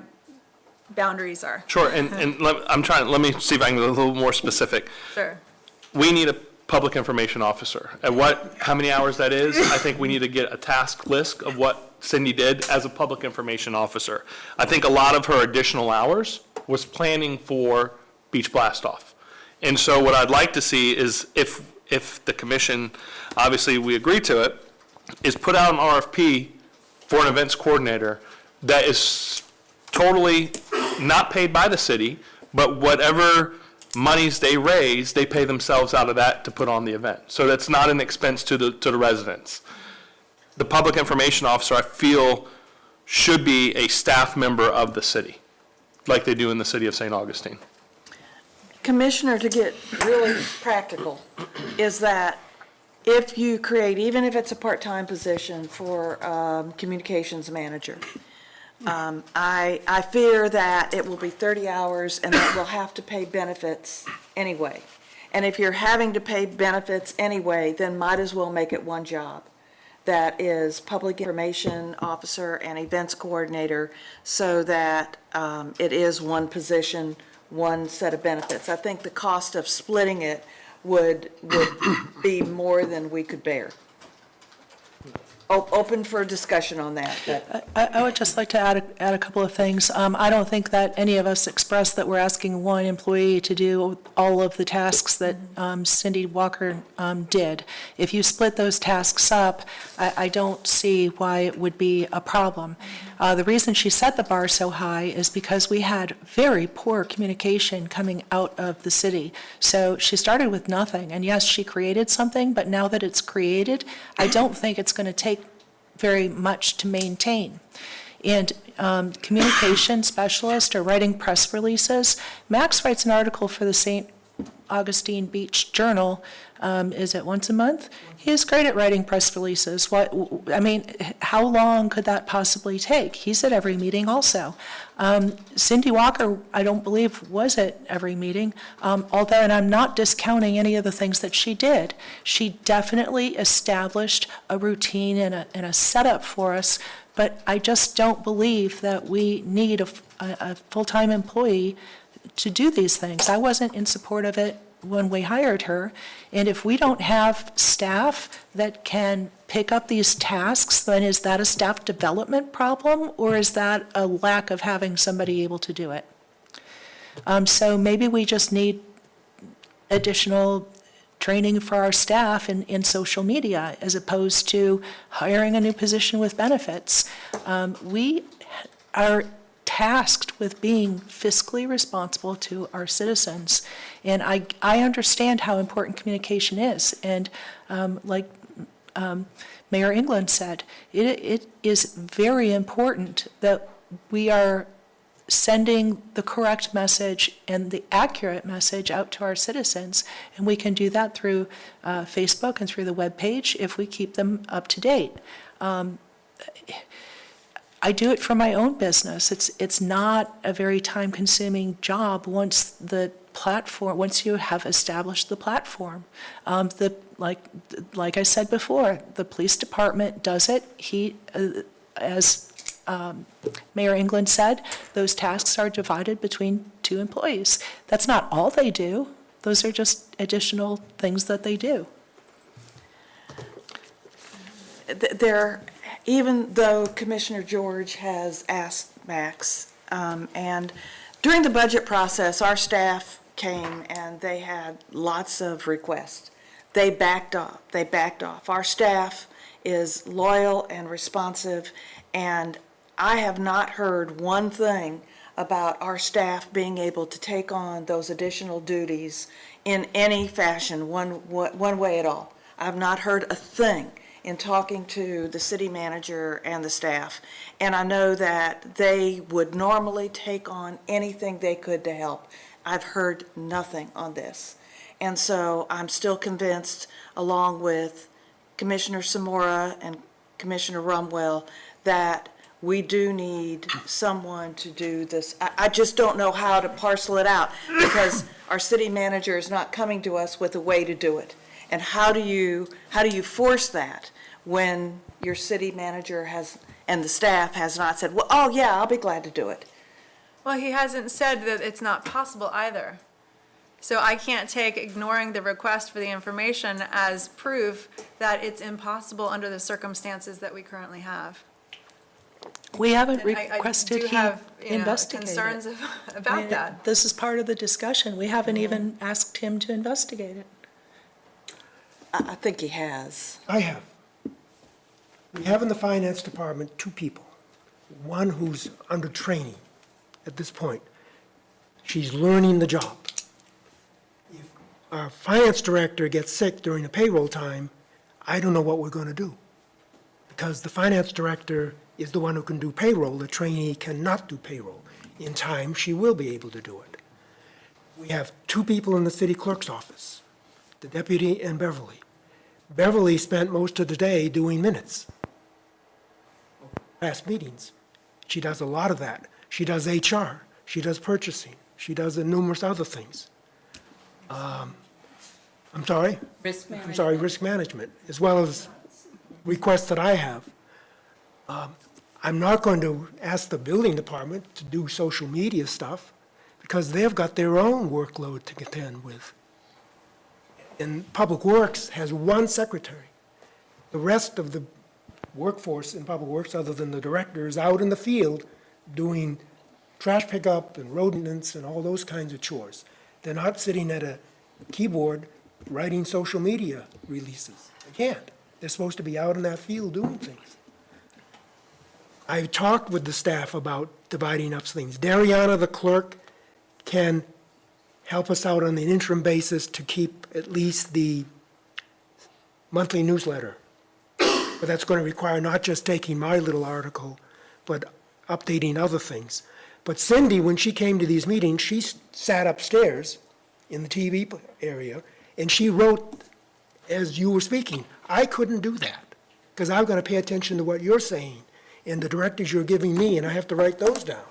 boundaries are. Sure, and let me see if I can get a little more specific. Sure. We need a public information officer. At how many hours that is, I think we need to get a task list of what Cindy did as a public information officer. I think a lot of her additional hours was planning for Beach Blast Off. And so what I'd like to see is if the commission, obviously we agree to it, is put out an RFP for an events coordinator that is totally not paid by the city, but whatever monies they raise, they pay themselves out of that to put on the event. So that's not an expense to the residents. The public information officer, I feel, should be a staff member of the city, like they do in the city of St. Augustine. Commissioner, to get really practical, is that if you create, even if it's a part-time position for communications manager, I fear that it will be 30 hours and that we'll have to pay benefits anyway. And if you're having to pay benefits anyway, then might as well make it one job. That is public information officer and events coordinator, so that it is one position, one set of benefits. I think the cost of splitting it would be more than we could bear. Open for discussion on that, but I would just like to add a couple of things. I don't think that any of us expressed that we're asking one employee to do all of the tasks that Cindy Walker did. If you split those tasks up, I don't see why it would be a problem. The reason she set the bar so high is because we had very poor communication coming out of the city. So she started with nothing, and yes, she created something, but now that it's created, I don't think it's going to take very much to maintain. And communication specialist or writing press releases, Max writes an article for the St. Augustine Beach Journal, is it once a month? He is great at writing press releases. How long could that possibly take? He's at every meeting also. Cindy Walker, I don't believe, was at every meeting, although, and I'm not discounting any of the things that she did. She definitely established a routine and a setup for us, but I just don't believe that we need a full-time employee to do these things. I wasn't in support of it when we hired her, and if we don't have staff that can pick up these tasks, then is that a staff development problem, or is that a lack of having somebody able to do it? So maybe we just need additional training for our staff in social media, as opposed to hiring a new position with benefits. We are tasked with being fiscally responsible to our citizens. And I understand how important communication is. And like Mayor England said, it is very important that we are sending the correct message and the accurate message out to our citizens. And we can do that through Facebook and through the webpage if we keep them up to date. I do it for my own business. It's not a very time-consuming job once you have established the platform. Like I said before, the police department does it. As Mayor England said, those tasks are divided between 2 employees. That's not all they do. Those are just additional things that they do. Even though Commissioner George has asked Max, and during the budget process, our staff came and they had lots of requests. They backed off. Our staff is loyal and responsive, and I have not heard one thing about our staff being able to take on those additional duties in any fashion, one way at all. I've not heard a thing in talking to the city manager and the staff. And I know that they would normally take on anything they could to help. I've heard nothing on this. And so I'm still convinced, along with Commissioner Samora and Commissioner Rumwell, that we do need someone to do this. I just don't know how to parcel it out, because our city manager is not coming to us with a way to do it. And how do you force that when your city manager has, and the staff has not said, well, oh yeah, I'll be glad to do it? Well, he hasn't said that it's not possible either. So I can't take ignoring the request for the information as proof that it's impossible under the circumstances that we currently have. We haven't And I requested do he have, investigate it. concerns about that. This is part of the discussion. We haven't even asked him to investigate it. I think he has. I have. We have in the finance department two people. One who's under training at this point. She's learning the job. If our finance director gets sick during the payroll time, I don't know what we're going to do. Because the finance director is the one who can do payroll. The trainee cannot do payroll. In time, she will be able to do it. We have two people in the city clerk's office, the deputy and Beverly. Beverly spent most of the day doing minutes, past meetings. She does a lot of that. She does HR, she does purchasing, she does numerous other things. I'm sorry? Risk management. I'm sorry, risk management, as well as requests that I have. I'm not going to ask the building department to do social media stuff, because they've got their own workload to contend with. And Public Works has one secretary. The rest of the workforce in Public Works, other than the director, is out in the field doing trash pickup and road maintenance and all those kinds of chores. They're not sitting at a keyboard writing social media releases. They can't. They're supposed to be out in that field doing things. I've talked with the staff about dividing up things. Dariana, the clerk, can help us out on an interim basis to keep at least the monthly newsletter. But that's going to require not just taking my little article, but updating other things. But Cindy, when she came to these meetings, she sat upstairs in the TV area, and she wrote as you were speaking. I couldn't do that, because I've got to pay attention to what you're saying and the directives you're giving me, and I have to write those down.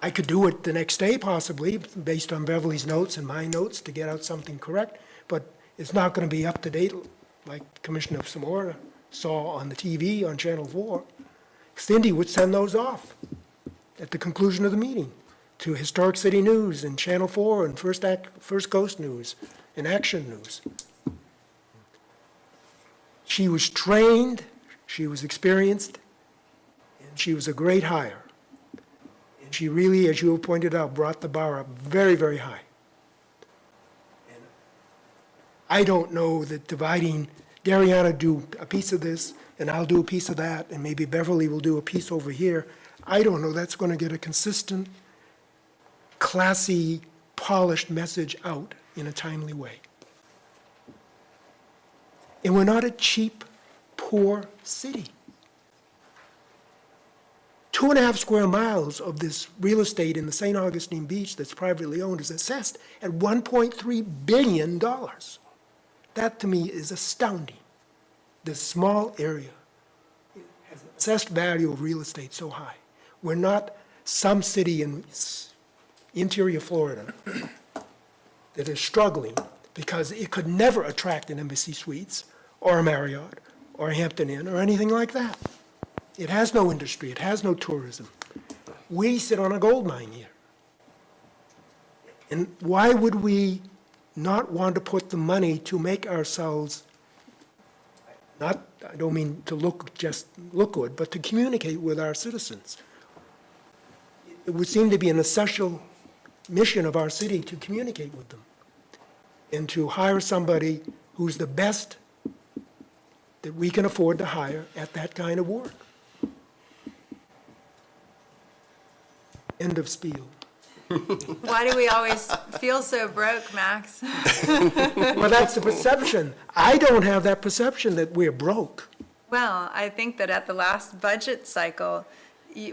I could do it the next day possibly, based on Beverly's notes and my notes, to get out something correct, but it's not going to be up to date like Commissioner Samora saw on the TV on Channel 4. Cindy would send those off at the conclusion of the meeting to Historic City News and Channel 4 and First Coast News and Action News. She was trained, she was experienced, and she was a great hire. And she really, as you have pointed out, brought the bar up very, very high. And I don't know that dividing, Dariana do a piece of this, and I'll do a piece of that, and maybe Beverly will do a piece over here. I don't know that's going to get a consistent, classy, polished message out in a timely way. And we're not a cheap, poor city. 2.5 square miles of this real estate in the St. Augustine Beach that's privately owned is assessed at $1.3 billion. That, to me, is astounding. This small area has an assessed value of real estate so high. We're not some city in interior Florida that is struggling because it could never attract an Embassy Suites or a Marriott or a Hampton Inn or anything like that. It has no industry, it has no tourism. We sit on a gold mine here. And why would we not want to put the money to make ourselves, I don't mean to just look good, but to communicate with our citizens? It would seem to be an essential mission of our city to communicate with them and to hire somebody who's the best that we can afford to hire at that kind of work. End of spiel. Why do we always feel so broke, Max? Well, that's the perception. I don't have that perception that we're broke. Well, I think that at the last budget cycle,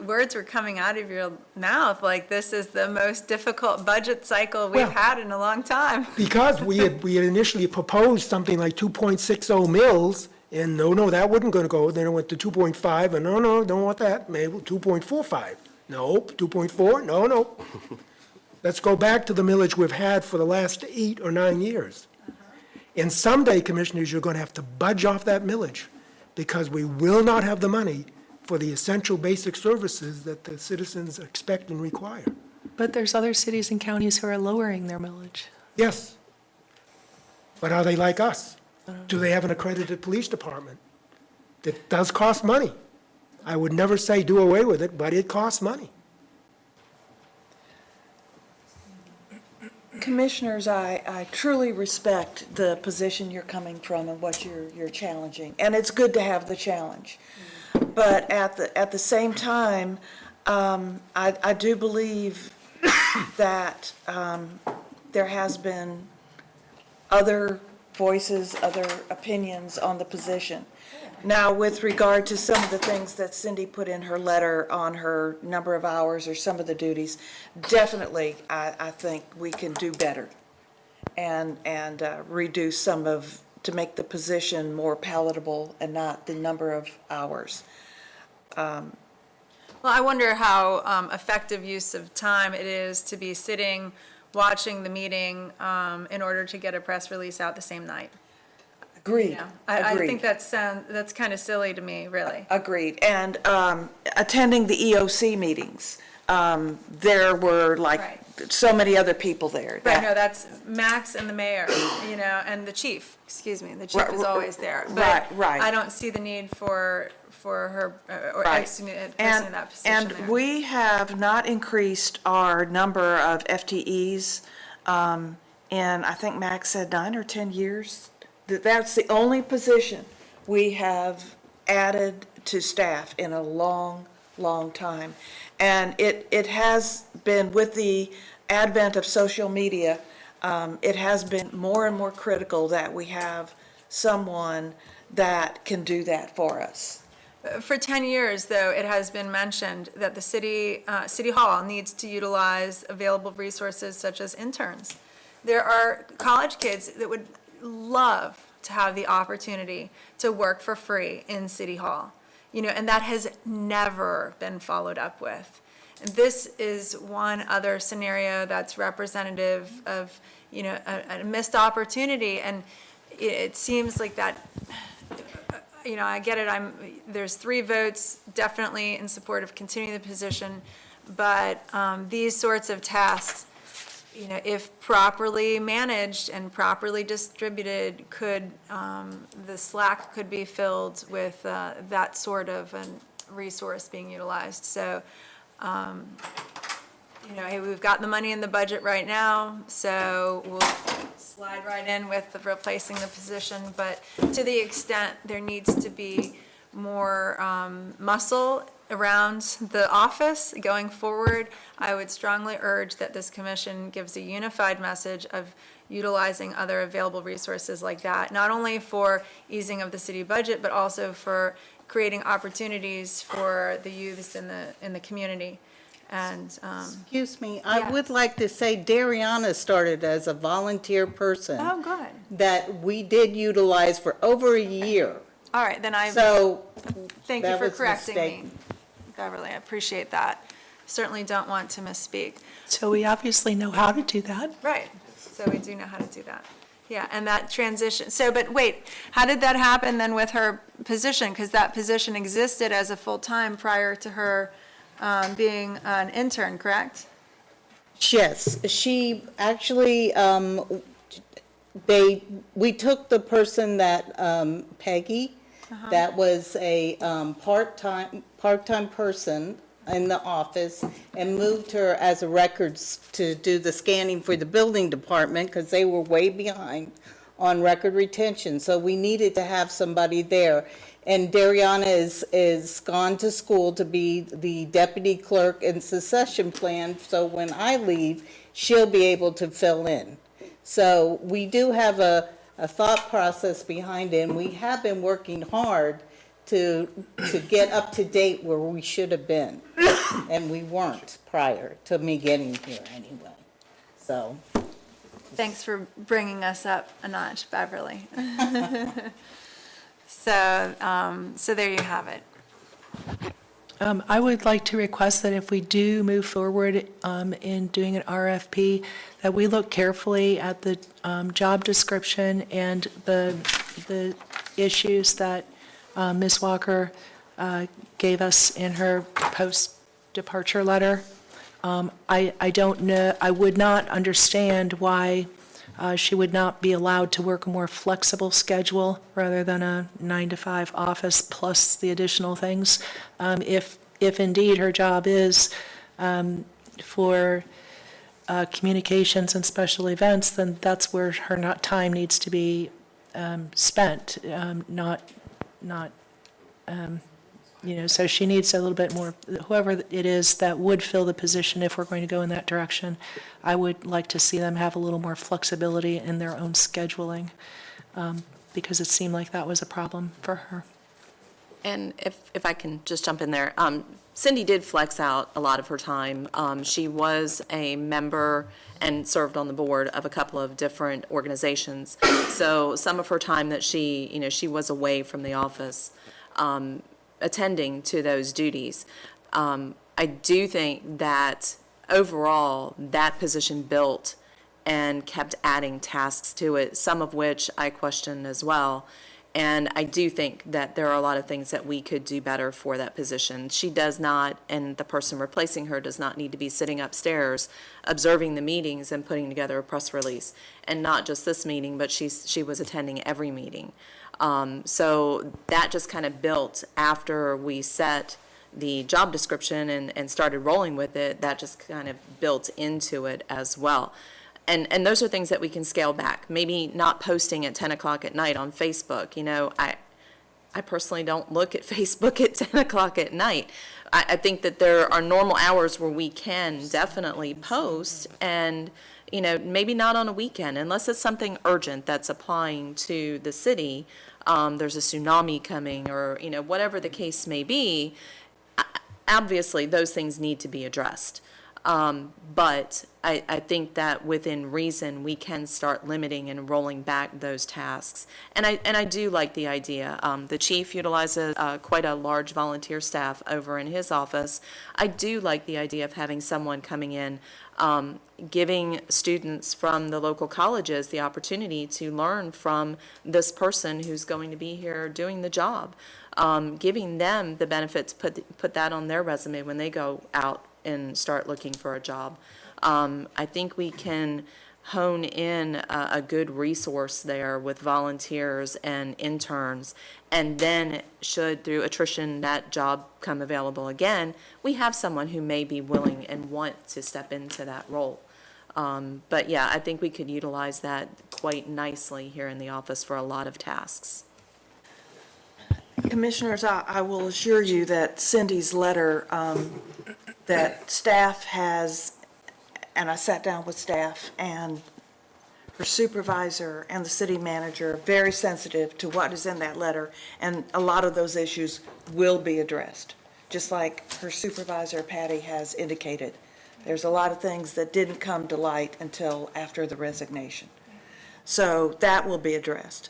words were coming out of your mouth like this is the most difficult budget cycle we've Well- had in a long time. Because we had initially proposed something like 2.60 mils, and no, that wasn't going to go. Then it went to 2.5, and no, don't want that. Maybe 2.45. Nope, 2.4, no. Let's go back to the millage we've had for the last 8 or 9 years. And someday, Commissioners, you're going to have to budge off that millage, because we will not have the money for the essential basic services that the citizens expect and require. But there's other cities and counties who are lowering their millage. Yes. But are they like us? Do they have an accredited police department? It does cost money. I would never say do away with it, but it costs money. Commissioners, I truly respect the position you're coming from and what you're challenging, and it's good to have the challenge. But at the same time, I do believe that there has been other voices, other opinions on the position. Now, with regard to some of the things that Cindy put in her letter on her number of hours or some of the duties, definitely, I think we can do better and reduce some of, to make the position more palatable and not the number of hours. Well, I wonder how effective use of time it is to be sitting, watching the meeting in order to get a press release out the same night. Agreed, Yeah, I agreed. think that's kind of silly to me, really. Agreed. And attending the EOC meetings, there were like Right. so many other people there. Right, no, that's Max and the mayor, and the chief, excuse me, the chief is always there. Right. But I don't see the need for her, or Right. person in that position And there. we have not increased our number of FTEs in, I think Max said 9 or 10 years. That's the only position we have added to staff in a long, long time. And it has been, with the advent of social media, it has been more and more critical that we have someone that can do that for us. For 10 years, though, it has been mentioned that the City Hall needs to utilize available resources such as interns. There are college kids that would love to have the opportunity to work for free in City Hall, and that has never been followed up with. And this is one other scenario that's representative of, a missed opportunity, and it seems like that, I get it, there's 3 votes definitely in support of continuing the position, but these sorts of tasks, if properly managed and properly distributed, the slack could be filled with that sort of a resource being utilized. So, hey, we've got the money in the budget right now, so we'll slide right in with replacing the position. But to the extent there needs to be more muscle around the office going forward, I would strongly urge that this commission gives a unified message of utilizing other available resources like that, not only for easing of the city budget, but also for creating opportunities for the youths in the community. And, Excuse me, I Yeah. would like to say Dariana started as a volunteer person oh, good. that we did utilize for over a year. All right, then So thank you that for was a correcting me, mistake. Beverly, I appreciate that. Certainly don't want to misspeak. So we obviously know how to do that. Right, so we do know how to do that. Yeah, and that transition, but wait, how did that happen then with her position? Because that position existed as a full-time prior to her being an intern, correct? Yes, she actually, we took the person that, Peggy, that was a part-time person in the office, and moved her as a records to do the scanning for the building department, because they were way behind on record retention, so we needed to have somebody there. And Dariana is gone to school to be the deputy clerk in succession plan, so when I leave, she'll be able to fill in. So we do have a thought process behind it, and we have been working hard to get up to date where we should have been. And we weren't prior to me getting here anyway, so. Thanks for bringing us up a notch, Beverly. So there you have it. I would like to request that if we do move forward in doing an RFP, that we look carefully at the job description and the issues that Ms. Walker gave us in her post-departure letter. I don't know, I would not understand why she would not be allowed to work a more flexible schedule rather than a 9-to-5 office plus the additional things. If indeed her job is for communications and special events, then that's where her time needs to be spent, so she needs a little bit more, whoever it is that would fill the position, if we're going to go in that direction, I would like to see them have a little more flexibility in their own scheduling, because it seemed like that was a problem for her. And if I can just jump in there, Cindy did flex out a lot of her time. She was a member and served on the board of a couple of different organizations. So some of her time that she was away from the office, attending to those duties. I do think that overall, that position built and kept adding tasks to it, some of which I question as well. And I do think that there are a lot of things that we could do better for that position. She does not, and the person replacing her does not need to be sitting upstairs observing the meetings and putting together a press release. And not just this meeting, but she was attending every meeting. So that just kind of built after we set the job description and started rolling with it, that just kind of built into it as well. And those are things that we can scale back. Maybe not posting at 10 o'clock at night on Facebook. I personally don't look at Facebook at 10 o'clock at night. I think that there are normal hours where we can definitely post, and maybe not on a weekend, unless it's something urgent that's applying to the city. There's a tsunami coming, or whatever the case may be. Obviously, those things need to be addressed. But I think that within reason, we can start limiting and rolling back those tasks. And I do like the idea. The chief utilizes quite a large volunteer staff over in his office. I do like the idea of having someone coming in, giving students from the local colleges the opportunity to learn from this person who's going to be here doing the job. Giving them the benefit to put that on their resume when they go out and start looking for a job. I think we can hone in a good resource there with volunteers and interns, and then should, through attrition, that job come available again, we have someone who may be willing and want to step into that role. But yeah, I think we could utilize that quite nicely here in the office for a lot of tasks. Commissioners, I will assure you that Cindy's letter, that staff has, and I sat down with staff and her supervisor and the city manager, very sensitive to what is in that letter, and a lot of those issues will be addressed, just like her supervisor, Patty, has indicated. There's a lot of things that didn't come to light until after the resignation. So that will be addressed.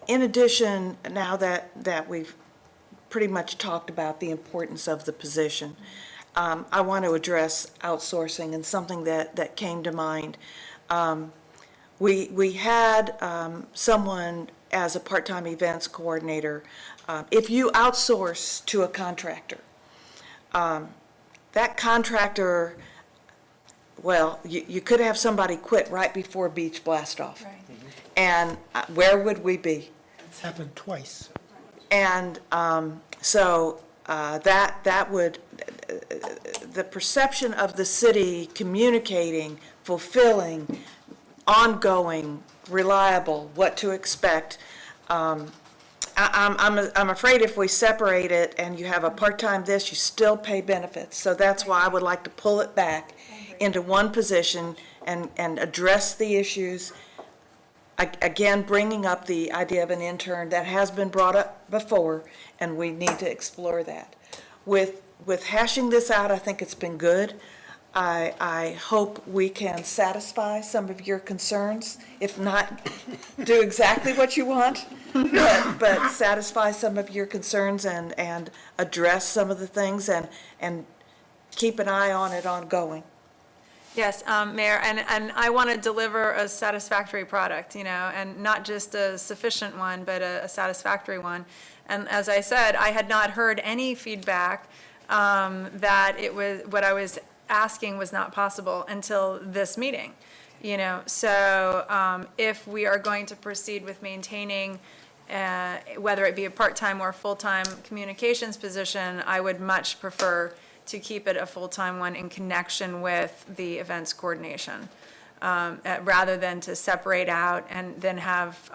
In addition, now that we've pretty much talked about the importance of the position, I want to address outsourcing, and something that came to mind. We had someone as a part-time events coordinator. If you outsource to a contractor, that contractor, well, you could have somebody quit right before beach blast-off. Right. And where would we be? It's happened twice. And so that would, the perception of the city communicating, fulfilling, ongoing, reliable, what to expect, I'm afraid if we separate it and you have a part-time this, you still pay benefits. So that's why I would like to pull it back into one position and address the issues. Again, bringing up the idea of an intern that has been brought up before, and we need to explore that. With hashing this out, I think it's been good. I hope we can satisfy some of your concerns, if not do exactly what you want, but satisfy some of your concerns and address some of the things and keep an eye on it ongoing. Yes, Mayor, and I want to deliver a satisfactory product, and not just a sufficient one, but a satisfactory one. And as I said, I had not heard any feedback that it was, what I was asking was not possible until this meeting, So if we are going to proceed with maintaining, whether it be a part-time or full-time communications position, I would much prefer to keep it a full-time one in connection with the events coordination, rather than to separate out and then have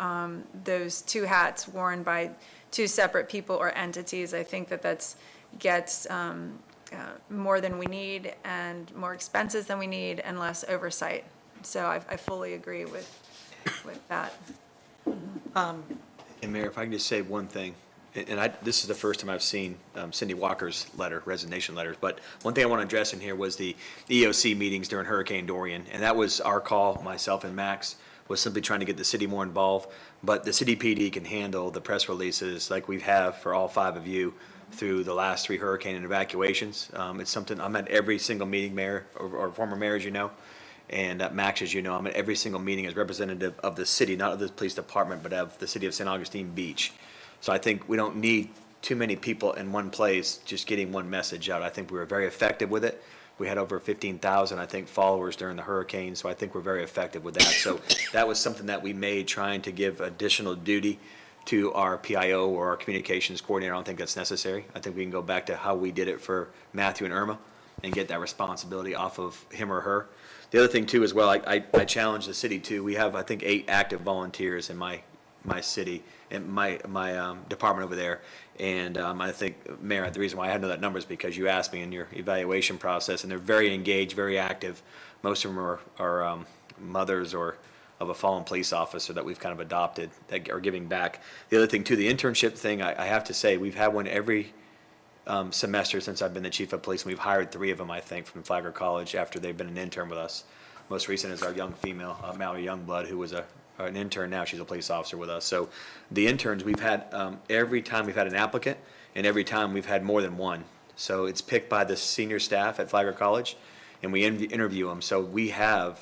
those two hats worn by two separate people or entities. I think that gets more than we need and more expenses than we need and less oversight. So I fully agree with that. And Mayor, if I can just say one thing, and this is the first time I've seen Cindy Walker's letter, resignation letters, but one thing I want to address in here was the EOC meetings during Hurricane Dorian, and that was our call, myself and Max, was simply trying to get the city more involved, but the city PD can handle the press releases like we have for all 5 of you through the last 3 hurricane and evacuations. It's something, I'm at every single meeting, Mayor, or former mayor, as you know, and Max, as you know, I'm at every single meeting as representative of the city, not of the police department, but of the city of St. Augustine Beach. So I think we don't need too many people in one place just getting one message out. I think we were very effective with it. We had over 15,000, I think, followers during the hurricane, so I think we're very effective with that. So that was something that we made, trying to give additional duty to our PIO or our communications coordinator. I don't think that's necessary. I think we can go back to how we did it for Matthew and Irma and get that responsibility off of him or her. The other thing too as well, I challenge the city too. We have, I think, 8 active volunteers in my city, in my department over there. And I think, Mayor, the reason why I had to know that number is because you asked me in your evaluation process, and they're very engaged, very active. Most of them are mothers or of a fallen police officer that we've kind of adopted that are giving back. The other thing too, the internship thing, I have to say, we've had one every semester since I've been the chief of police, and we've hired 3 of them, I think, from Flagler College after they've been an intern with us. Most recent is our young female, Mallory Youngblood, who was an intern. Now she's a police officer with us. So the interns, we've had, every time we've had an applicant, and every time we've had more than one. So it's picked by the senior staff at Flagler College, and we interview them. So we have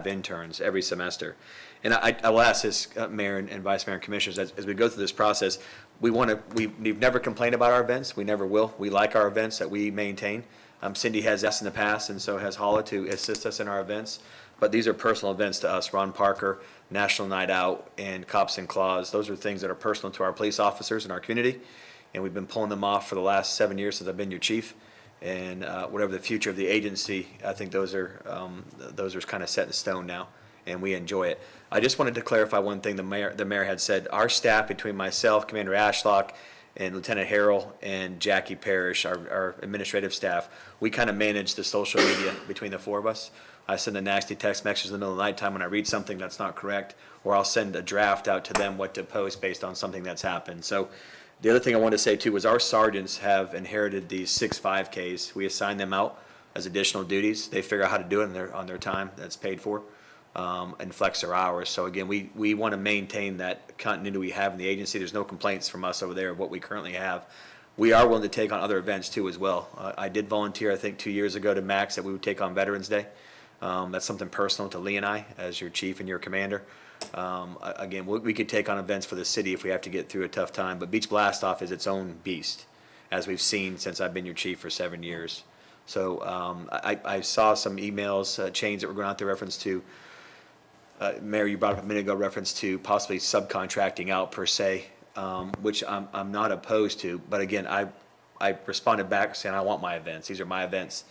interns every semester. And I will ask this, Mayor and Vice Mayor and Commissioners, as we go through this process, we've never complained about our events. We never will. We like our events that we maintain. Cindy has asked in the past, and so has Holla, to assist us in our events. But these are personal events to us. Ron Parker, National Night Out, and Cops and Claws. Those are things that are personal to our police officers in our community. And we've been pulling them off for the last 7 years since I've been your chief. And whatever the future of the agency, I think those are kind of set in stone now, and we enjoy it. I just wanted to clarify one thing the mayor had said. Our staff, between myself, Commander Ashlock, and Lieutenant Harrell and Jackie Parrish, our administrative staff, we kind of manage the social media between the 4 of us. I send a nasty text message in the middle of the nighttime when I read something that's not correct, or I'll send a draft out to them what to post based on something that's happened. So the other thing I wanted to say too was our sergeants have inherited these 6 5Ks. We assign them out as additional duties. They figure out how to do it on their time that's paid for, and flex their hours. So again, we want to maintain that continuity we have in the agency. There's no complaints from us over there of what we currently have. We are willing to take on other events too as well. I did volunteer, I think 2 years ago, to Max that we would take on Veterans Day. That's something personal to Lee and I as your chief and your commander. Again, we could take on events for the city if we have to get through a tough time, but Beach Blast Off is its own beast, as we've seen since I've been your chief for 7 years. So I saw some emails, chains that were going out there, reference to, Mayor, you brought up a minute ago, reference to possibly subcontracting out per se, which I'm not opposed to, but again, I responded back saying I want my events. These are my events.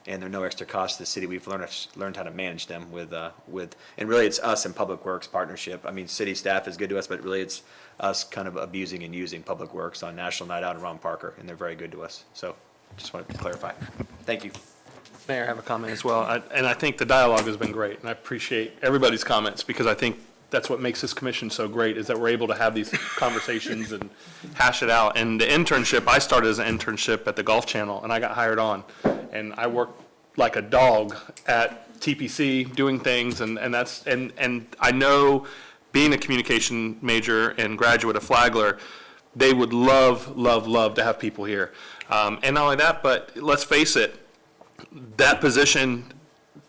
and they're no extra cost to the city. We've learned how to manage them with, and really it's us and Public Works partnership. I mean, city staff is good to us, but really it's us kind of abusing and using Public Works on National Night Out and Ron Parker, and they're very good to us. So just wanted to clarify. Thank you. Mayor, I have a comment as well. And I think the dialogue has been great, and I appreciate everybody's comments, because I think that's what makes this commission so great, is that we're able to have these conversations and hash it out. And the internship, I started as an internship at the Golf Channel, and I got hired on. And I worked like a dog at TPC doing things, and I know, being a communication major and graduate of Flagler, they would love, love, love to have people here. And not only that, but let's face it, that position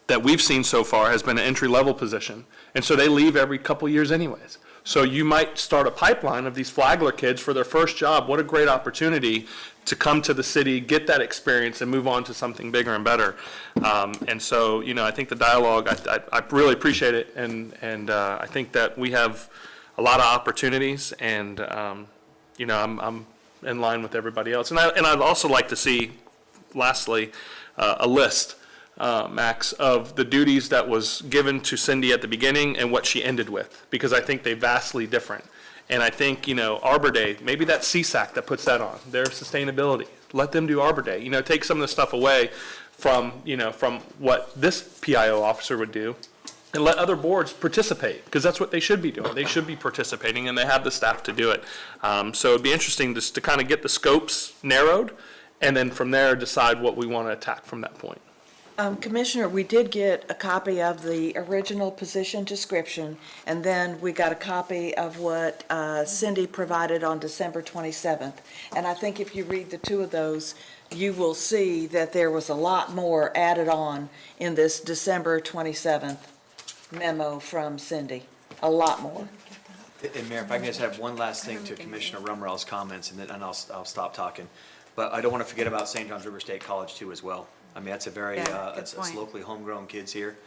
that we've seen so far has been an entry-level position. And so they leave every couple years anyways. So you might start a pipeline of these Flagler kids for their first job. What a great opportunity to come to the city, get that experience, and move on to something bigger and better. And so, I think the dialogue, I really appreciate it. And I think that we have a lot of opportunities, and, I'm in line with everybody else. And I'd also like to see, lastly, a list, Max, of the duties that was given to Cindy at the beginning and what she ended with, because I think they're vastly different. And I think, Arbor Day, maybe that's CSAC that puts that on, their sustainability. Let them do Arbor Day. Take some of the stuff away from what this PIO officer would do, and let other boards participate, because that's what they should be doing. They should be participating, and they have the staff to do it. So it'd be interesting just to kind of get the scopes narrowed, and then from there decide what we want to attack from that point. Commissioner, we did get a copy of the original position description, and then we got a copy of what Cindy provided on December 27th. And I think if you read the two of those, you will see that there was a lot more added on in this December 27th memo from Cindy, a lot more. And Mayor, if I can just have one last thing to Commissioner Rumrell's comments, and then I'll stop talking. But I don't want to forget about St. John's River State College too as well. I mean, that's a very, it's locally homegrown kids here.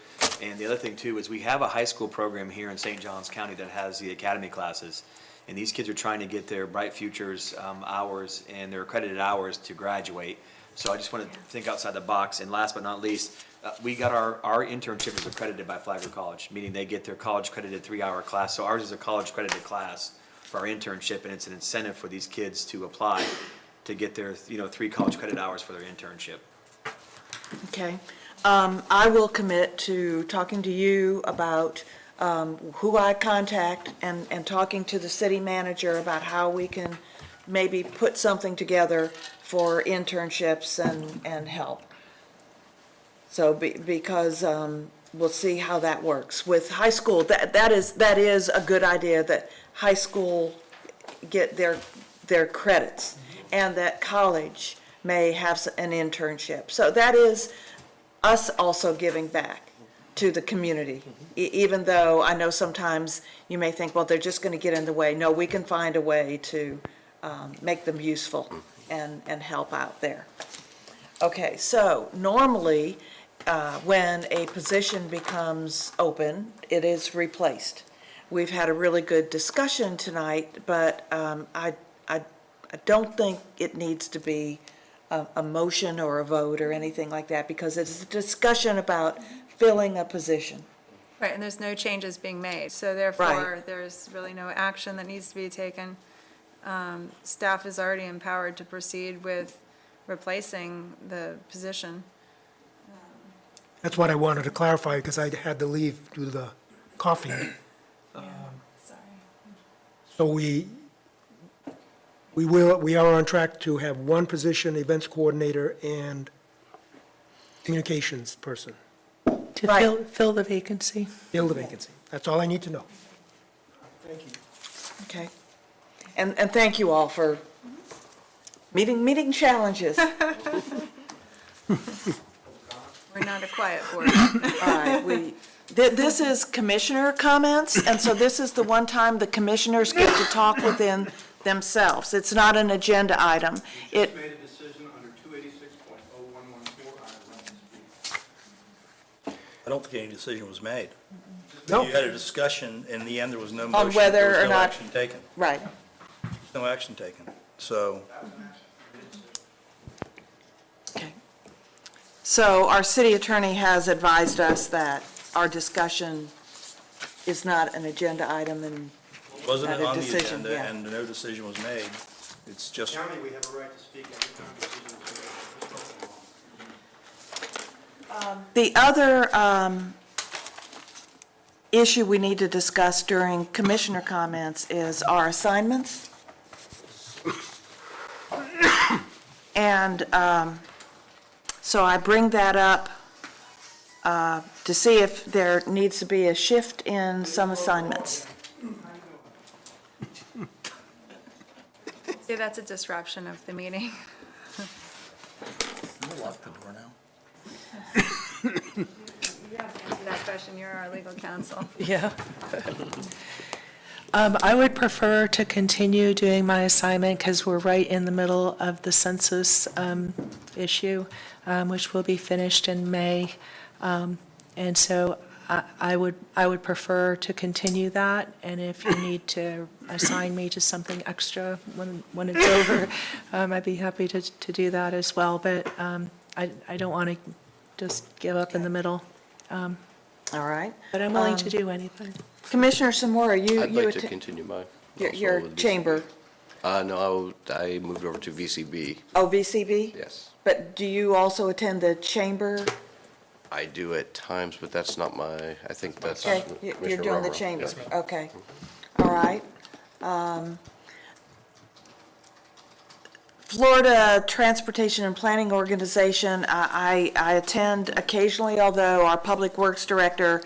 And the other thing too is we have a high school program here in St. Johns County that has the academy classes. And these kids are trying to get their Bright Futures hours and their accredited hours to graduate. So I just want to think outside the box. And last but not least, we got our internship is accredited by Flagler College, meaning they get their college credited 3-hour class. So ours is a college credited class for our internship, and it's an incentive for these kids to apply to get their, 3 college credit hours for their internship. Okay. I will commit to talking to you about who I contact and talking to the city manager about how we can maybe put something together for internships and help. So because we'll see how that works. With high school, that is a good idea, that high school get their credits, and that college may have an internship. So that is us also giving back to the community, even though I know sometimes you may think, well, they're just going to get in the way. No, we can find a way to make them useful and help out there. Okay, so normally, when a position becomes open, it is replaced. We've had a really good discussion tonight, but I don't think it needs to be a motion or a vote or anything like that, because it's a discussion about filling a position. Right, and there's no changes being made, so therefore, there's really no action that needs to be taken. Staff is already empowered to proceed with replacing the position. That's what I wanted to clarify, because I had to leave due to the coughing. Sorry. So we are on track to have one position, events coordinator and communications person, To Right. fill the vacancy. fill the vacancy. That's all I need to know. Okay. And thank you all for meeting challenges. We're not a quiet board. All right, this is commissioner comments, and so this is the one time the commissioners get to talk within themselves. It's not an agenda item. It, made a decision under 286.0114. I don't think any decision was made. No. You had a discussion, in the end, there was no motion. whether there was or no not- action taken. right. No action taken. So, Okay. So our city attorney has advised us that our discussion is not an agenda item and Wasn't Not it a on the decision, agenda, yeah. and no decision was made? It's just, County, we have a right to speak anytime decisions are made. the other issue we need to discuss during commissioner comments is our assignments. And so I bring that up to see if there needs to be a shift in some assignments. See, that's a disruption of the meeting. lock the door now. Answer that question, you're our legal counsel. Yeah. I would prefer to continue doing my assignment because we're right in the middle of the census issue, which will be finished in May. And so I would prefer to continue that, and if you need to assign me to something extra when it's over, I'd be happy to do that as well, but I don't want to just give up in the middle, All right. but I'm willing to do anything. Commissioner Samora, I'd like to continue mine. also your with VCB. chamber, No, I moved over to VCB, oh, VCB? yes. But do you also attend the chamber? I do at times, but that's not my, I think that's Okay, you're Commissioner doing the Romero. chamber, Yes. okay. All right. Florida Transportation and Planning Organization, I attend occasionally, although our Public Works Director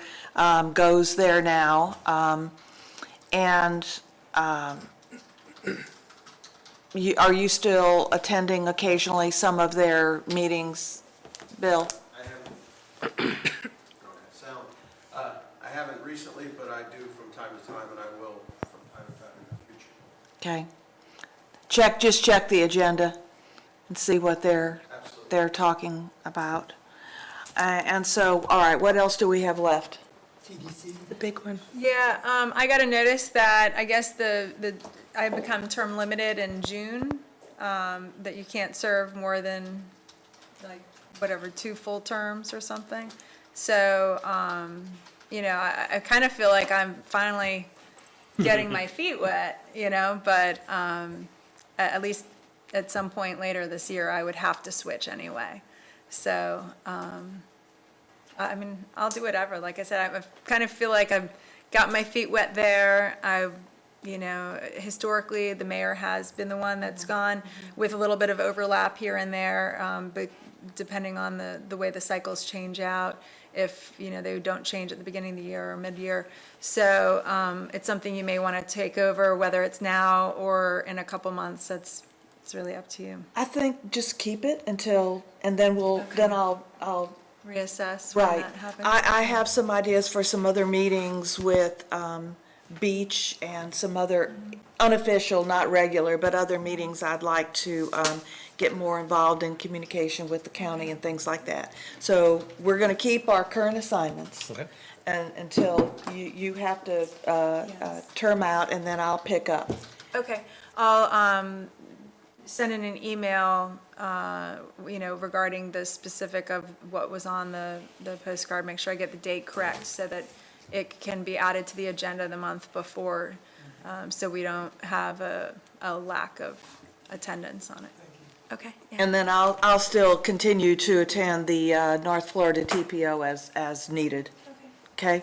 goes there now. Are you still attending occasionally some of their meetings, Bill? I haven't recently, but I do from time to time, and I will from time to time in the future. Okay. Just check the agenda and see what they're talking about. And so, all right, what else do we have left? The big one. Yeah, I got a notice that, I guess I become term limited in June, that you can't serve more than, like, whatever, 2 full terms or something. So, I kind of feel like I'm finally getting my feet wet, but at least at some point later this year, I would have to switch anyway. So, I mean, I'll do whatever. Like I said, I kind of feel like I've got my feet wet there. Historically, the mayor has been the one that's gone with a little bit of overlap here and there, but depending on the way the cycles change out, if, they don't change at the beginning of the year or mid-year. So it's something you may want to take over, whether it's now or in a couple months. It's really up to you. I think just keep it until, and then I'll Reassess when right. that happens. I have some ideas for some other meetings with Beach and some other unofficial, not regular, but other meetings I'd like to get more involved in communication with the county and things like that. So we're going to keep our current assignments. Okay. And until you have to term out, and then I'll pick up. Okay, I'll send in an email, regarding the specific of what was on the postcard, make sure I get the date correct so that it can be added to the agenda the month before, so we don't have a lack of attendance on it. Okay. Yeah. And then I'll still continue to attend the North Florida TPO as needed. Okay?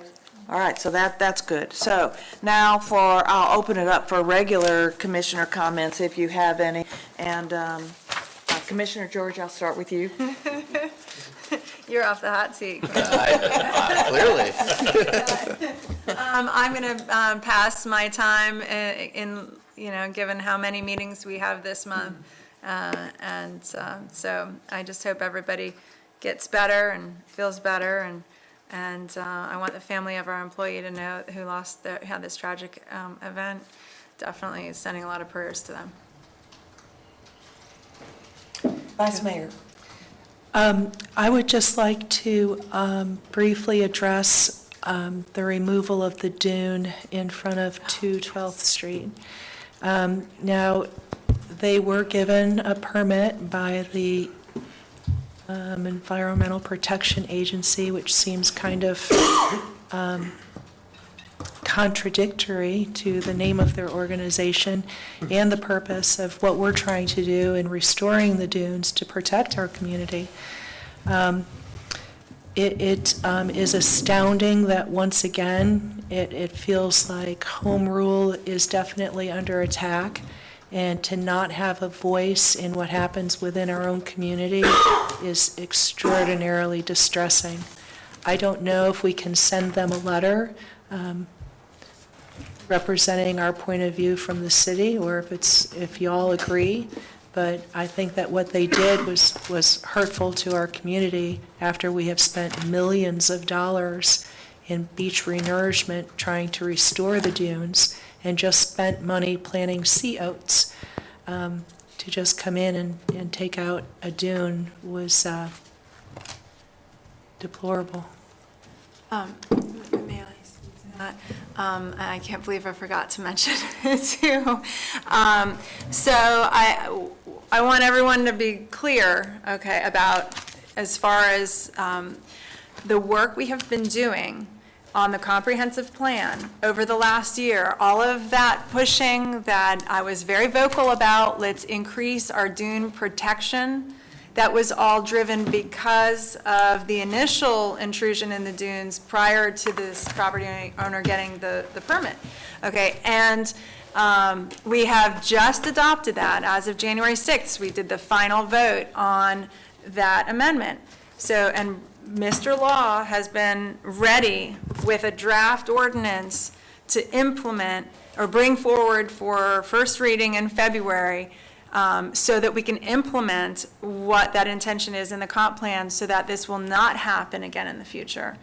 All right, so that's good. So now I'll open it up for regular commissioner comments if you have any. And Commissioner George, I'll start with you. You're off the hot seat. Clearly. I'm going to pass my time in, given how many meetings we have this month. So I just hope everybody gets better and feels better, and I want the family of our employee to know who had this tragic event. Definitely sending a lot of prayers to them. Vice Mayor. I would just like to briefly address the removal of the dune in front of 212th Street. Now, they were given a permit by the Environmental Protection Agency, which seems kind of contradictory to the name of their organization and the purpose of what we're trying to do in restoring the dunes to protect our community. It is astounding that once again, it feels like home rule is definitely under attack, and to not have a voice in what happens within our own community is extraordinarily distressing. I don't know if we can send them a letter representing our point of view from the city, or if you all agree, but I think that what they did was hurtful to our community after we have spent millions of dollars in beach renourishment trying to restore the dunes, and just spent money planting sea oats. To just come in and take out a dune was deplorable. May I speak to that? I can't believe I forgot to mention it too. So I want everyone to be clear, okay, about as far as the work we have been doing on the comprehensive plan over the last year, all of that pushing that I was very vocal about, let's increase our dune protection. That was all driven because of the initial intrusion in the dunes prior to this property owner getting the permit. Okay, and we have just adopted that as of January 6th. We did the final vote on that amendment. So, and Mr. Law has been ready with a draft ordinance to implement or bring forward for first reading in February, so that we can implement what that intention is in the comp plan, so that this will not happen again in the future.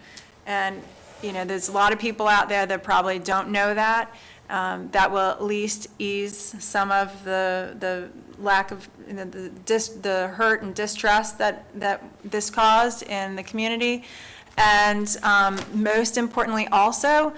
And, you know, there's a lot of people out there that probably don't know that. That will at least ease some of the lack of, you know, the hurt and distrust that this caused in the community. And most importantly also,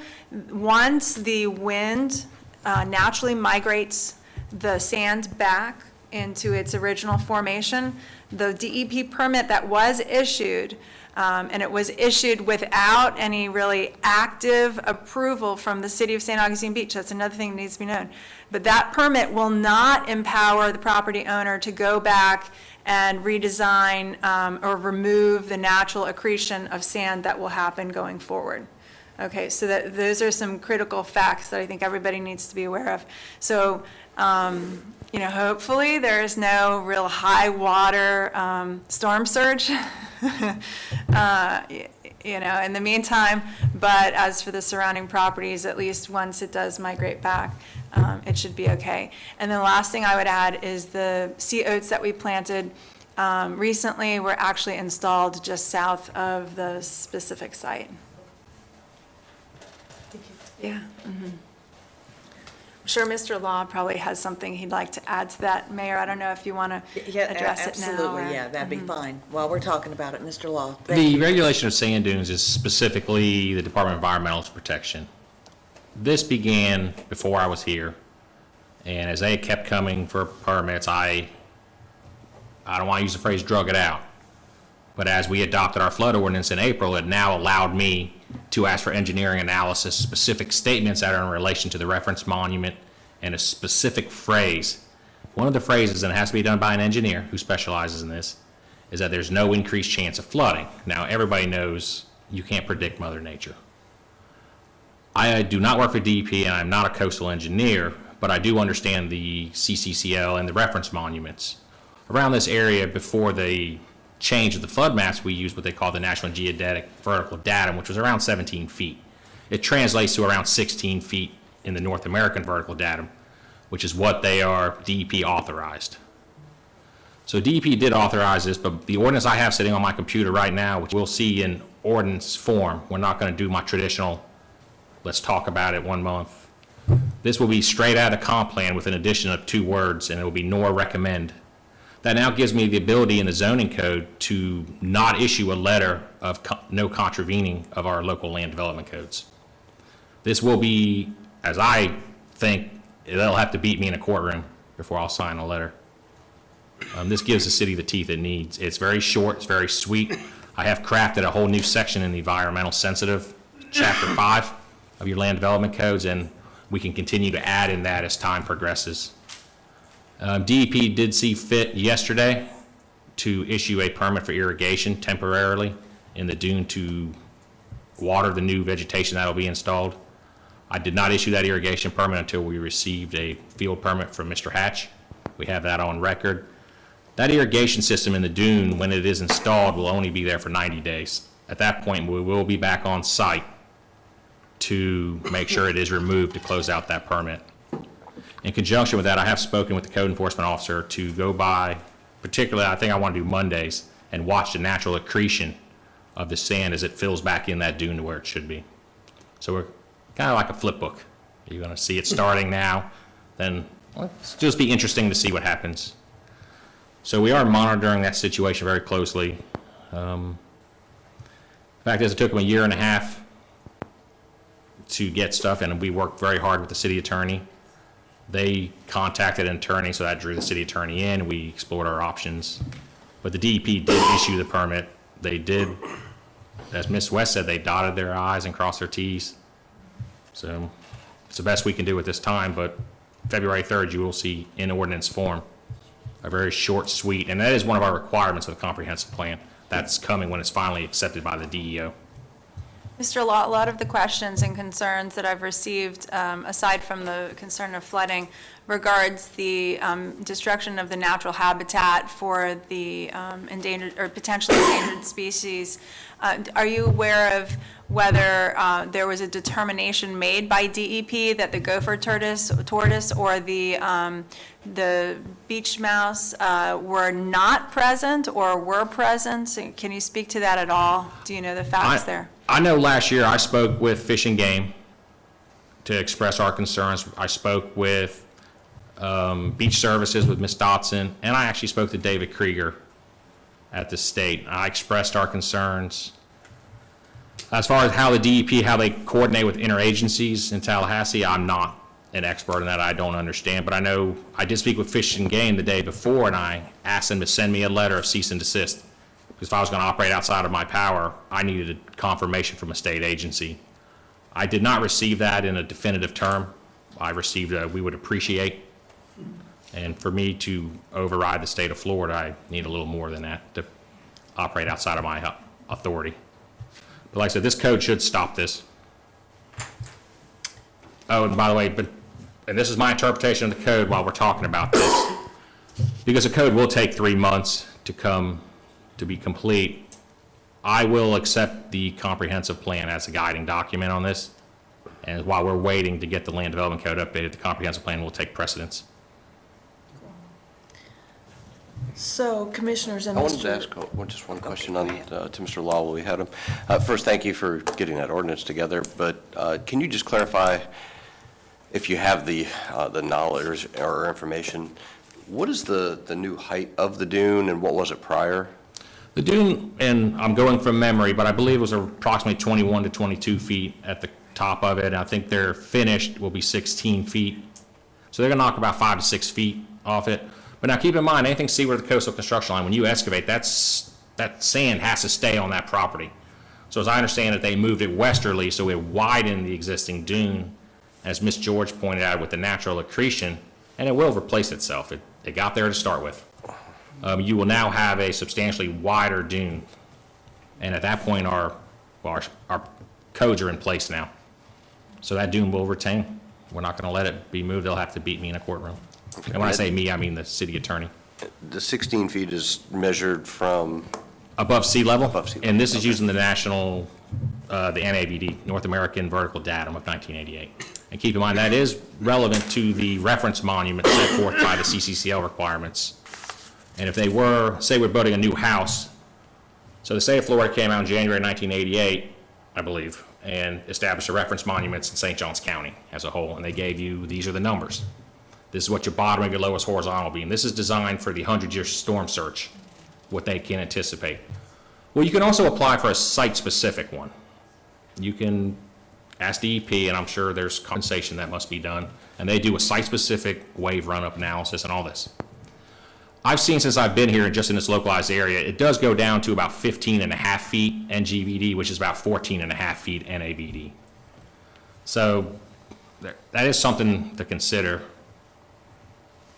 once the wind naturally migrates the sand back into its original formation, the DEP permit that was issued, and it was issued without any really active approval from the city of St. Augustine Beach. That's another thing that needs to be known. But that permit will not empower the property owner to go back and redesign or remove the natural accretion of sand that will happen going forward. Okay, so those are some critical facts that I think everybody needs to be aware of. So, you know, hopefully there's no real high water storm surge, you know, in the meantime. But as for the surrounding properties, at least once it does migrate back, it should be okay. And the last thing I would add is the sea oats that we planted recently were actually installed just south of the specific site. Yeah. Mm-hmm. I'm sure Mr. Law probably has something he'd like to add to that. Mayor, I don't know if you want to address it now. Absolutely, or- yeah, that'd be fine. While we're talking about it, Mr. Law. thank The you. regulation of sand dunes is specifically the Department of Environmental Protection. This began before I was here, and as they kept coming for permits, I don't want to use the phrase drug it out, but as we adopted our flood ordinance in April, it now allowed me to ask for engineering analysis, specific statements that are in relation to the reference monument, and a specific phrase. One of the phrases, and it has to be done by an engineer who specializes in this, is that there's no increased chance of flooding. Now, everybody knows you can't predict Mother Nature. I do not work for DEP, and I'm not a coastal engineer, but I do understand the CCCL and the reference monuments. Around this area, before the change of the flood maps, we used what they call the National Geodetic Vertical Datum, which was around 17 feet. It translates to around 16 feet in the North American Vertical Datum, which is what they are DEP authorized. So DEP did authorize this, but the ordinance I have sitting on my computer right now, which we'll see in ordinance form, we're not going to do my traditional, let's talk about it 1 month. This will be straight out of comp plan with an addition of 2 words, and it will be nor recommend. That now gives me the ability in the zoning code to not issue a letter of no contravening of our local land development codes. This will be, as I think, they'll have to beat me in a courtroom before I'll sign a letter. This gives the city the teeth it needs. It's very short, it's very sweet. I have crafted a whole new section in the environmental sensitive, chapter 5 of your land development codes, and we can continue to add in that as time progresses. DEP did see fit yesterday to issue a permit for irrigation temporarily in the dune to water the new vegetation that'll be installed. I did not issue that irrigation permit until we received a field permit from Mr. Hatch. We have that on record. That irrigation system in the dune, when it is installed, will only be there for 90 days. At that point, we will be back on site to make sure it is removed to close out that permit. In conjunction with that, I have spoken with the code enforcement officer to go by, particularly, I think I want to do Mondays, and watch the natural accretion of the sand as it fills back in that dune to where it should be. So we're kind of like a flip book. You're going to see it starting now, then it's just be interesting to see what happens. So we are monitoring that situation very closely. The fact is, it took them a year and a half to get stuff, and we worked very hard with the city attorney. They contacted an attorney, so that drew the city attorney in. We explored our options. But the DEP did issue the permit. They did, as Ms. West said, they dotted their I's and crossed their T's. So it's the best we can do at this time, but February 3rd, you will see in ordinance form a very short, sweet, and that is one of our requirements of the comprehensive plan. That's coming when it's finally accepted by the DEO. Mr. Law, a lot of the questions and concerns that I've received, aside from the concern of flooding, regards the destruction of the natural habitat for the endangered or potentially endangered species. Are you aware of whether there was a determination made by DEP that the gopher tortoise or the beach mouse were not present or were present? Can you speak to that at all? Do you know the facts there? I know last year I spoke with Fish and Game to express our concerns. I spoke with Beach Services with Ms. Dotson, and I actually spoke to David Krieger at the state. I expressed our concerns. As far as how the DEP, how they coordinate with interagencies in Tallahassee, I'm not an expert in that. I don't understand. But I know I did speak with Fish and Game the day before, and I asked them to send me a letter of cease and desist. Because if I was going to operate outside of my power, I needed a confirmation from a state agency. I did not receive that in a definitive term. I received a, we would appreciate. And for me to override the state of Florida, I need a little more than that to operate outside of my authority. But like I said, this code should stop this. Oh, and by the way, and this is my interpretation of the code while we're talking about this, because the code will take 3 months to be complete. I will accept the comprehensive plan as a guiding document on this. And while we're waiting to get the land development code updated, the comprehensive plan will take precedence. So, Commissioners and I wanted to Mr. ask just one question on, to Mr. Law while we had him. First, thank you for getting that ordinance together, but can you just clarify, if you have the knowledge or information, what is the new height of the dune and what was it prior? The dune, and I'm going from memory, but I believe it was approximately 21 to 22 feet at the top of it. And I think they're finished will be 16 feet. So they're going to knock about 5 to 6 feet off it. But now keep in mind, anything seaward of the coastal construction line, when you excavate, that sand has to stay on that property. So as I understand it, they moved it westerly, so it widened the existing dune, as Ms. George pointed out, with the natural accretion, and it will replace itself. It got there to start with. You will now have a substantially wider dune. And at that point, our codes are in place now. So that dune will retain. We're not going to let it be moved. They'll have to beat me in a courtroom. Okay. And when I say me, I mean the city attorney. The 16 feet is measured from? Above sea level. Above sea level. And this is using the national, the NAVD, North American Vertical Datum of 1988. And keep in mind, that is relevant to the reference monument set forth by the CCCL requirements. And if they were, say we're building a new house, so the state of Florida came out in January 1988, I believe, and established the reference monuments in St. Johns County as a whole, and they gave you, these are the numbers. This is what your bottom and your lowest horizontal beam. This is designed for the 100-year storm surge, what they can anticipate. Well, you can also apply for a site-specific one. You can ask DEP, and I'm sure there's compensation that must be done, and they do a site-specific wave run-up analysis and all this. I've seen since I've been here, just in this localized area, it does go down to about 15.5 feet NGVD, which is about 14.5 feet NAVD. So that is something to consider.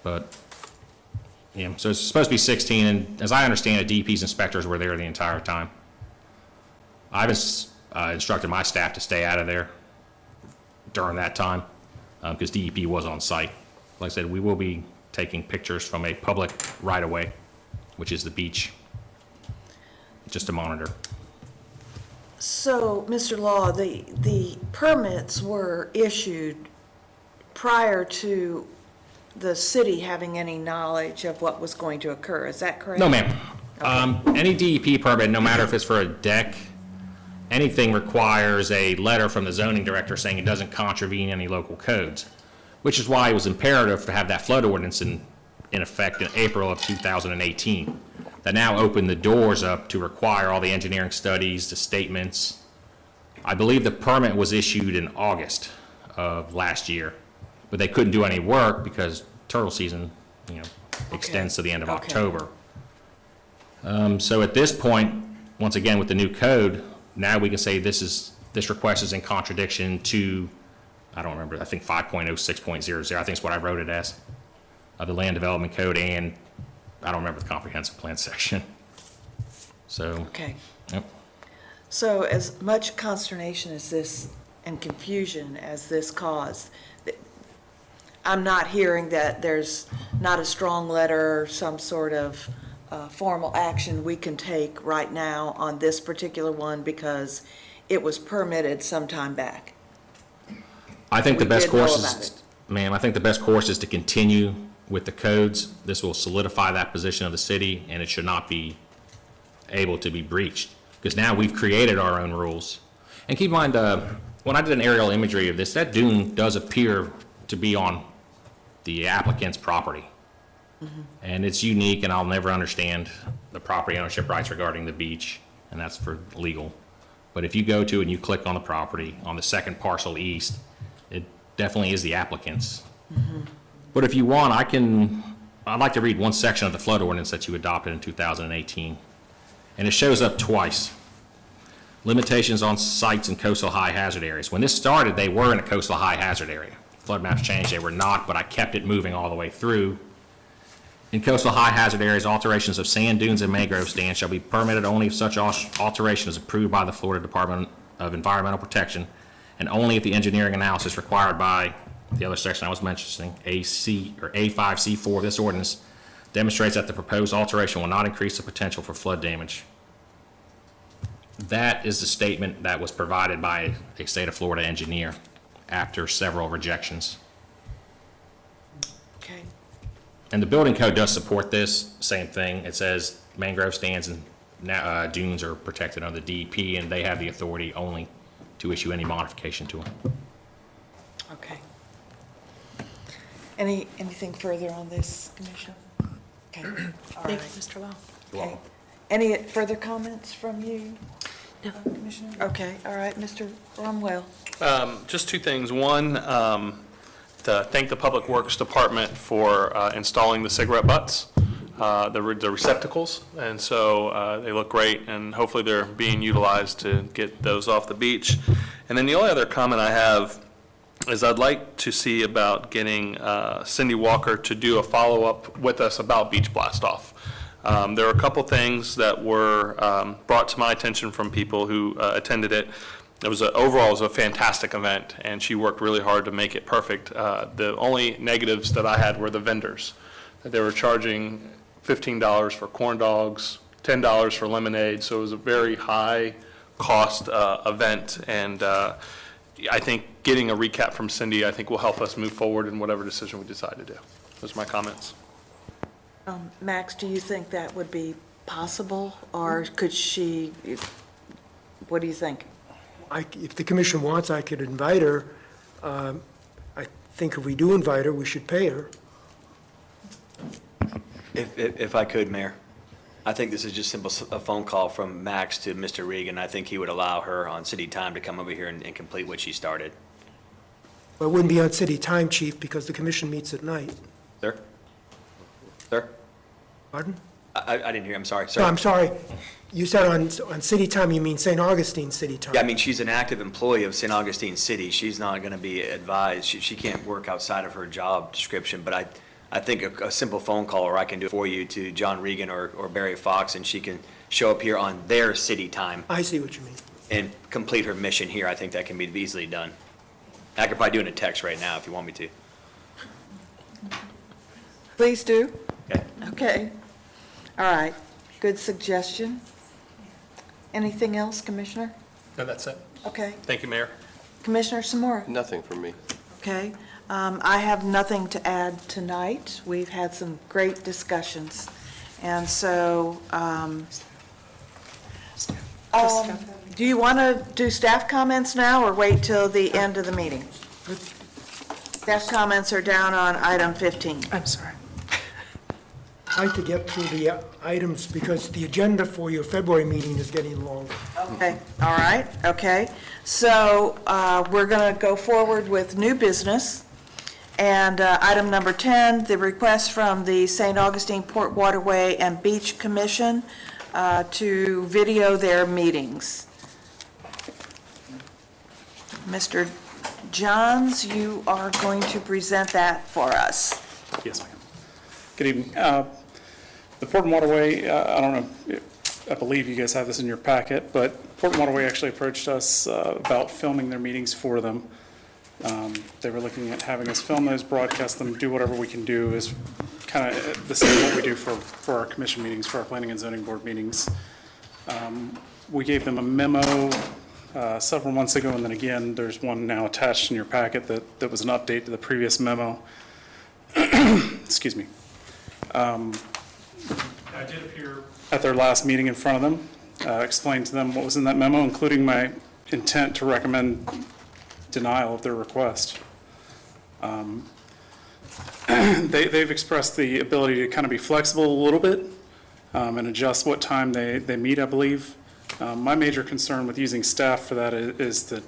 But, yeah, so it's supposed to be 16, and as I understand it, DEP's inspectors were there the entire time. I've instructed my staff to stay out of there during that time, because DEP was on site. Like I said, we will be taking pictures from a public right-of-way, which is the beach, just to monitor. So, Mr. Law, the permits were issued prior to the city having any knowledge of what was going to occur, is that correct? No, ma'am. Any DEP permit, no matter if it's for a deck, anything requires a letter from the zoning director saying it doesn't contravene any local codes, which is why it was imperative to have that flood ordinance in effect in April of 2018. That now opened the doors up to require all the engineering studies, the statements. I believe the permit was issued in August of last year, but they couldn't do any work because turtle season, extends to the end of October. So at this point, once again, with the new code, now we can say this request is in contradiction to, I don't remember, I think 5.06.00, I think is what I wrote it as, of the Land Development Code, and I don't remember the comprehensive plan section. So, Okay. yep. So as much consternation as this and confusion as this caused, I'm not hearing that there's not a strong letter or some sort of formal action we can take right now on this particular one because it was permitted some time back. I think the We best did know course about is, it. ma'am, I think the best course is to continue with the codes. This will solidify that position of the city, and it should not be able to be breached. Because now we've created our own rules. And keep in mind, when I did an aerial imagery of this, that dune does appear to be on the applicant's property. And it's unique, and I'll never understand the property ownership rights regarding the beach, and that's for legal. But if you go to and you click on the property, on the second parcel east, it definitely is the applicant's. But if you want, I'd like to read one section of the flood ordinance that you adopted in 2018. And it shows up twice. Limitations on sites in coastal high hazard areas. When this started, they were in a coastal high hazard area. Flood maps changed, they were not, but I kept it moving all the way through. In coastal high hazard areas, alterations of sand dunes and mangrove stands shall be permitted only if such alteration is approved by the Florida Department of Environmental Protection, and only if the engineering analysis required by the other section I was mentioning, A5C4 of this ordinance, demonstrates that the proposed alteration will not increase the potential for flood damage. That is the statement that was provided by a state of Florida engineer after several rejections. Okay. And the building code does support this, same thing. It says mangrove stands and dunes are protected under the DEP, and they have the authority only to issue any modification to them. Okay. Anything further on this, Commissioner? Okay, all Thank right. you, Mr. Law. Okay. Any further comments from you, Commissioner? Okay, all right, Mr. Rumwell. Just two things. One, to thank the Public Works Department for installing the cigarette butts, the receptacles, and so they look great, and hopefully they're being utilized to get those off the beach. And then the only other comment I have is I'd like to see about getting Cindy Walker to do a follow-up with us about Beach Blast-Off. There are a couple things that were brought to my attention from people who attended it. Overall, it was a fantastic event, and she worked really hard to make it perfect. The only negatives that I had were the vendors. They were charging $15 for corn dogs, $10 for lemonade, so it was a very high-cost event, and I think getting a recap from Cindy, I think, will help us move forward in whatever decision we decide to do. Those are my comments. Max, do you think that would be possible, or could she, what do you think? If the commission wants, I could invite her. I think if we do invite her, we should pay her. If I could, Mayor, I think this is just a phone call from Max to Mr. Regan. I think he would allow her on city time to come over here and complete what she started. Well, it wouldn't be on city time, Chief, because the commission meets at night. Sir? Sir? Pardon? I didn't hear, I'm sorry, No, sir. I'm sorry. You said on city time, you mean St. Augustine city time? Yeah, I mean, she's an active employee of St. Augustine City. She's not going to be advised. She can't work outside of her job description, but I think a simple phone call, or I can do it for you, to John Regan or Barry Fox, and she can show up here on their city time I see what you mean. and complete her mission here. I think that can be easily done. I could probably do it in a text right now if you want me to. Please do. Okay. Okay. All right. Good suggestion. Anything else, Commissioner? No, that's it. Okay. Thank you, Mayor. Commissioner Samora? Nothing from me. Okay. I have nothing to add tonight. We've had some great discussions. And so, do you want to do staff comments now or wait till the end of the meeting? Staff comments are down on item 15. I'm sorry. I'd like to get through the items because the agenda for your February meeting is getting long. Okay, all right, okay. So we're going to go forward with new business. And item number 10, the request from the St. Augustine Port Waterway and Beach Commission to video their meetings. Mr. Johns, you are going to present that for us. Yes, ma'am. Good evening. The Port and Waterway, I don't know, I believe you guys have this in your packet, but Port and Waterway actually approached us about filming their meetings for them. They were looking at having us film those, broadcast them, do whatever we can do is kind of the same what we do for our commission meetings, for our planning and zoning board meetings. We gave them a memo several months ago, and then again, there's one now attached in your packet that was an update to the previous memo. Excuse me. I did appear at their last meeting in front of them, explained to them what was in that memo, including my intent to recommend denial of their request. They've expressed the ability to kind of be flexible a little bit and adjust what time they meet, I believe. My major concern with using staff for that is that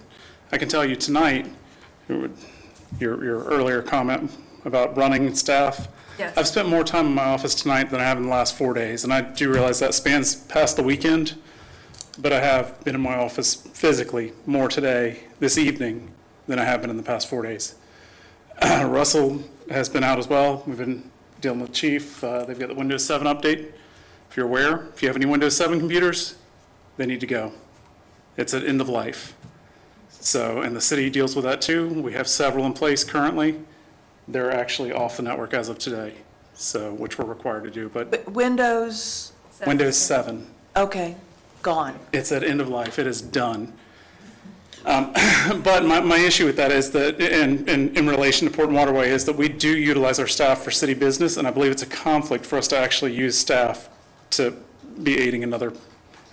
I can tell you tonight, your earlier comment about running staff. Yes. I've spent more time in my office tonight than I have in the last 4 days, and I do realize that spans past the weekend, but I have been in my office physically more today, this evening, than I have been in the past 4 days. Russell has been out as well. We've been dealing with Chief. They've got the Windows 7 update. If you're aware, if you have any Windows 7 computers, they need to go. It's at end of life. So, and the city deals with that too. We have several in place currently. They're actually off the network as of today, so, which we're required to do, but Windows, Windows 7, okay, gone. it's at end of life, it is done. But my issue with that is that, in relation to Port and Waterway, is that we do utilize our staff for city business, and I believe it's a conflict for us to actually use staff to be aiding another,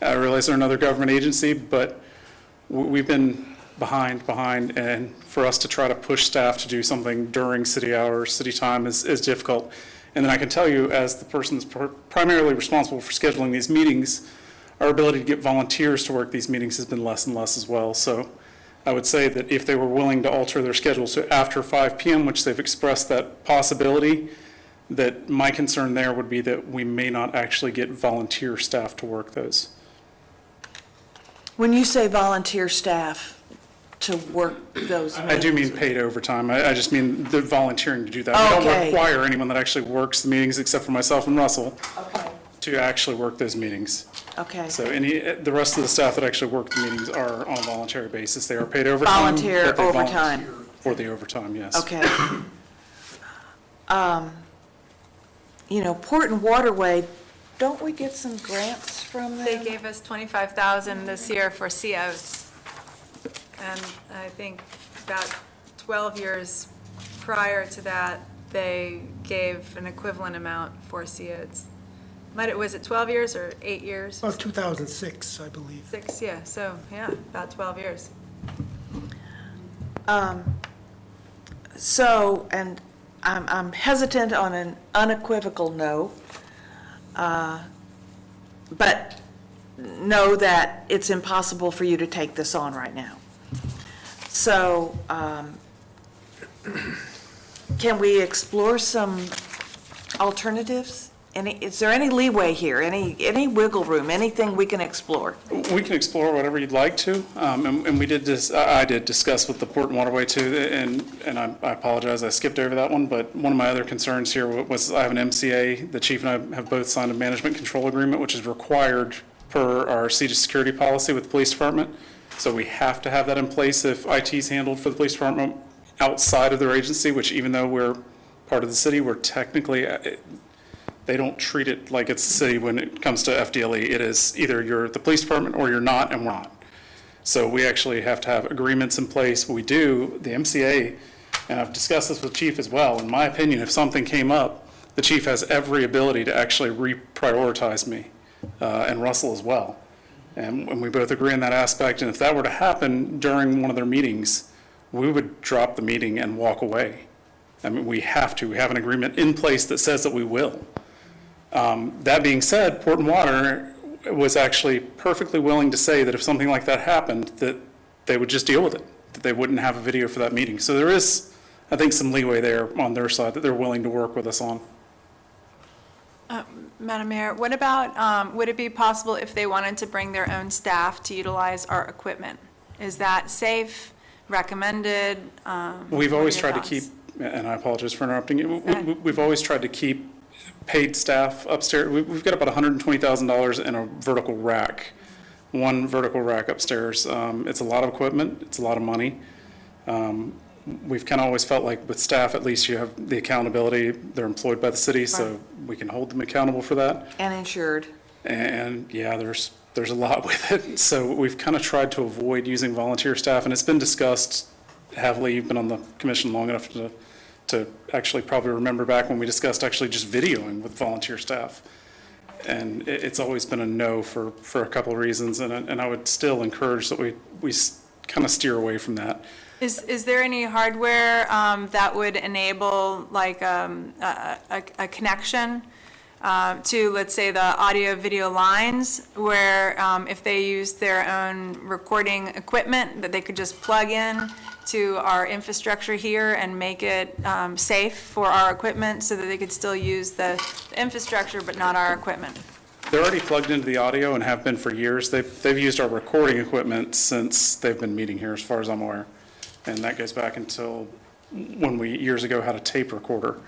I realize they're another government agency, but we've been behind, and for us to try to push staff to do something during city hours, city time is difficult. And then I can tell you, as the person that's primarily responsible for scheduling these meetings, our ability to get volunteers to work these meetings has been less and less as well. So I would say that if they were willing to alter their schedule to after 5 p.m., which they've expressed that possibility, that my concern there would be that we may not actually get volunteer staff to work those. When you say volunteer staff to work those I do mean meetings. paid overtime. I just mean the volunteering to do that. We Okay. don't require anyone that actually works the meetings, except for myself and Russell, Okay, to actually work those meetings. okay. So the rest of the staff that actually work the meetings are on a voluntary basis. They are paid overtime. Volunteer but they overtime. volunteer for the overtime, yes. Okay. Port and Waterway, don't we get some grants from them? They gave us $25,000 this year for COs. And I think about 12 years prior to that, they gave an equivalent amount for COs. Was it 12 years or 8 years? About 2006, I believe. 6, yeah, so, yeah, about 12 years. So, and I'm hesitant on an unequivocal no, but know that it's impossible for you to take this on right now. So, can we explore some alternatives? is there any leeway here, any wiggle room, anything we can explore? We can explore whatever you'd like to, and we did I did discuss with the Port and Waterway too, and I apologize, I skipped over that one, but one of my other concerns here was I have an MCA, the chief and I have both signed a management control agreement, which is required per our seated security policy with the police department, so we have to have that in place if IT is handled for the police department outside of their agency, which even though we're part of the city, we're technically, they don't treat it like it's the city when it comes to FDLE. It is either you're the police department or you're not, and we're not. So we actually have to have agreements in place. We do, the MCA, and I've discussed this with the chief as well, in my opinion, if something came up, the chief has every ability to actually reprioritize me, and Russell as well. And we both agree on that aspect, and if that were to happen during one of their meetings, we would drop the meeting and walk away. I mean, we have an agreement in place that says that we will. That being said, Port and Water was actually perfectly willing to say that if something like that happened, that they would just deal with it, that they wouldn't have a video for that meeting. So there is, I think, some leeway there on their side that they're willing to work with us on. Madam Mayor, what about, would it be possible if they wanted to bring their own staff to utilize our equipment? Is that safe, recommended? We've always tried to keep, and I apologize for interrupting you, we've always tried to keep paid staff upstairs. We've got about $120,000 in a vertical rack, one vertical rack upstairs. It's a lot of equipment, it's a lot of money. We've kind of always felt like with staff, at least you have the accountability. They're employed by the city, so we can hold them accountable for that. And insured. And yeah, there's a lot with it. So we've kind of tried to avoid using volunteer staff, and it's been discussed heavily. You've been on the commission long enough to actually probably remember back when we discussed actually just videoing with volunteer staff. And it's always been a no for a couple of reasons, and I would still encourage that we kind of steer away from that. Is there any hardware that would enable like a connection to, let's say, the audio-video lines, where if they use their own recording equipment, that they could just plug in to our infrastructure here and make it safe for our equipment so that they could still use the infrastructure but not our equipment? They're already plugged into the audio and have been for years. They've used our recording equipment since they've been meeting here, as far as I'm aware. And that goes back until when we, years ago, had a tape recorder.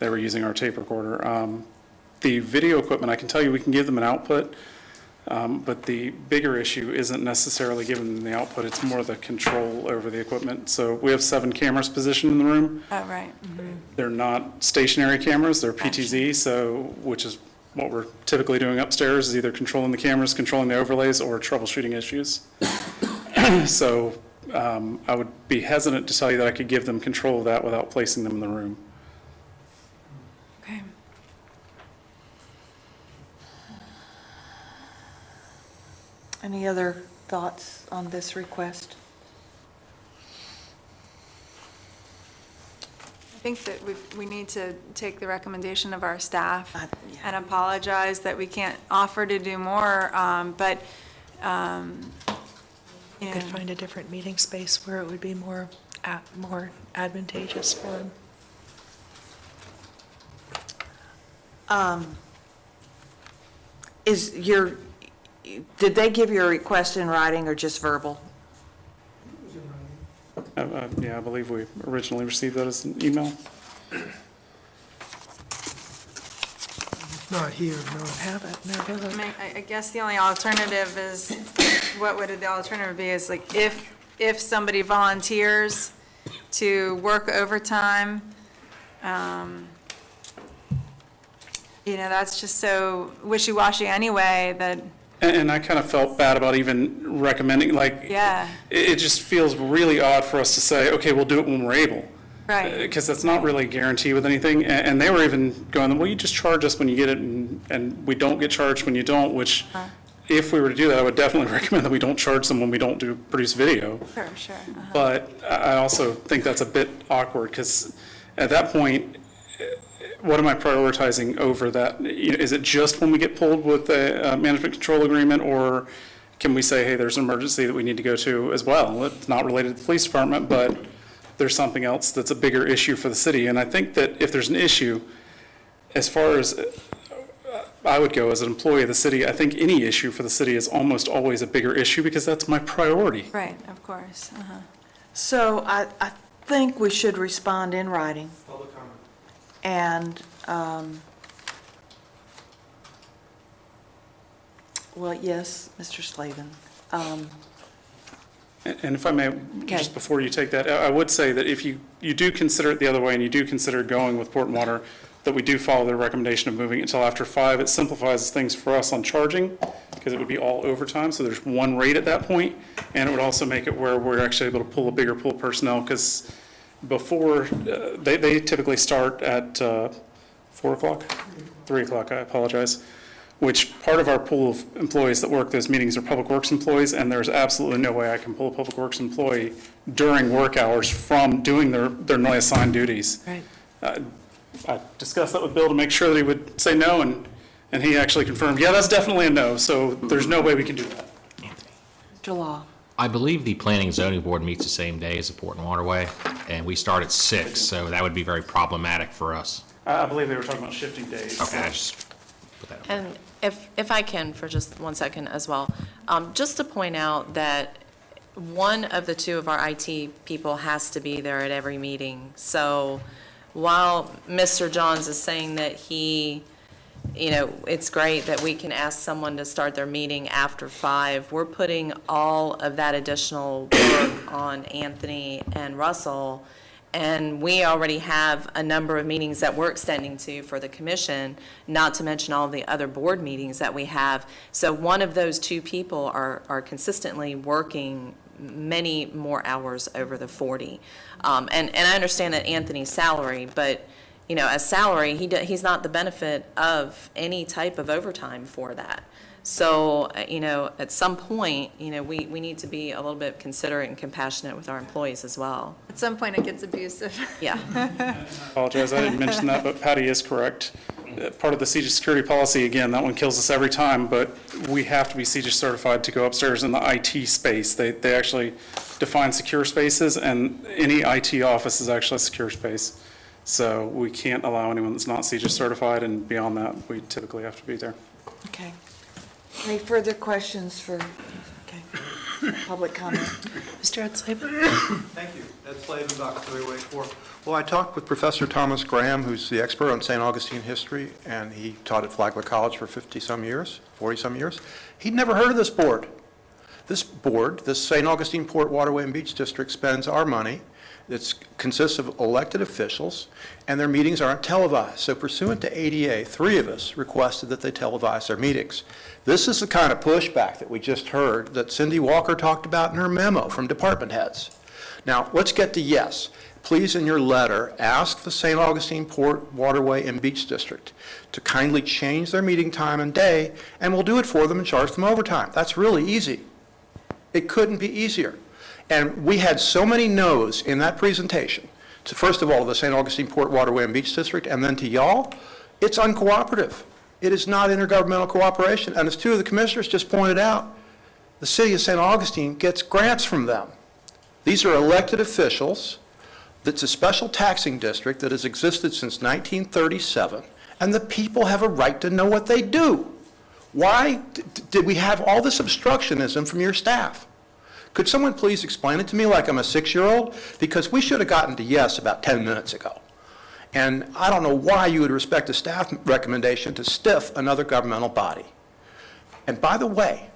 They were using our tape recorder. The video equipment, I can tell you we can give them an output, but the bigger issue isn't necessarily giving them the output, it's more the control over the equipment. So we have 7 cameras positioned in the room. Oh, right. They're not stationary cameras, they're PTZ, so, which is what we're typically doing upstairs, is either controlling the cameras, controlling the overlays, or troubleshooting issues. So I would be hesitant to tell you that I could give them control of that without placing them in the room. Okay. Any other thoughts on this request? I think that we need to take the recommendation of our staff Yeah. and apologize that we can't offer to do more, but, you Could know, find a different meeting space where it would be more advantageous for them. Did they give you a request in writing or just verbal? Yeah, I believe we originally received that as an email. It's not here, no. Have it, never I look. mean, I guess the only alternative is, what would the alternative be, is like, if somebody volunteers to work overtime, you know, that's just so wishy-washy anyway, that, And I kind of felt bad about even recommending, like, yeah, it just feels really odd for us to say, okay, we'll do it when we're able. right. Because that's not really a guarantee with anything. And they were even going, well, you just charge us when you get it, and we don't get charged when you don't, which, if we were to do that, I would definitely recommend that we don't charge them when we don't produce video. Sure. But I also think that's a bit awkward, because at that point, what am I prioritizing over that? You know, is it just when we get pulled with a management control agreement, or can we say, hey, there's an emergency that we need to go to as well? It's not related to the police department, but there's something else that's a bigger issue for the city. And I think that if there's an issue, as far as I would go as an employee of the city. I think any issue for the city is almost always a bigger issue because that's my priority. Right, of course. So I think we should respond in writing. Public comment. And, well, yes, Mr. Slavin. And if I may, just before you take that, I would say that if you do consider it the other way and you do consider going with Port and Water, that we do follow their recommendation of moving it until after 5. It simplifies things for us on charging because it would be all overtime. So there's one rate at that point, and it would also make it where we're actually able to pull a bigger pool of personnel because before, they typically start at 4 o'clock, 3 o'clock, I apologize, which part of our pool of employees that work those meetings are Public Works employees, and there's absolutely no way I can pull a Public Works employee during work hours from doing their normally assigned duties. Right. I discussed that with Bill to make sure that he would say no, and he actually confirmed, yeah, that's definitely a no, so there's no way we can do that. Mr. Law. I believe the Planning and Zoning Board meets the same day as the Port and Waterway, and we start at 6, so that would be very problematic for us. I believe they were talking about shifting days. Okay, I just put that. And if I can, for just 1 second as well, just to point out that one of the two of our IT people has to be there at every meeting. So while Mr. Johns is saying that he, it's great that we can ask someone to start their meeting after 5, we're putting all of that additional work on Anthony and Russell. And we already have a number of meetings that we're extending to for the commission, not to mention all the other board meetings that we have. So one of those two people are consistently working many more hours over the 40. And I understand that Anthony's salary, but, as salary, he's not the benefit of any type of overtime for that. So, at some point, we need to be a little bit considerate and compassionate with our employees as well. At some point, it gets abusive. Yeah. Apologize, I didn't mention that, but Patty is correct. Part of the CJIS security policy, again, that one kills us every time, but we have to be CJIS certified to go upstairs in the IT space. They actually define secure spaces, and any IT office is actually a secure space. So we can't allow anyone that's not CJIS certified, and beyond that, we typically have to be there. Okay. Any further questions for, public comment? Mr. Ed Slavin? Thank you. Ed Slavin, Dr. 384. Well, I talked with Professor Thomas Graham, who's the expert on St. Augustine history, and he taught at Flagler College for 50-some years, 40-some years. He'd never heard of this board. This board, the St. Augustine Port Waterway and Beach District, spends our money. It consists of elected officials, and their meetings aren't televised. So pursuant to ADA, 3 of us requested that they televise their meetings. This is the kind of pushback that we just heard that Cindy Walker talked about in her memo from department heads. Now, let's get to yes. Please, in your letter, ask the St. Augustine Port Waterway and Beach District to kindly change their meeting time and day, and we'll do it for them and charge them overtime. That's really easy. It couldn't be easier. And we had so many no's in that presentation, to first of all, the St. Augustine Port Waterway and Beach District, and then to y'all, it's uncooperative. It is not intergovernmental cooperation. And as 2 of the commissioners just pointed out, the city of St. Augustine gets grants from them. These are elected officials. That's a special taxing district that has existed since 1937, and the people have a right to know what they do. Why did we have all this obstructionism from your staff? Could someone please explain it to me like I'm a 6-year-old? Because we should have gotten to yes about 10 minutes ago. And I don't know why you would respect a staff recommendation to stiff another governmental body. And by the way,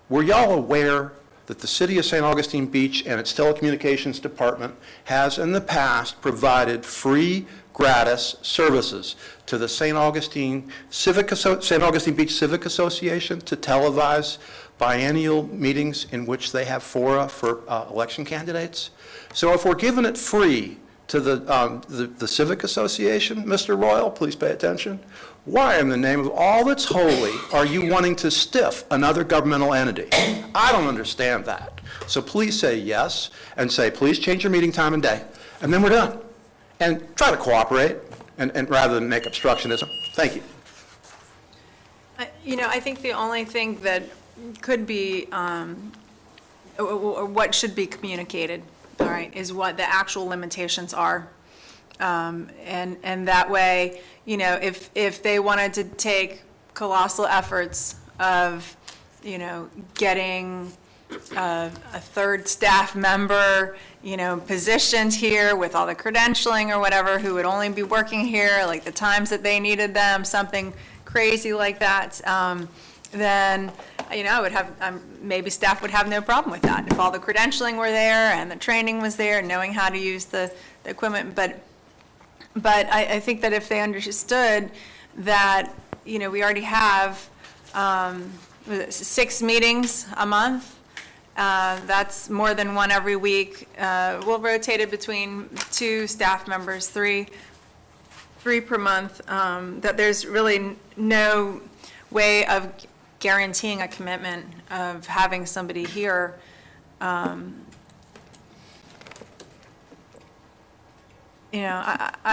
were y'all aware that the City of St. Augustine Beach and its telecommunications department has in the past provided free, gratis services to the St. Augustine Beach Civic Association to televise biennial meetings in which they have fora for election candidates? So if we're giving it free to the Civic Association, Mr. Royal, please pay attention, why in the name of all that's holy are you wanting to stiff another governmental entity? I don't understand that. So please say yes, and say, please change your meeting time and day, and then we're done. And try to cooperate, and rather than make obstructionism. Thank you. I think the only thing that could be, or what should be communicated, all right, is what the actual limitations are. And that way, if they wanted to take colossal efforts of, getting a third staff member, positioned here with all the credentialing or whatever, who would only be working here, like the times that they needed them, something crazy like that, then, I would have, maybe staff would have no problem with that. If all the credentialing were there and the training was there, knowing how to use the equipment, but I think that if they understood that, we already have 6 meetings a month, that's more than one every week. We'll rotate it between 2 staff members, 3 per month, that there's really no way of guaranteeing a commitment of having somebody here. I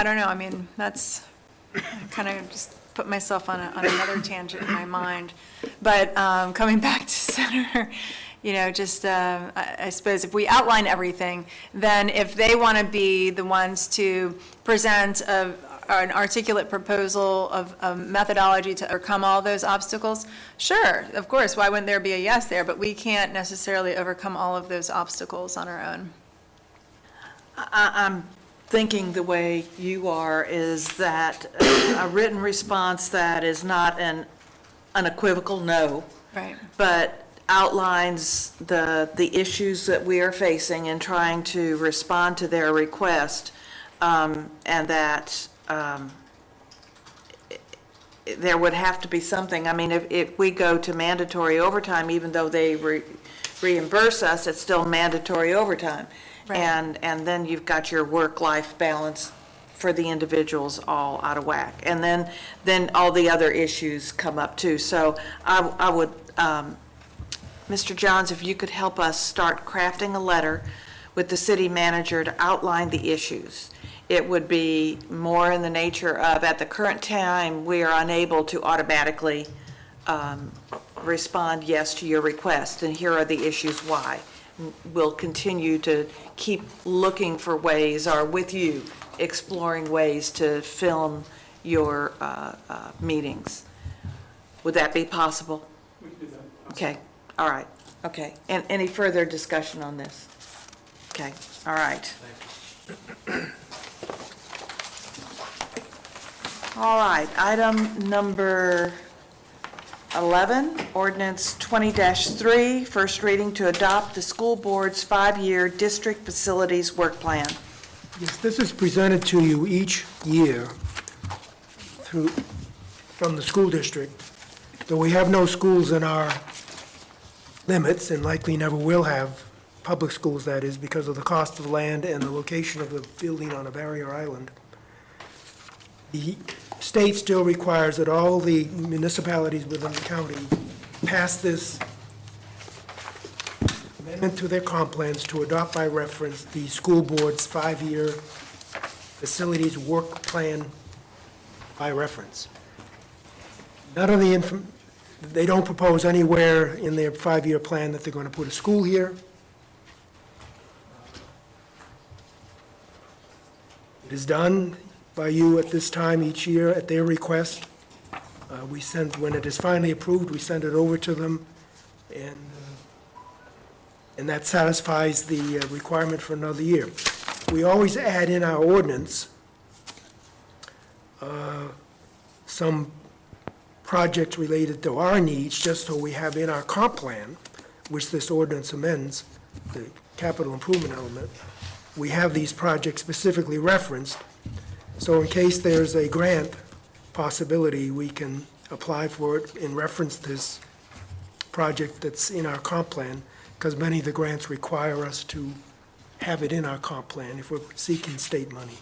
don't know, I mean, that's, I kind of just put myself on another tangent in my mind. But coming back to Senator, I suppose if we outline everything, then if they want to be the ones to present an articulate proposal of a methodology to overcome all those obstacles, sure, of course, why wouldn't there be a yes there? But we can't necessarily overcome all of those obstacles on our own. I'm thinking the way you are is that a written response that is not an unequivocal no, Right. but outlines the issues that we are facing and trying to respond to their request, and that there would have to be something. I mean, if we go to mandatory overtime, even though they reimburse us, it's still mandatory overtime. Right. And then you've got your work-life balance for the individuals all out of whack. And then all the other issues come up too. So I would, Mr. Johns, if you could help us start crafting a letter with the city manager to outline the issues. It would be more in the nature of, at the current time, we are unable to automatically respond yes to your request, and here are the issues why. We'll continue to keep looking for ways, or with you, exploring ways to film your meetings. Would that be possible? We can do that. Okay, all right, okay. And any further discussion on this? Okay, all right. All right, item number 11, ordinance 20-3, first reading to adopt the school board's 5-year district facilities work plan. Yes, this is presented to you each year from the school district. Though we have no schools in our limits, and likely never will have, public schools that is, because of the cost of land and the location of the building on a barrier island. The state still requires that all the municipalities within the county pass this amendment to their comp plans to adopt by reference the school board's 5-year facilities work plan by reference. None of they don't propose anywhere in their 5-year plan that they're going to put a school here. It is done by you at this time each year at their request. When it is finally approved, we send it over to them, and that satisfies the requirement for another year. We always add in our ordinance some projects related to our needs, just so we have in our comp plan, which this ordinance amends, the capital improvement element, we have these projects specifically referenced. So in case there's a grant possibility, we can apply for it and reference this project that's in our comp plan, because many of the grants require us to have it in our comp plan if we're seeking state money.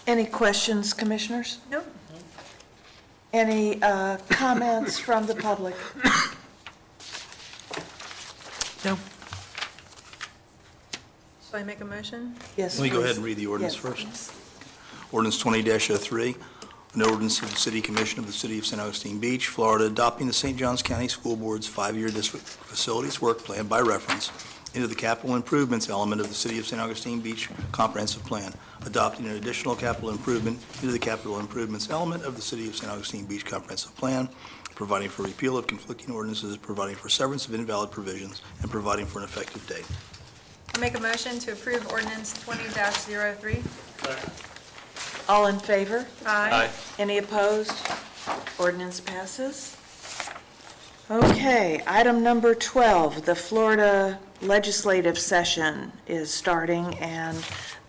Any questions, commissioners? No. Any comments from the public? No. Shall I make a motion? Yes, Let me go ahead please. and read the ordinance Yes, first. please. Ordinance 20-03, an ordinance of the City Commission of the City of St. Augustine Beach, Florida, adopting the St. Johns County School Board's 5-year district facilities work plan by reference into the capital improvements element of the City of St. Augustine Beach Comprehensive Plan, adopting an additional capital improvement into the capital improvements element of the City of St. Augustine Beach Comprehensive Plan, providing for repeal of conflicting ordinances, providing for severance of invalid provisions, and providing for an effective date. I make a motion to approve ordinance 20-03. All in favor? Aye. Any opposed? Ordinance passes. Okay, item number 12, the Florida legislative session is starting, and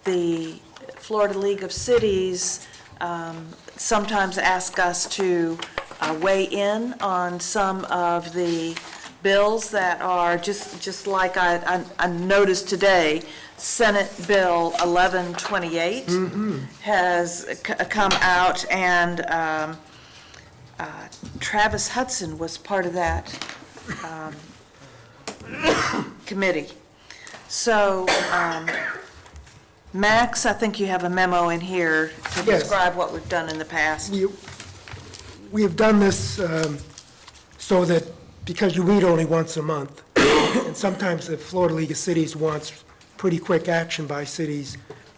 the Florida League of Cities sometimes ask us to weigh in on some of the bills that are, just like I noticed today, Senate Bill 1128 has come out, and Travis Hudson was part of that committee. So, Max, I think you have a memo in here to Yes. describe what we've done in the past. We have done this so that, because you meet only once a month, and sometimes the Florida League of Cities wants pretty quick action by cities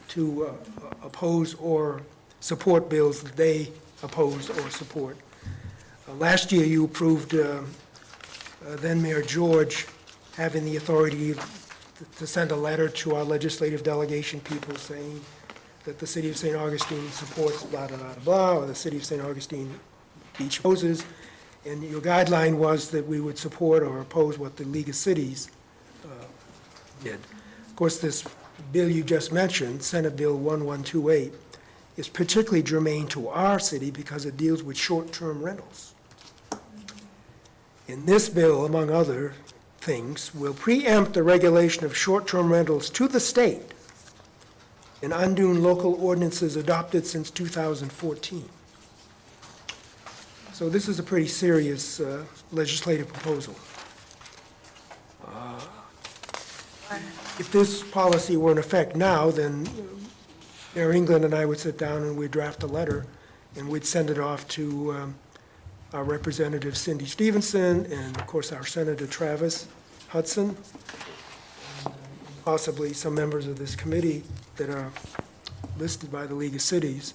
to oppose or support bills that they oppose or support. Last year, you approved then Mayor George having the authority to send a letter to our legislative delegation people saying that the City of St. Augustine supports blah, blah, blah, blah, or the City of St. Augustine Beach opposes, and your guideline was that we would support or oppose what the League of Cities did. Of course, this bill you just mentioned, Senate Bill 1128, is particularly germane to our city because it deals with short-term rentals. And this bill, among other things, will preempt the regulation of short-term rentals to the state and undo local ordinances adopted since 2014. So this is a pretty serious legislative proposal. If this policy were in effect now, then Mayor England and I would sit down and we'd draft a letter, and we'd send it off to our Representative Cindy Stevenson, and of course our Senator Travis Hudson, and possibly some members of this committee that are listed by the League of Cities,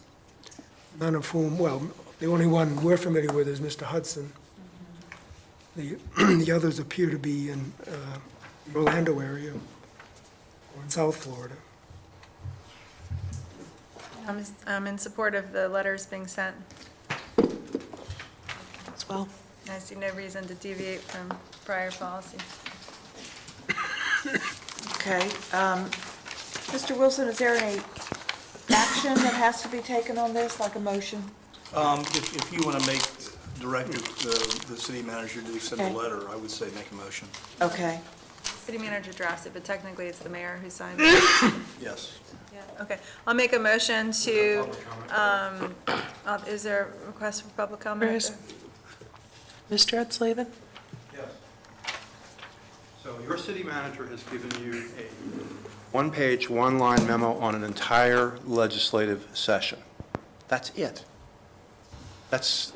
none of whom, well, the only one we're familiar with is Mr. Hudson. The others appear to be in the Orlando area or in South Florida. I'm in support of the letters being sent. As well. I see no reason to deviate from prior policy. Okay. Mr. Wilson, is there any action that has to be taken on this, like a motion? If you want to direct the city manager to send a Okay. letter, I would say make a motion. Okay. City manager drafts it, but technically it's the mayor who signs it. Yes. Yeah, okay. I'll make a motion to, is there a request for public comment? There is. Mr. Edsleven? Yes. So your city manager has given you a one-page, one-line memo on an entire legislative session. That's it. It's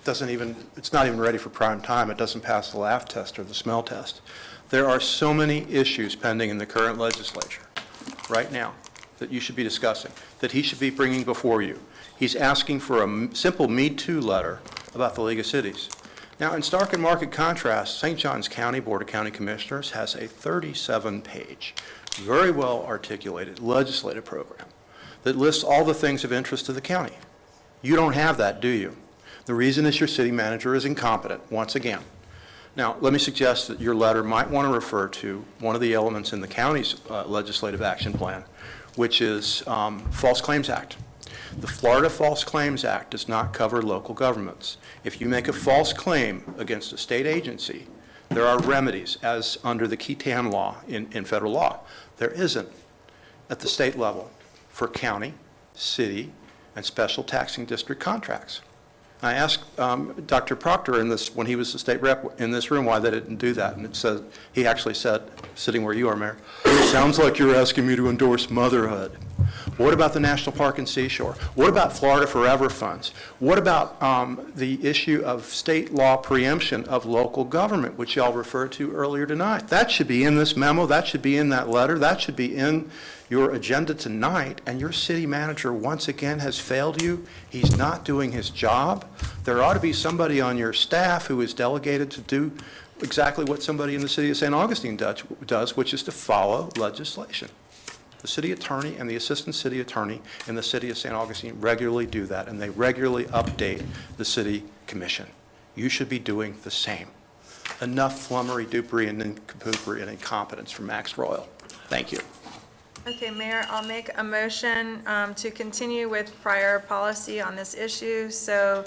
not even ready for prime time. It doesn't pass the laugh test or the smell test. There are so many issues pending in the current legislature right now that you should be discussing, that he should be bringing before you. He's asking for a simple Me Too letter about the League of Cities. Now, in stark and marked contrast, St. Johns County Board of County Commissioners has a 37-page, very well-articulated legislative program that lists all the things of interest to the county. You don't have that, do you? The reason is your city manager is incompetent, once again. Now, let me suggest that your letter might want to refer to one of the elements in the county's legislative action plan, which is False Claims Act. The Florida False Claims Act does not cover local governments. If you make a false claim against a state agency, there are remedies, as under the Ketan law in federal law. There isn't at the state level for county, city, and special taxing district contracts. I asked Dr. Proctor when he was the state rep in this room why they didn't do that, and he actually said, sitting where you are, Mayor, "It sounds like you're asking me to endorse motherhood." What about the National Park and Seashore? What about Florida Forever funds? What about the issue of state law preemption of local government, which y'all referred to earlier tonight? That should be in this memo, that should be in that letter, that should be in your agenda tonight, and your city manager once again has failed you. He's not doing his job. There ought to be somebody on your staff who is delegated to do exactly what somebody in the city of St. Augustine does, which is to follow legislation. The city attorney and the assistant city attorney in the city of St. Augustine regularly do that, and they regularly update the city commission. You should be doing the same. Enough flummery, dupery, and nincompoopry and incompetence from Max Royal. Thank you. Okay, Mayor, I'll make a motion to continue with prior policy on this issue, so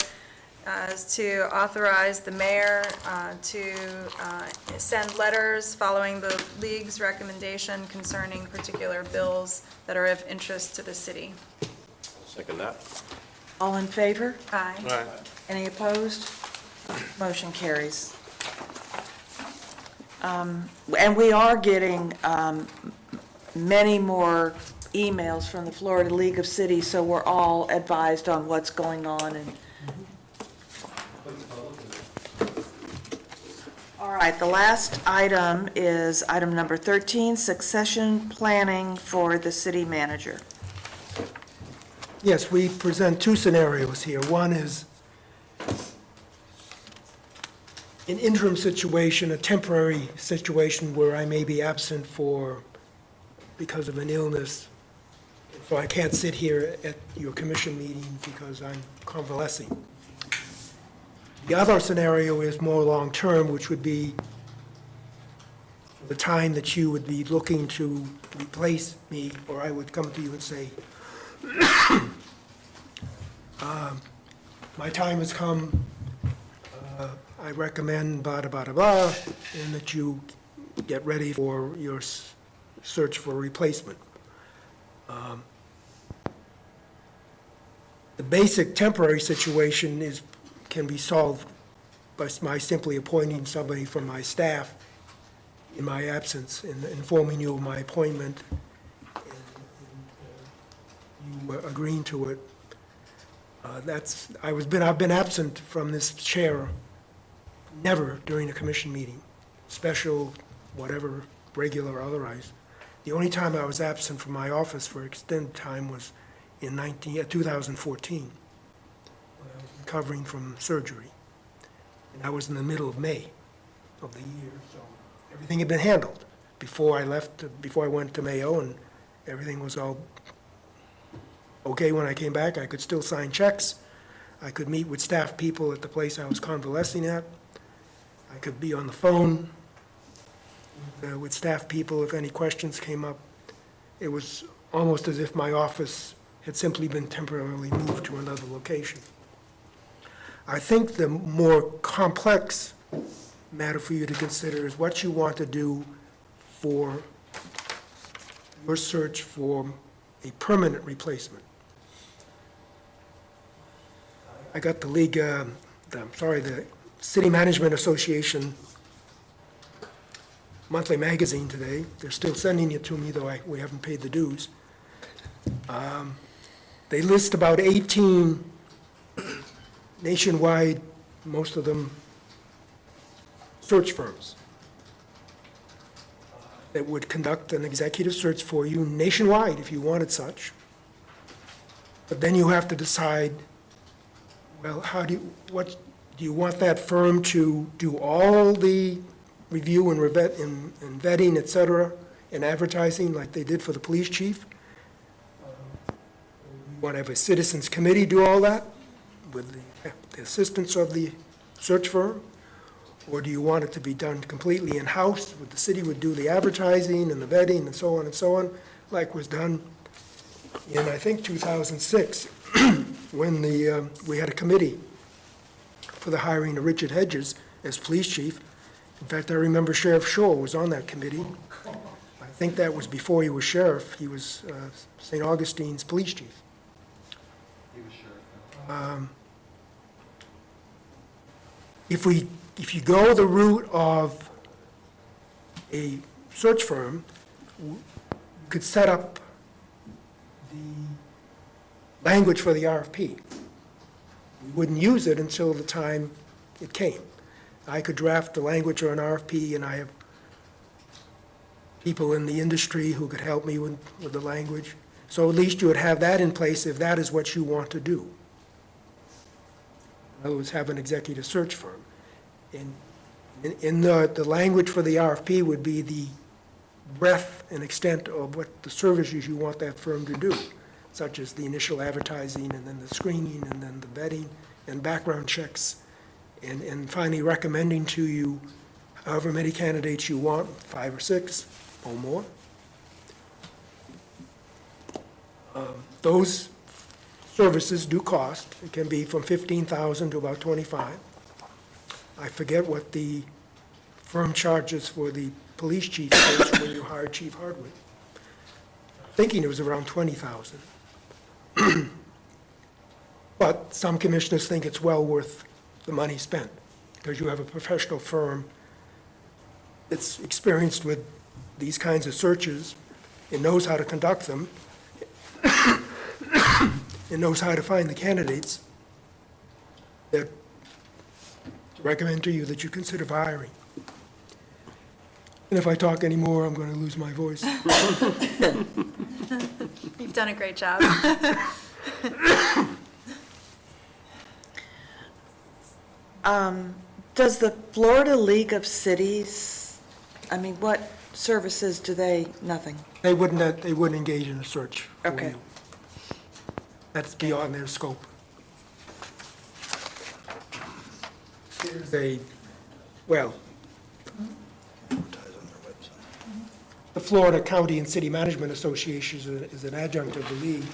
as to authorize the mayor to send letters following the league's recommendation concerning particular bills that are of interest to the city. Second that. All in favor? Aye. Any opposed? Motion carries. And we are getting many more emails from the Florida League of Cities, so we're all advised on what's going on. And all right, the last item is item number 13, succession planning for the city manager. Yes, we present two scenarios here. One is an interim situation, a temporary situation where I may be absent because of an illness, so I can't sit here at your commission meeting because I'm convalescing. The other scenario is more long-term, which would be the time that you would be looking to replace me, or I would come to you and say, my time has come, I recommend blah, blah, blah, blah, and that you get ready for your search for a replacement. The basic temporary situation can be solved by my simply appointing somebody from my staff in my absence and informing you of my appointment, and you agreeing to it. I've been absent from this chair never during a commission meeting, special, whatever, regular or otherwise. The only time I was absent from my office for extended time was in 2014, when I was recovering from surgery. And I was in the middle of May of the year, so everything had been handled before I went to Mayo, and everything was all okay. When I came back, I could still sign checks. I could meet with staff people at the place I was convalescing at. I could be on the phone with staff people if any questions came up. It was almost as if my office had simply been temporarily moved to another location. I think the more complex matter for you to consider is what you want to do for your search for a permanent replacement. I got the City Management Association monthly magazine today. They're still sending it to me, though we haven't paid the dues. They list about 18 nationwide, most of them search firms that would conduct an executive search for you nationwide if you wanted such. But then you have to decide, well, do you want that firm to do all the review and vetting, et cetera, and advertising like they did for the police chief? You want to have a citizens committee do all that with the assistance of the search firm? Or do you want it to be done completely in-house, where the city would do the advertising and the vetting and so on, like was done in, I think, 2006, when we had a committee for the hiring of Richard Hedges as police chief. In fact, I remember Sheriff Shaw was on that committee. I think that was before he was sheriff. He was St. Augustine's police chief. He was sheriff. If you go the route of a search firm, you could set up the language for the RFP. We wouldn't use it until the time it came. I could draft the language or an RFP, and I have people in the industry who could help me with the language. So at least you would have that in place if that is what you want to do. In other words, have an executive search firm. In the language for the RFP would be the breadth and extent of what the services you want that firm to do, such as the initial advertising, and then the screening, and then the vetting, and background checks, and finally recommending to you however many candidates you want, 5 or 6 or more. Those services do cost. It can be from $15,000 to about $25,000. I forget what the firm charges for the police chief search when you hire Chief Hardwick. Thinking it was around $20,000. But some commissioners think it's well worth the money spent, because you have a professional firm that's experienced with these kinds of searches, and knows how to conduct them, and knows how to find the candidates that recommend to you that you consider hiring. And if I talk anymore, I'm going to lose my voice. You've done a great job. Does the Florida League of Cities, I mean, what services do they, nothing? They wouldn't engage in a search for Okay. you. That's beyond their scope. There's well, the Florida County and City Management Association is an adjunct of the league.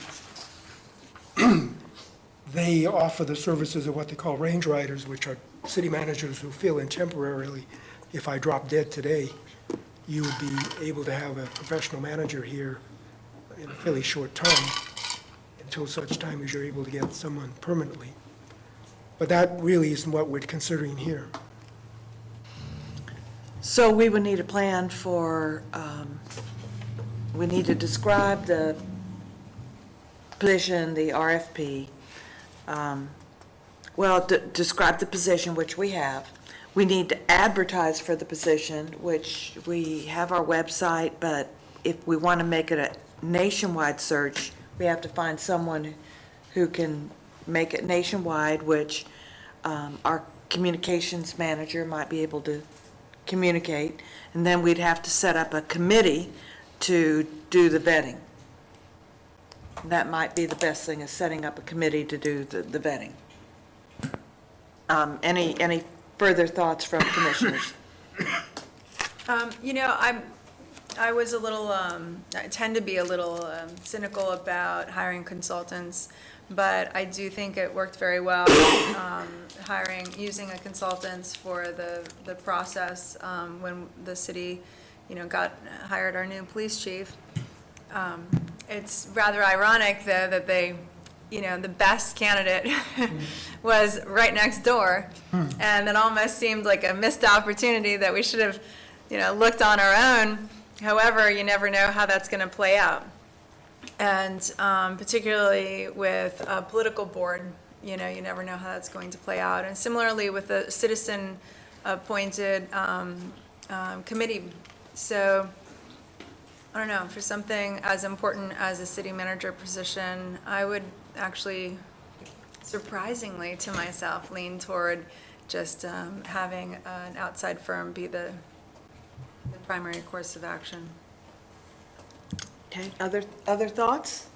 They offer the services of what they call range riders, which are city managers who fill in temporarily. If I drop dead today, you would be able to have a professional manager here in a fairly short term until such time as you're able to get someone permanently. But that really isn't what we're considering here. So we would need a plan for, we need to describe the position, the RFP. Describe the position, which we have. We need to advertise for the position, which we have our website, but if we want to make it a nationwide search, we have to find someone who can make it nationwide, which our communications manager might be able to communicate, and then we'd have to set up a committee to do the vetting. That might be the best thing, is setting up a committee to do the vetting. Any further thoughts from commissioners? I was a little, I tend to be a little cynical about hiring consultants, but I do think it worked very well, using a consultant for the process when the city, hired our new police chief. It's rather ironic, though, that they, the best candidate was right next door, and it almost seemed like a missed opportunity that we should have, looked on our own. However, you never know how that's going to play out. And particularly with a political board, you never know how that's going to play out. And similarly with the citizen-appointed committee. So, I don't know, for something as important as a city manager position, I would actually, surprisingly to myself, lean toward just having an outside firm be the primary course of action. Okay, other thoughts?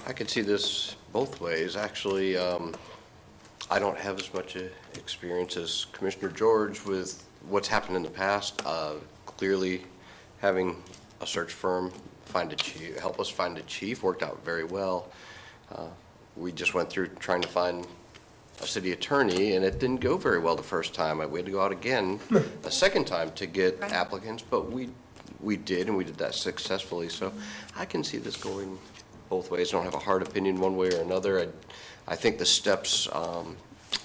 I could see this both ways. Actually, I don't have as much experience as Commissioner George with what's happened in the past. Clearly, having a search firm help us find a chief worked out very well. We just went through trying to find a city attorney, and it didn't go very well the first time. We had to go out again a second time to get applicants, but we did, and we did that successfully. So I can see this going both ways. I don't have a hard opinion one way or another. I think the steps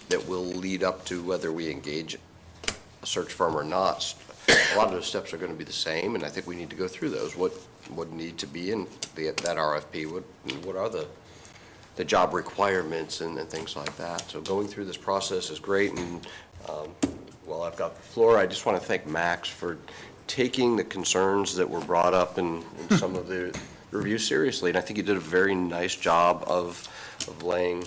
that will lead up to whether we engage a search firm or not a lot of those steps are going to be the same, and I think we need to go through those. What need to be in that RFP? What are the job requirements and things like that? So going through this process is great, and while I've got the floor, I just want to thank Max for taking the concerns that were brought up in some of the review seriously, and I think you did a very nice job of laying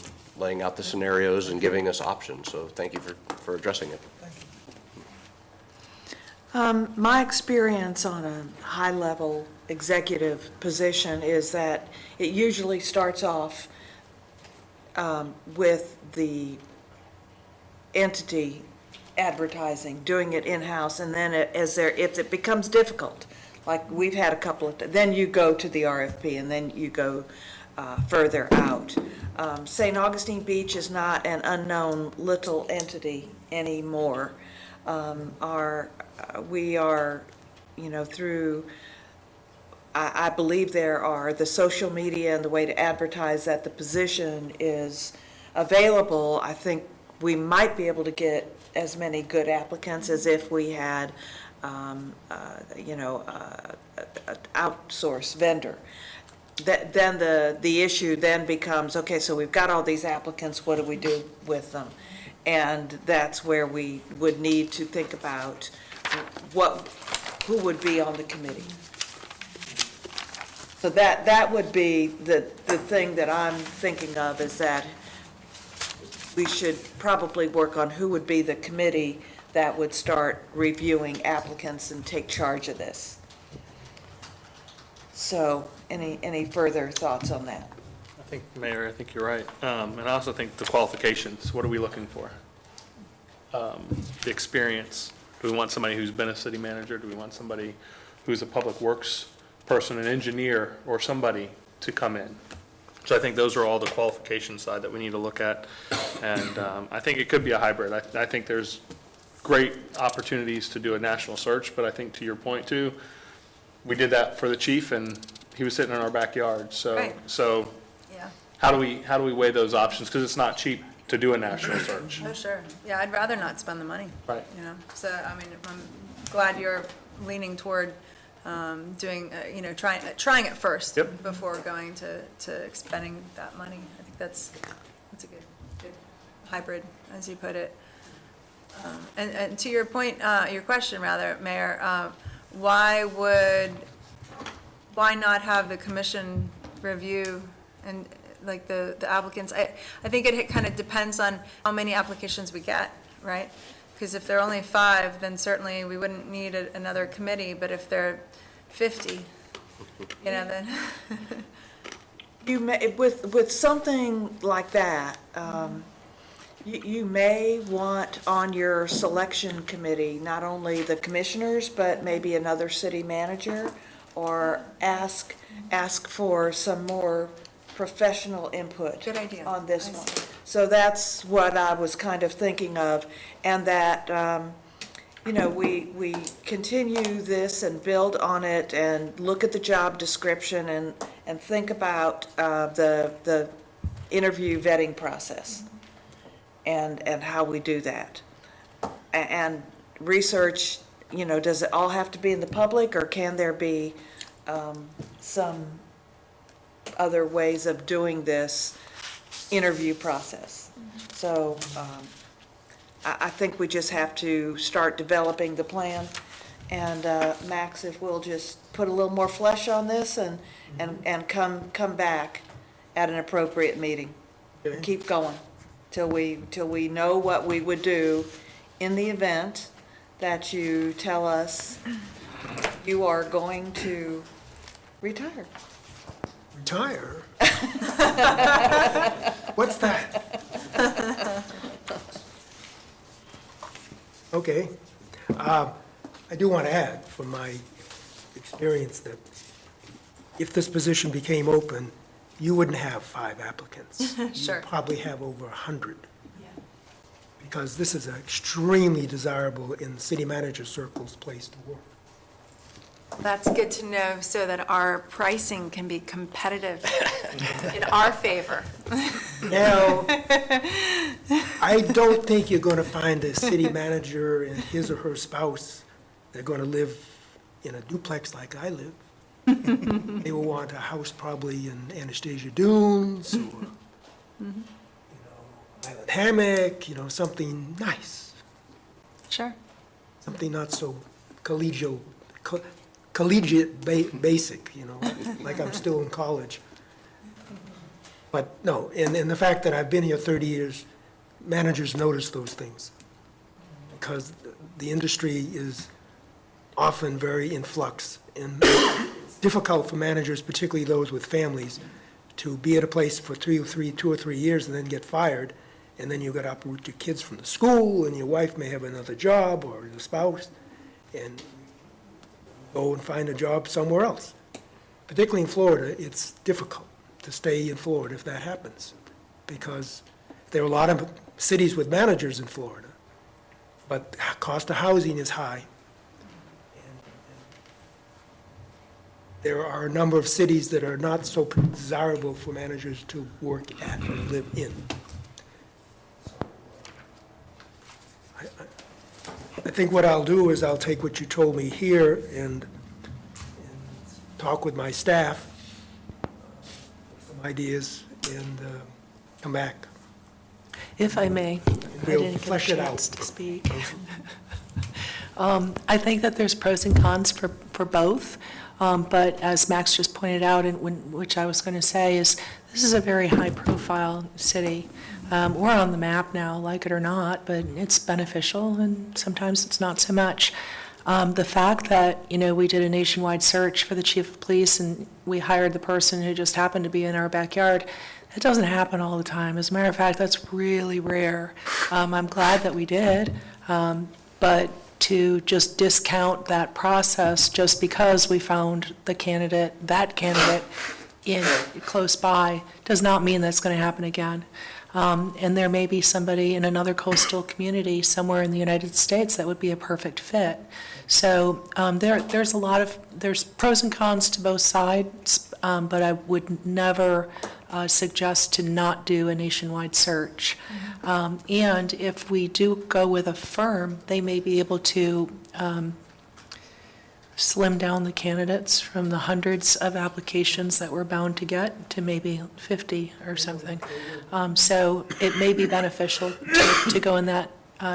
out the scenarios and giving us options, so thank you for addressing it. My experience on a high-level executive position is that it usually starts off with the entity advertising, doing it in-house, and then if it becomes difficult, like we've had a couple of, then you go to the RFP, and then you go further out. St. Augustine Beach is not an unknown little entity anymore. We are, through, I believe there are the social media and the way to advertise that the position is available. I think we might be able to get as many good applicants as if we had, an outsourced vendor. Then the issue then becomes, okay, so we've got all these applicants, what do we do with them? And that's where we would need to think about who would be on the committee. So that would be the thing that I'm thinking of, is that we should probably work on who would be the committee that would start reviewing applicants and take charge of this. So, any further thoughts on that? I think, Mayor, I think you're right. And I also think the qualifications, what are we looking for? The experience. Do we want somebody who's been a city manager? Do we want somebody who's a public works person, an engineer, or somebody to come in? So I think those are all the qualification side that we need to look at. And I think it could be a hybrid. I think there's great opportunities to do a national search, but I think to your point too, we did that for the chief and he was sitting in our backyard. So, Right. so Yeah. how do we weigh those options? Because it's not cheap to do a national search. Oh, sure. Yeah, I'd rather not spend the money. Right. So, I mean, I'm glad you're leaning toward doing, trying it first. Yep. Before going to expending that money. I think that's a good hybrid, as you put it. And to your point, your question rather, Mayor, why not have the commission review and like the applicants? I think it kind of depends on how many applications we get, right? Because if there are only 5, then certainly we wouldn't need another committee, but if there are 50, then. You may, with something like that, you may want on your selection committee, not only the commissioners, but maybe another city manager, or ask for some more professional input. Good idea. On this I one. see. So that's what I was kind of thinking of, and that, we continue this and build on it and look at the job description and think about the interview vetting process and how we do that. And research, does it all have to be in the public, or can there be some other ways of doing this interview process? So I think we just have to start developing the plan. And Max, if we'll just put a little more flesh on this and come back at an appropriate meeting. Okay. Keep going till we know what we would do in the event that you tell us you are going to retire. Retire? What's that? Okay. I do want to add, from my experience, that if this position became open, you wouldn't have 5 applicants. Sure. You'd probably have over 100. Because this is an extremely desirable, in city manager circles, place to work. That's good to know, so that our pricing can be competitive in our favor. Now, I don't think you're going to find a city manager and his or her spouse they're going to live in a duplex like I live. They will want a house probably in Anastasia Dunes, or, you know, Island Hammock, you know, something nice, Sure. something not so collegiate basic, you know, like I'm still in college. But no, and the fact that I've been here 30 years, managers notice those things, because the industry is often very in flux, and it's difficult for managers, particularly those with families, to be at a place for 2 or 3 years and then get fired, and then you've got to uproot your kids from the school, and your wife may have another job, or your spouse, and go and find a job somewhere else. Particularly in Florida, it's difficult to stay in Florida if that happens, because there are a lot of cities with managers in Florida, but the cost of housing is high. There are a number of cities that are not so desirable for managers to work at or live in. I think what I'll do is I'll take what you told me here and talk with my staff, some ideas, and come back. If I may, I We'll didn't get a flesh it out. chance to speak. I think that there's pros and cons for both, but as Max just pointed out, and which I was going to say, is this is a very high-profile city. We're on the map now, like it or not, but it's beneficial, and sometimes it's not so much. The fact that, you know, we did a nationwide search for the chief of police, and we hired the person who just happened to be in our backyard, that doesn't happen all the time. As a matter of fact, that's really rare. I'm glad that we did, but to just discount that process just because we found that candidate in close by does not mean that's going to happen again. And there may be somebody in another coastal community somewhere in the United States that would be a perfect fit. So there's pros and cons to both sides, but I would never suggest to not do a nationwide search. And if we do go with a firm, they may be able to slim down the candidates from the hundreds of applications that we're bound to get to maybe 50 or something. So it may be beneficial to go in that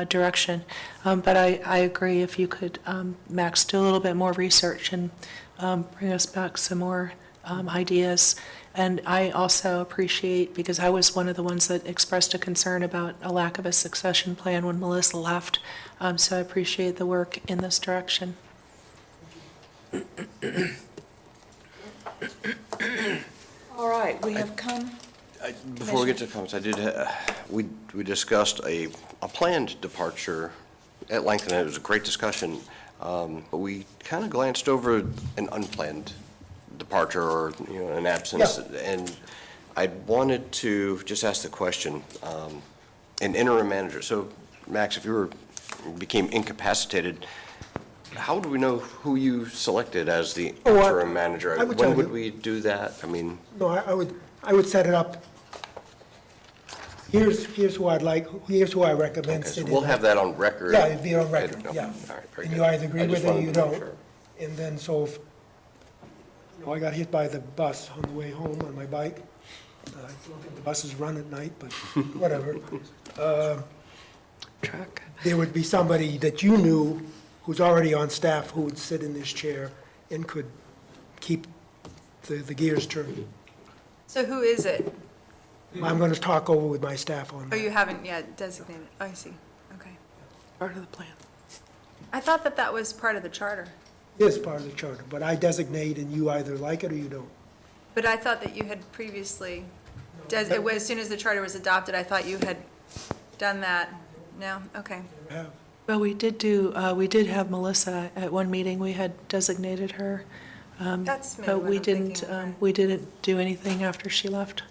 direction. But I agree, if you could, Max, do a little bit more research and bring us back some more ideas. And I also appreciate, because I was one of the ones that expressed a concern about a lack of a succession plan when Melissa left, so I appreciate the work in this direction. All right, we have come, Before we get to comments, I did, we discussed a planned departure at length, and it was a great discussion. But we kind of glanced over an unplanned departure, or, you know, an absence. And I wanted to just ask the question, an interim manager. So, Max, if you became incapacitated, how do we know who you selected as the interim manager? I would tell When would you. we do that? I mean, No, I would set it up, here's who I'd like, here's who I recommend okay, so sitting. we'll have that on record. Yeah, it'd be on record, Okay, yeah. all right, very And good. you either agree I just with it or wanted you to make don't. sure. And then, so if, you know, I got hit by the bus on the way home on my bike. I don't think the buses run at night, but whatever. Truck. There would be somebody that you knew who's already on staff who would sit in this chair and could keep the gears turning. So who is it? I'm going to talk over with my staff on Oh, that. you haven't yet designated. Oh, I see. Okay. Part of the plan. I thought that was part of the charter, It is part of the charter, but I designate and you either like it or you don't. but I thought that you had previously, as soon as the charter was adopted, I thought you had done that. No? Okay. Have- Well, we did have Melissa at one meeting, we had designated her. That's maybe But what we I'm thinking didn't, of, right. we didn't do anything after she left.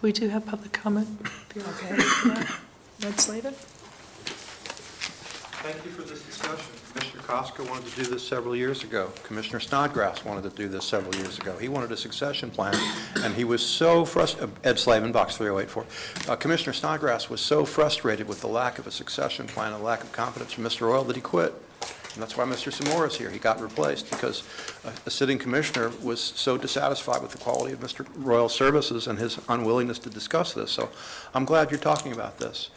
We do have public comment. If you're okay with that. Ned Slavin? Thank you for this discussion. Commissioner Koska wanted to do this several years ago. Commissioner Snodgrass wanted to do this several years ago. He wanted a succession plan, and he was so frustrated, Ed Slavin, Box 3084. Commissioner Snodgrass was so frustrated with the lack of a succession plan and lack of competence from Mr. Royal that he quit. And that's why Mr. Samora is here. He got replaced because a sitting commissioner was so dissatisfied with the quality of Mr. Royal's services and his unwillingness to discuss this. So I'm glad you're talking about this.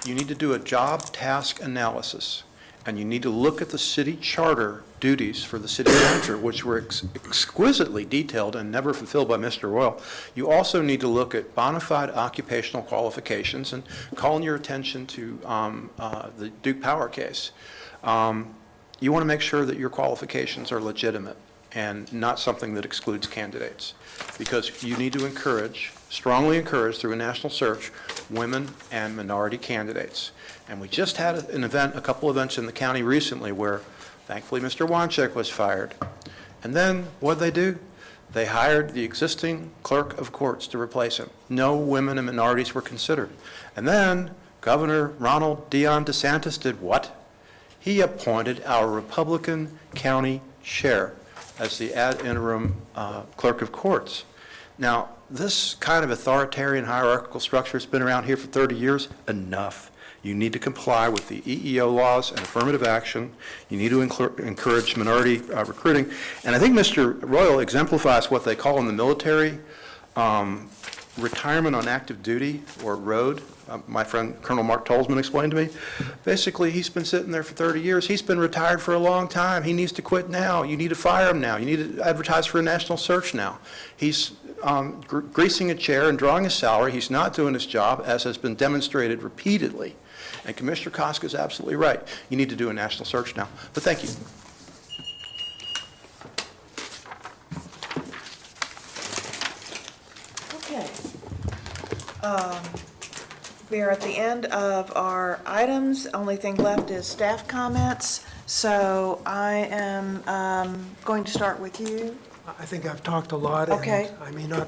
You need to do a job task analysis, and you need to look at the city charter duties for the city manager, which were exquisitely detailed and never fulfilled by Mr. Royal. You also need to look at bona fide occupational qualifications and calling your attention to the Duke Power case. You want to make sure that your qualifications are legitimate and not something that excludes candidates, because you need to encourage, strongly encourage through a national search, women and minority candidates. And we just had an event, a couple events in the county recently where thankfully Mr. Wanchek was fired. And then what did they do? They hired the existing clerk of courts to replace him. No women and minorities were considered. And then Governor Ronald Dion DeSantis did what? He appointed our Republican county sheriff as the ad interim clerk of courts. Now, this kind of authoritarian hierarchical structure has been around here for 30 years. Enough. You need to comply with the EEO laws and affirmative action. You need to encourage minority recruiting. And I think Mr. Royal exemplifies what they call in the military retirement on active duty, or ROAD. My friend Colonel Mark Tolsman explained to me. Basically, he's been sitting there for 30 years. He's been retired for a long time. He needs to quit now. You need to fire him now. You need to advertise for a national search now. He's greasing a chair and drawing a salary. He's not doing his job, as has been demonstrated repeatedly. And Commissioner Koska is absolutely right. You need to do a national search now. But thank you. Okay. We are at the end of our items. Only thing left is staff comments. So I am going to start with you. I think I've talked a lot, Okay. and I may not All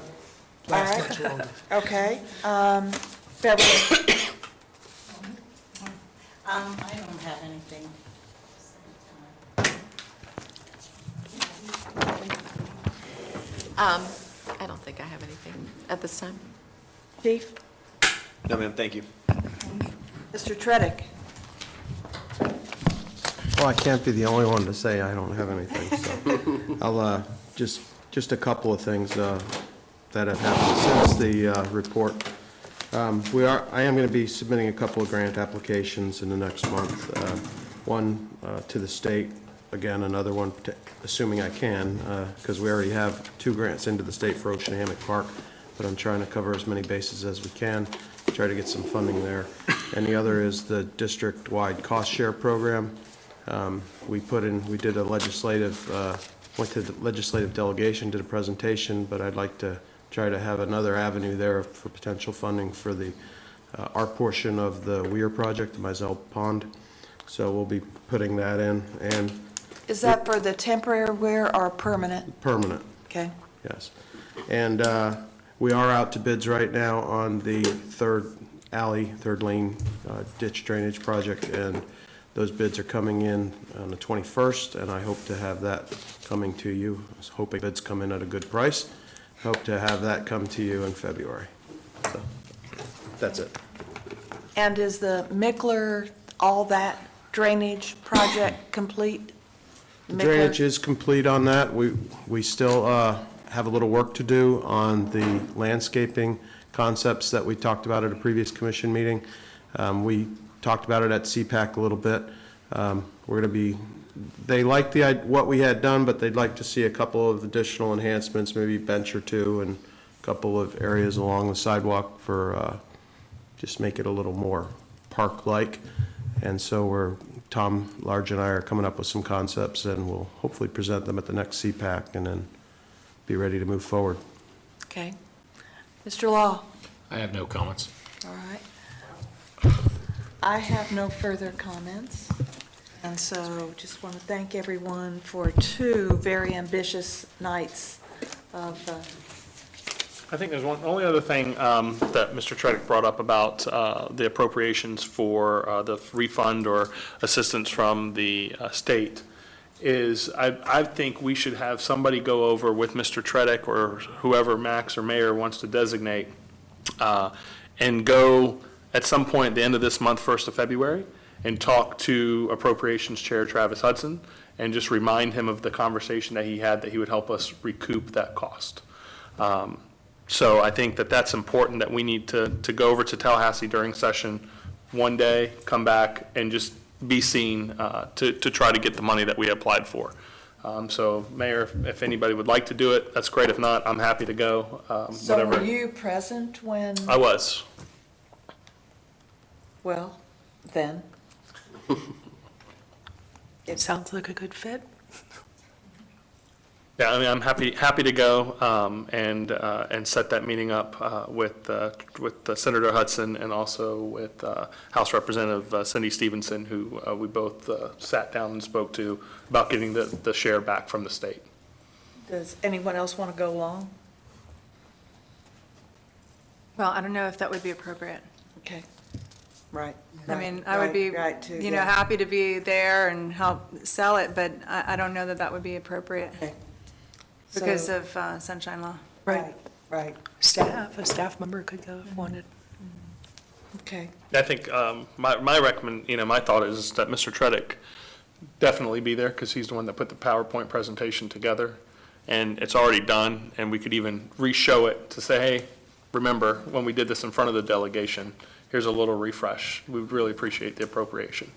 last right. much longer. Okay. Beverly? I don't have anything. I don't think I have anything at this time. Chief? No, ma'am, thank you. Mr. Tredick? Well, I can't be the only one to say I don't have anything, so I'll, just a couple of things that have happened since the report. I am going to be submitting a couple of grant applications in the next month. One to the state, again, another one, assuming I can, because we already have 2 grants into the state for Oceanic Park, but I'm trying to cover as many bases as we can, try to get some funding there. And the other is the district-wide cost share program. We did a legislative, went to the legislative delegation, did a presentation, but I'd like to try to have another avenue there for potential funding for our portion of the Weir project, the Mizell Pond. So we'll be putting that in, and Is that for the temporary wear or permanent? permanent, Okay. yes. And we are out to bids right now on the third lane ditch drainage project, and those bids are coming in on the 21st, and I hope to have that coming to you. I was hoping bids come in at a good price. Hope to have that come to you in February. So, that's it. And is the Mickler, all that drainage project complete? The Mickler? drainage is complete on that. We still have a little work to do on the landscaping concepts that we talked about at a previous commission meeting. We talked about it at CPAC a little bit. They like what we had done, but they'd like to see a couple of additional enhancements, maybe bench or 2, and a couple of areas along the sidewalk for, just make it a little more park-like. And so Tom Large and I are coming up with some concepts, and we'll hopefully present them at the next CPAC and then be ready to move forward. Okay. Mr. Law? I have no comments. All right. I have no further comments, and so just want to thank everyone for 2 very ambitious nights of, I think there's only other thing that Mr. Tredick brought up about the appropriations for the refund or assistance from the state. is I think we should have somebody go over with Mr. Tredick or whoever Max or Mayor wants to designate, and go at some point at the end of this month, 1st of February, and talk to Appropriations Chair Travis Hudson and just remind him of the conversation that he had, that he would help us recoup that cost. So I think that that's important, that we need to go over to Tallahassee during session one day, come back, and just be seen to try to get the money that we applied for. So Mayor, if anybody would like to do it, that's great. If not, I'm happy to go, So whatever. were you present when, I was. well, then? It sounds like a good fit. Yeah, I mean, I'm happy to go and set that meeting up with Senator Hudson and also with House Representative Cindy Stevenson, who we both sat down and spoke to about getting the share back from the state. Does anyone else want to go along? Well, I don't know if that would be appropriate. Okay, right. I mean, I would be, Right, too, you know, yeah. happy to be there and help sell it, but I don't know that that would be appropriate Okay. because So- of sunshine law. Right, right, A staff member could go if wanted. okay. I think my thought is that Mr. Tredick definitely be there because he's the one that put the PowerPoint presentation together, and it's already done, and we could even re-show it to say, hey, remember when we did this in front of the delegation, here's a little refresh. We would really appreciate the appropriation.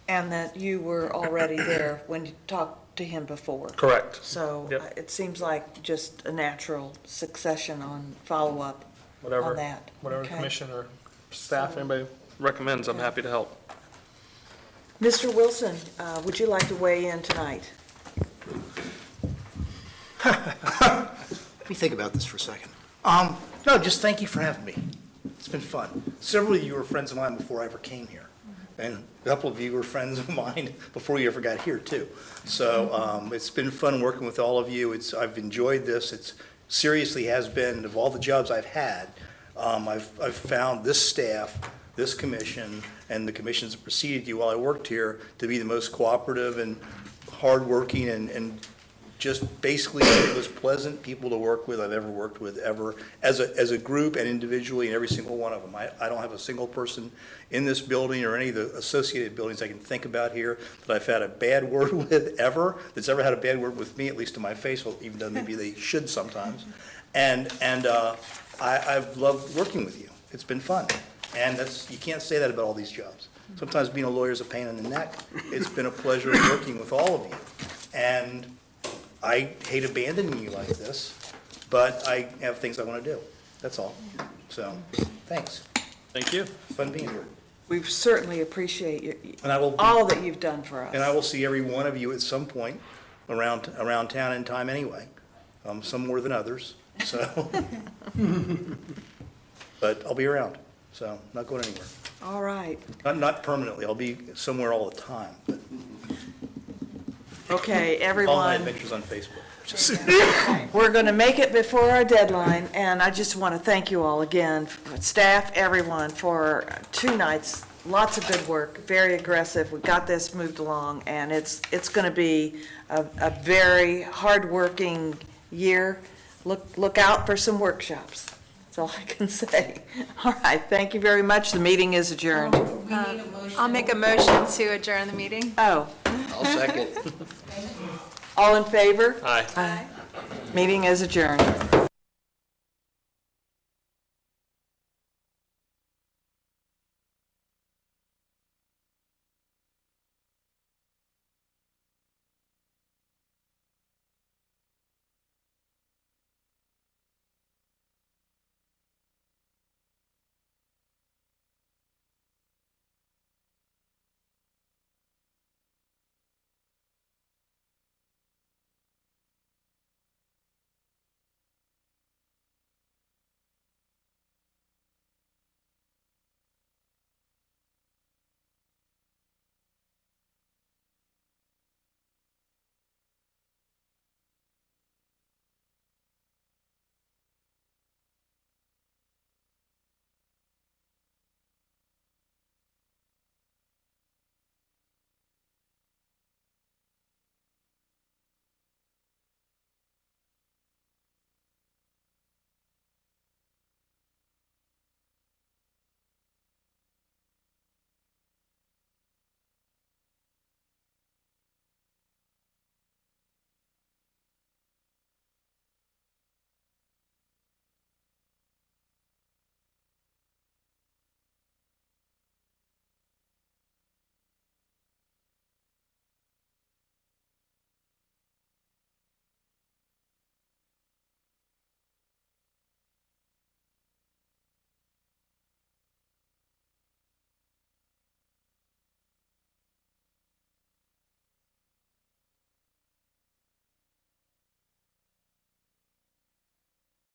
And that you were already there when you talked to him before. Correct. So Yep. it seems like just a natural succession on follow-up Whatever, on that. whatever Okay. commission or staff, anybody recommends, I'm happy to help. Mr. Wilson, would you like to weigh in tonight? Let me think about this for a second. No, just thank you for having me. It's been fun. Several of you were friends of mine before I ever came here. And a couple of you were friends of mine before you ever got here, too. So it's been fun working with all of you. I've enjoyed this. It's seriously has been, of all the jobs I've had, I've found this staff, this commission, and the commissions that preceded you while I worked here to be the most cooperative and hardworking and just basically the most pleasant people to work with I've ever worked with, ever, as a group and individually, and every single one of them. I don't have a single person in this building or any of the associated buildings I can think about here that I've had a bad word with ever, that's ever had a bad word with me, at least to my face, well, even though maybe they should sometimes. And I've loved working with you. It's been fun. And you can't say that about all these jobs. Sometimes being a lawyer is a pain in the neck. It's been a pleasure working with all of you. And I hate abandoning you like this, but I have things I want to do. That's all. So, thanks. Thank you. Fun being here. We certainly appreciate And I will be- all that you've done for us. And I will see every one of you at some point around town in time anyway. Some more than others, so. But I'll be around, so not going anywhere. All right. Not permanently. I'll be somewhere all the time, but Okay, all my everyone, adventures on Facebook. we're going to make it before our deadline, and I just want to thank you all again, staff, everyone, for 2 nights. Lots of good work, very aggressive. We got this moved along, and it's going to be a very hardworking year. Look out for some workshops. That's all I can say. All right, thank you very much. The meeting is adjourned. I'll make a motion to adjourn the meeting. Oh, I'll second. all in favor? Aye. Meeting is adjourned.